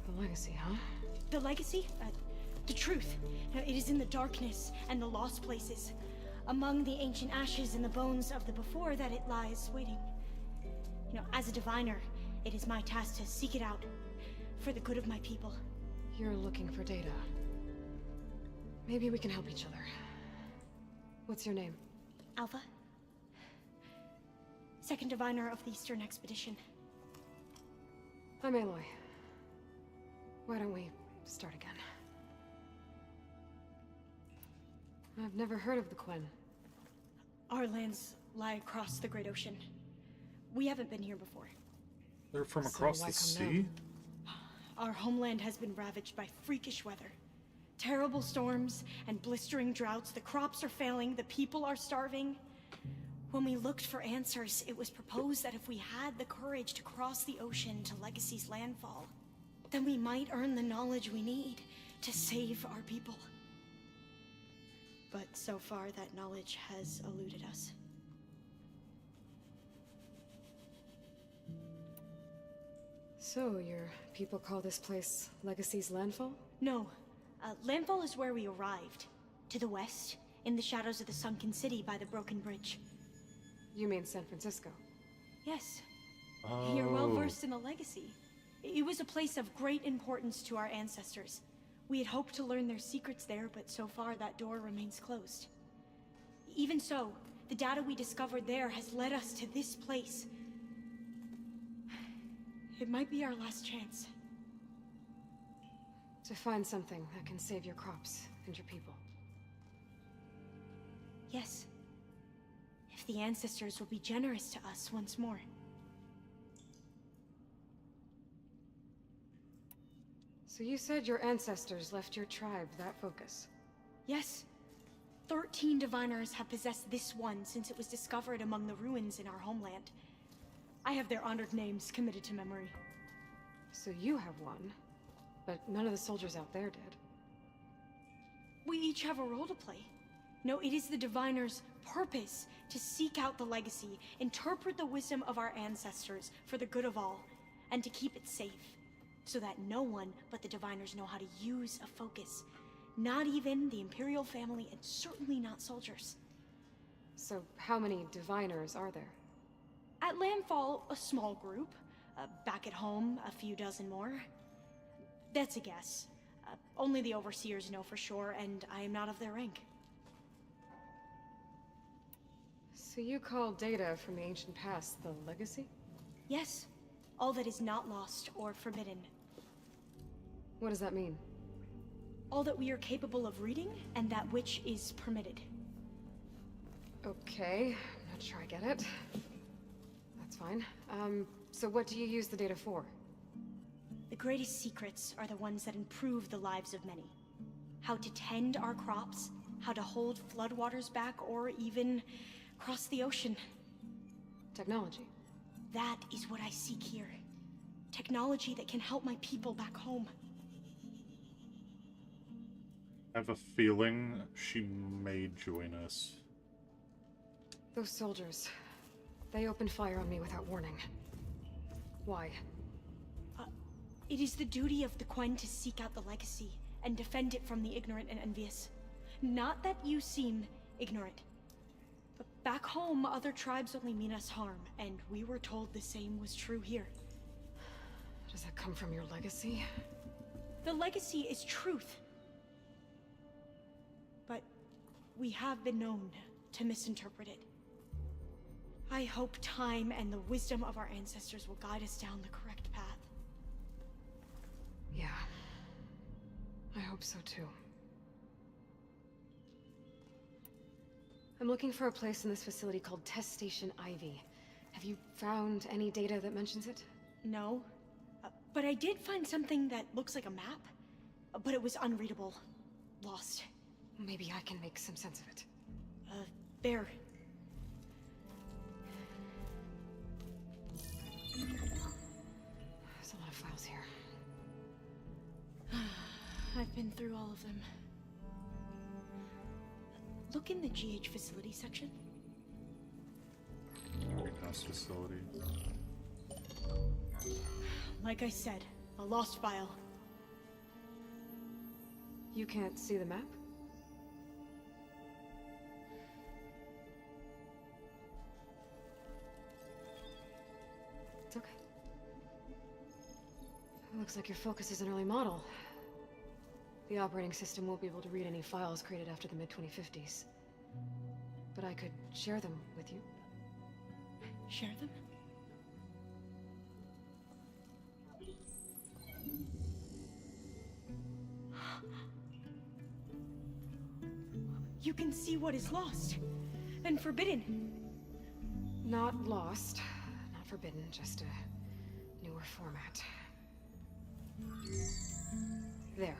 The legacy, huh? The legacy? The truth. It is in the darkness and the lost places. Among the ancient ashes and the bones of the before that it lies waiting. As a diviner, it is my task to seek it out for the good of my people. You're looking for data. Maybe we can help each other. What's your name? Alpha. Second diviner of the Eastern Expedition. I'm Aloy. Why don't we start again? I've never heard of the Quen. Our lands lie across the Great Ocean. We haven't been here before. They're from across the sea? Our homeland has been ravaged by freakish weather. Terrible storms and blistering droughts, the crops are failing, the people are starving. When we looked for answers, it was proposed that if we had the courage to cross the ocean to Legacy's landfall, then we might earn the knowledge we need to save our people. But so far, that knowledge has eluded us. So, your people call this place Legacy's landfall? No. Landfall is where we arrived. To the west, in the shadows of the sunken city by the broken bridge. You mean San Francisco? Yes. Oh. You're well versed in the Legacy. It was a place of great importance to our ancestors. We had hoped to learn their secrets there, but so far that door remains closed. Even so, the data we discovered there has led us to this place. It might be our last chance. To find something that can save your crops and your people. Yes. If the ancestors will be generous to us once more. So you said your ancestors left your tribe that focus? Yes. 13 diviners have possessed this one since it was discovered among the ruins in our homeland. I have their honored names committed to memory. So you have one, but none of the soldiers out there did. We each have a role to play. No, it is the diviner's purpose to seek out the Legacy, interpret the wisdom of our ancestors for the good of all, and to keep it safe, so that no one but the diviners know how to use a focus. Not even the Imperial family, and certainly not soldiers. So how many diviners are there? At Landfall, a small group. Back at home, a few dozen more. That's a guess. Only the overseers know for sure, and I am not of their rank. So you call data from the ancient past the Legacy? Yes. All that is not lost or forbidden. What does that mean? All that we are capable of reading, and that which is permitted. Okay, I'm not sure I get it. That's fine. So what do you use the data for? The greatest secrets are the ones that improve the lives of many. How to tend our crops, how to hold floodwaters back, or even cross the ocean. Technology. That is what I seek here. Technology that can help my people back home. I have a feeling she may join us. Those soldiers. They opened fire on me without warning. Why? It is the duty of the Quen to seek out the Legacy and defend it from the ignorant and envious. Not that you seem ignorant. But back home, other tribes only mean us harm, and we were told the same was true here. Does that come from your legacy? The Legacy is truth. But we have been known to misinterpret it. I hope time and the wisdom of our ancestors will guide us down the correct path. Yeah. I hope so too. I'm looking for a place in this facility called Test Station Ivy. Have you found any data that mentions it? No. But I did find something that looks like a map. But it was unreadable. Lost. Maybe I can make some sense of it. There. There's a lot of files here. I've been through all of them. Look in the GH facility section. Greenhouse facility. Like I said, a lost file. You can't see the map? It's okay. It looks like your focus is an early model. The operating system won't be able to read any files created after the mid-2050s. But I could share them with you. Share them? You can see what is lost and forbidden. Not lost, not forbidden, just a newer format. There.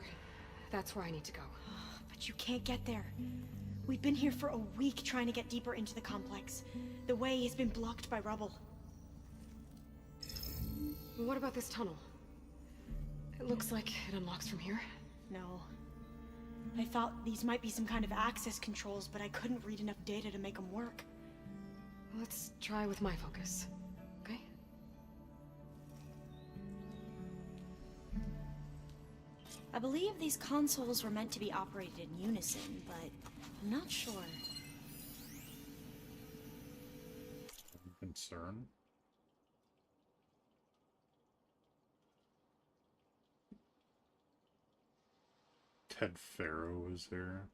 That's where I need to go. But you can't get there. We've been here for a week trying to get deeper into the complex. The way has been blocked by rubble. What about this tunnel? It looks like it unlocks from here. No. I thought these might be some kind of access controls, but I couldn't read enough data to make them work. Let's try with my focus, okay? I believe these consoles were meant to be operated in unison, but I'm not sure. Concern. Ted Farrow is here.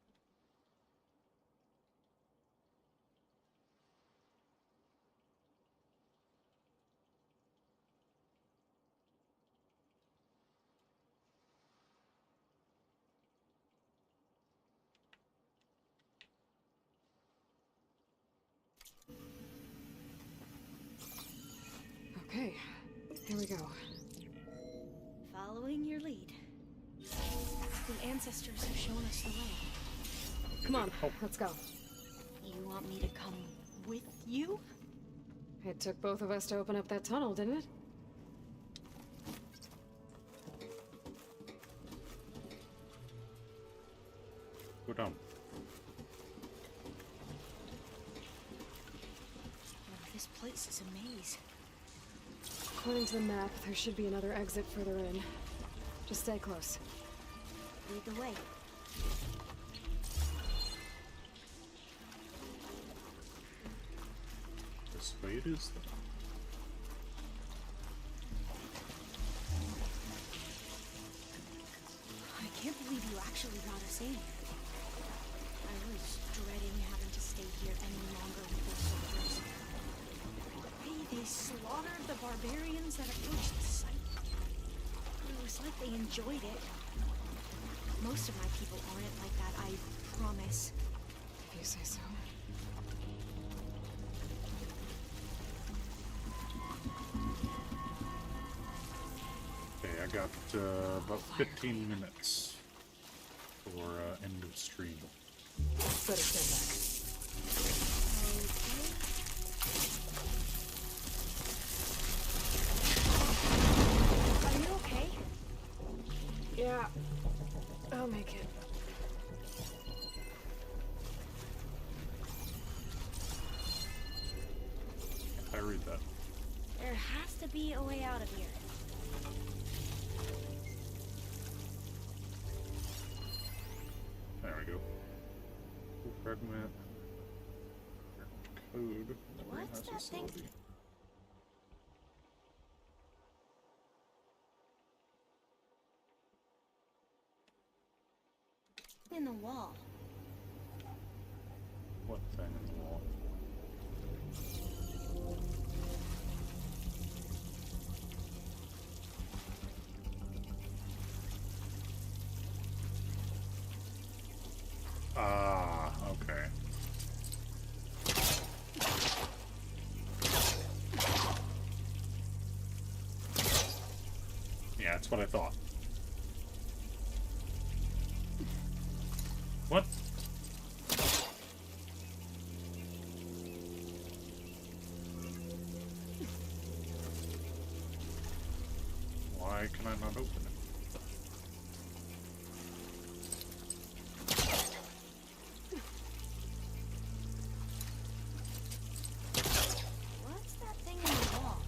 Okay, here we go. Following your lead. The ancestors have shown us the way. Come on, let's go. You want me to come with you? It took both of us to open up that tunnel, didn't it? Go down. Oh, this place is a maze. According to the map, there should be another exit further in. Just stay close. Lead the way. This way it is. I can't believe you actually brought us in. I was dreading having to stay here any longer with those soldiers. Hey, they slaughtered the barbarians that approached the site. It was like they enjoyed it. Most of my people aren't like that, I promise. If you say so. Okay, I got about 15 minutes for end of stream. Better stand back. Are you okay? Yeah, I'll make it. I read that. There has to be a way out of here. There we go. Fragment. Code. What's that thing? In the wall. What thing in the wall? Ah, okay. Yeah, that's what I thought. What? Why can I not open it? What's that thing in the wall?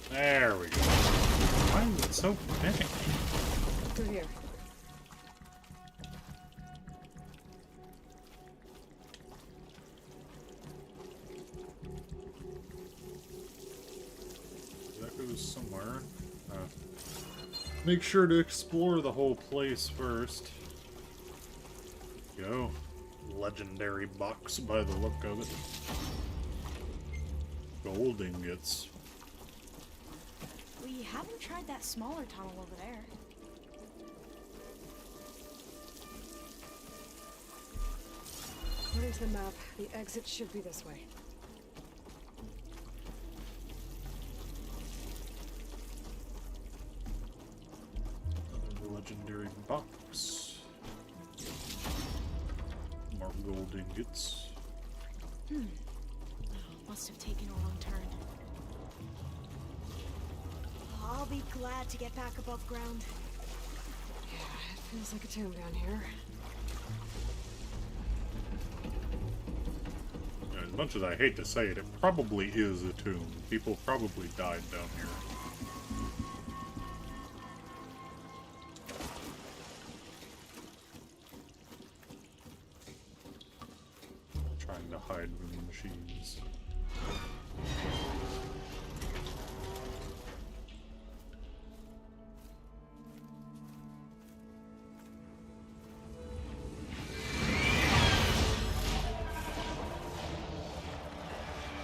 There we go. Why is it so big? Through here. That goes somewhere. Make sure to explore the whole place first. Go. Legendary box by the look of it. Gold ingots. We haven't tried that smaller tunnel over there. According to the map, the exit should be this way. Legendary box. More gold ingots. Must have taken a wrong turn. I'll be glad to get back above ground. Yeah, it feels like a tomb down here. As much as I hate to say it, it probably is a tomb. People probably died down here. Trying to hide from the machines.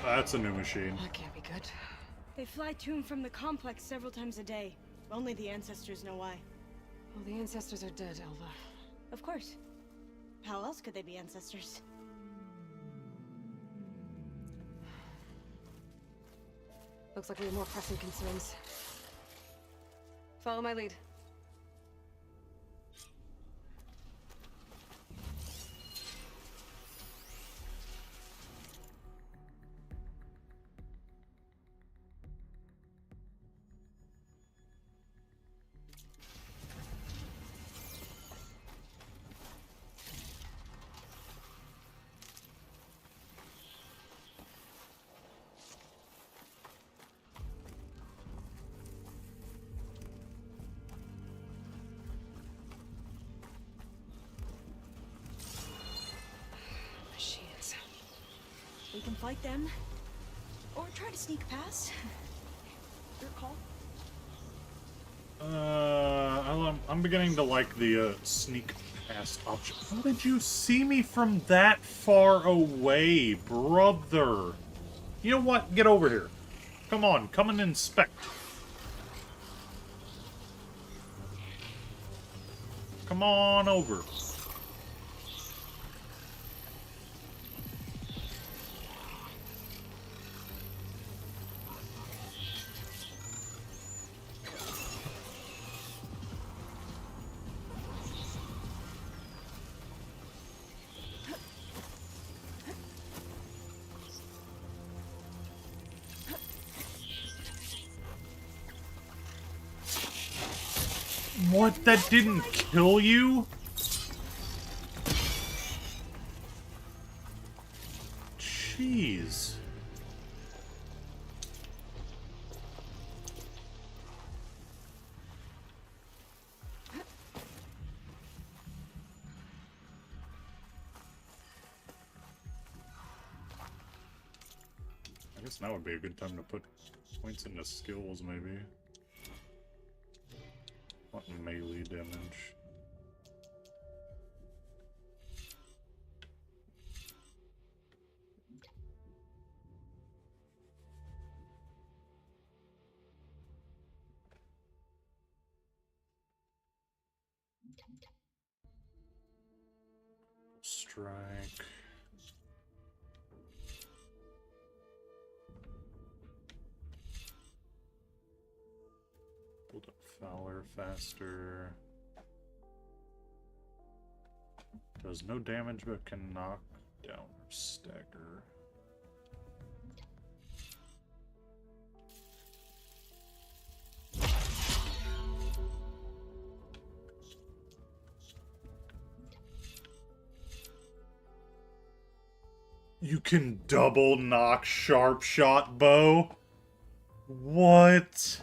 That's a new machine. That can't be good. They fly to and from the complex several times a day. Only the ancestors know why. Well, the ancestors are dead, Elva. Of course. How else could they be ancestors? Looks like we have more pressing concerns. Follow my lead. Machines. We can fight them. Or try to sneak past. Your call. I'm beginning to like the sneak past option. How did you see me from that far away, brother? You know what? Get over here. Come on, come and inspect. Come on over. What? That didn't kill you? Jeez. I guess now would be a good time to put points into skills, maybe. What melee damage? Strike. Build up Fowler faster. Does no damage but can knock down or stagger. You can double knock sharp shot bow? What?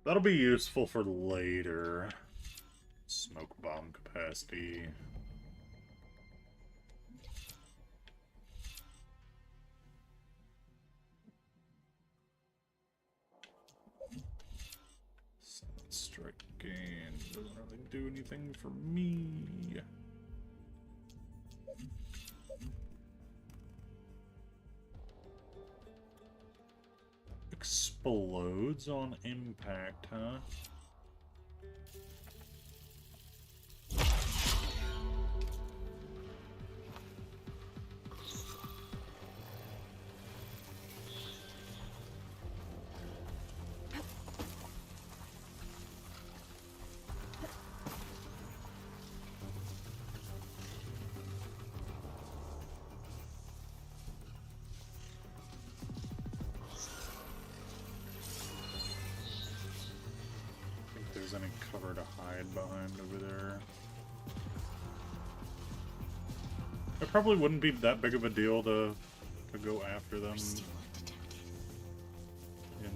That'll be useful for later. Smoke bomb capacity. Silent strike gain. Doesn't really do anything for me. explodes on impact, huh? Any cover to hide behind over there. It probably wouldn't be that big of a deal to go after them in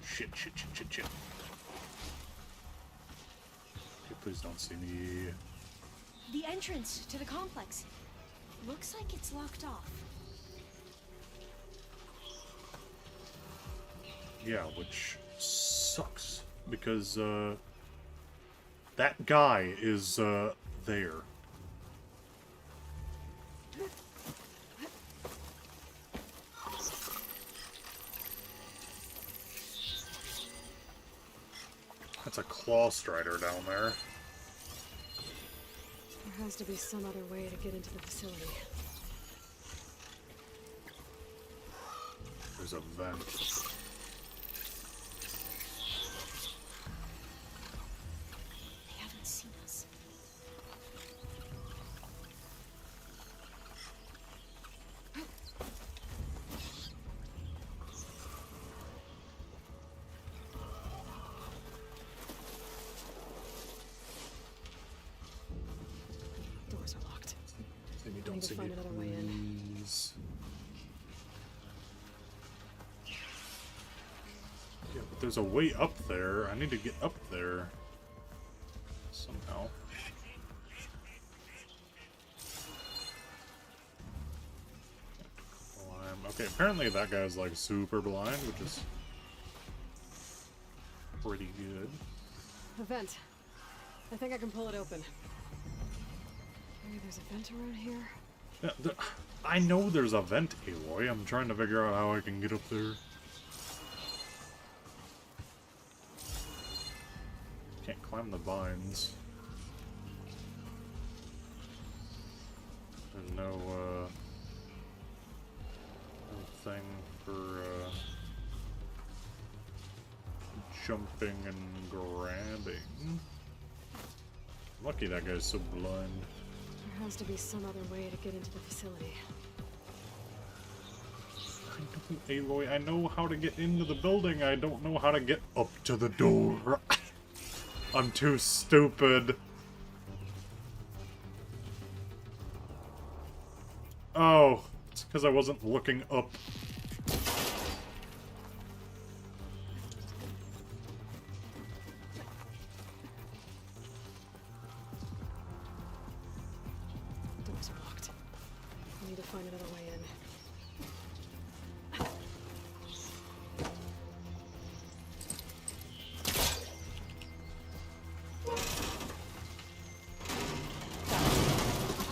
Shit. Okay, please don't see me. The entrance to the complex. Looks like it's locked off. Yeah, which sucks because that guy is there. That's a claw strider down there. There has to be some other way to get into the facility. There's a vent. They haven't seen us. Doors are locked. Maybe I don't need to see find me, another way in. please. Yeah, but there's a way up there. I need to get up there somehow. Okay, apparently that guy's like super blind, which is pretty good. A vent. I think I can pull it open. Maybe there's a vent around here. Yeah, I know there's a vent, Aloy. I'm trying to figure out how I can get up there. Can't climb the vines. There's no thing for jumping and grabbing. Lucky that guy's so blind. There has to be some other way to get into the facility. I know, Aloy, I know how to get into the building. I don't know how to get up to the door. I'm too stupid. Oh, it's because I wasn't looking up. Doors are locked. I need to find another way in.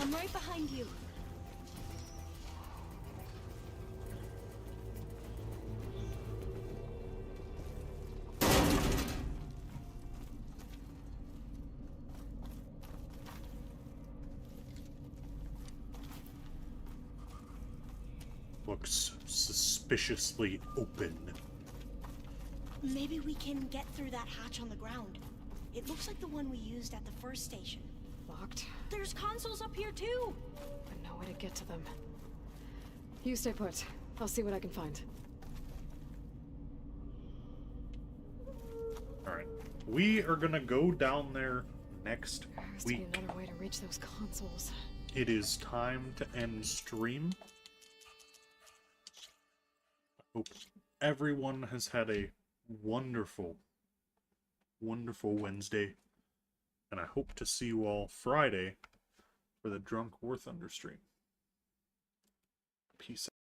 I'm right behind you. Looks suspiciously open. Maybe we can get through that hatch on the ground. It looks like the one we used at the first station. Locked. There's consoles up here too. But no way to get to them. You stay put. I'll see what I can find. Alright. We are gonna go down there next There has to be week. another way to reach those consoles. It is time to end stream. I hope everyone has had a wonderful, wonderful Wednesday. And I hope to see you all Friday for the Drunk War Thunder stream. Peace out.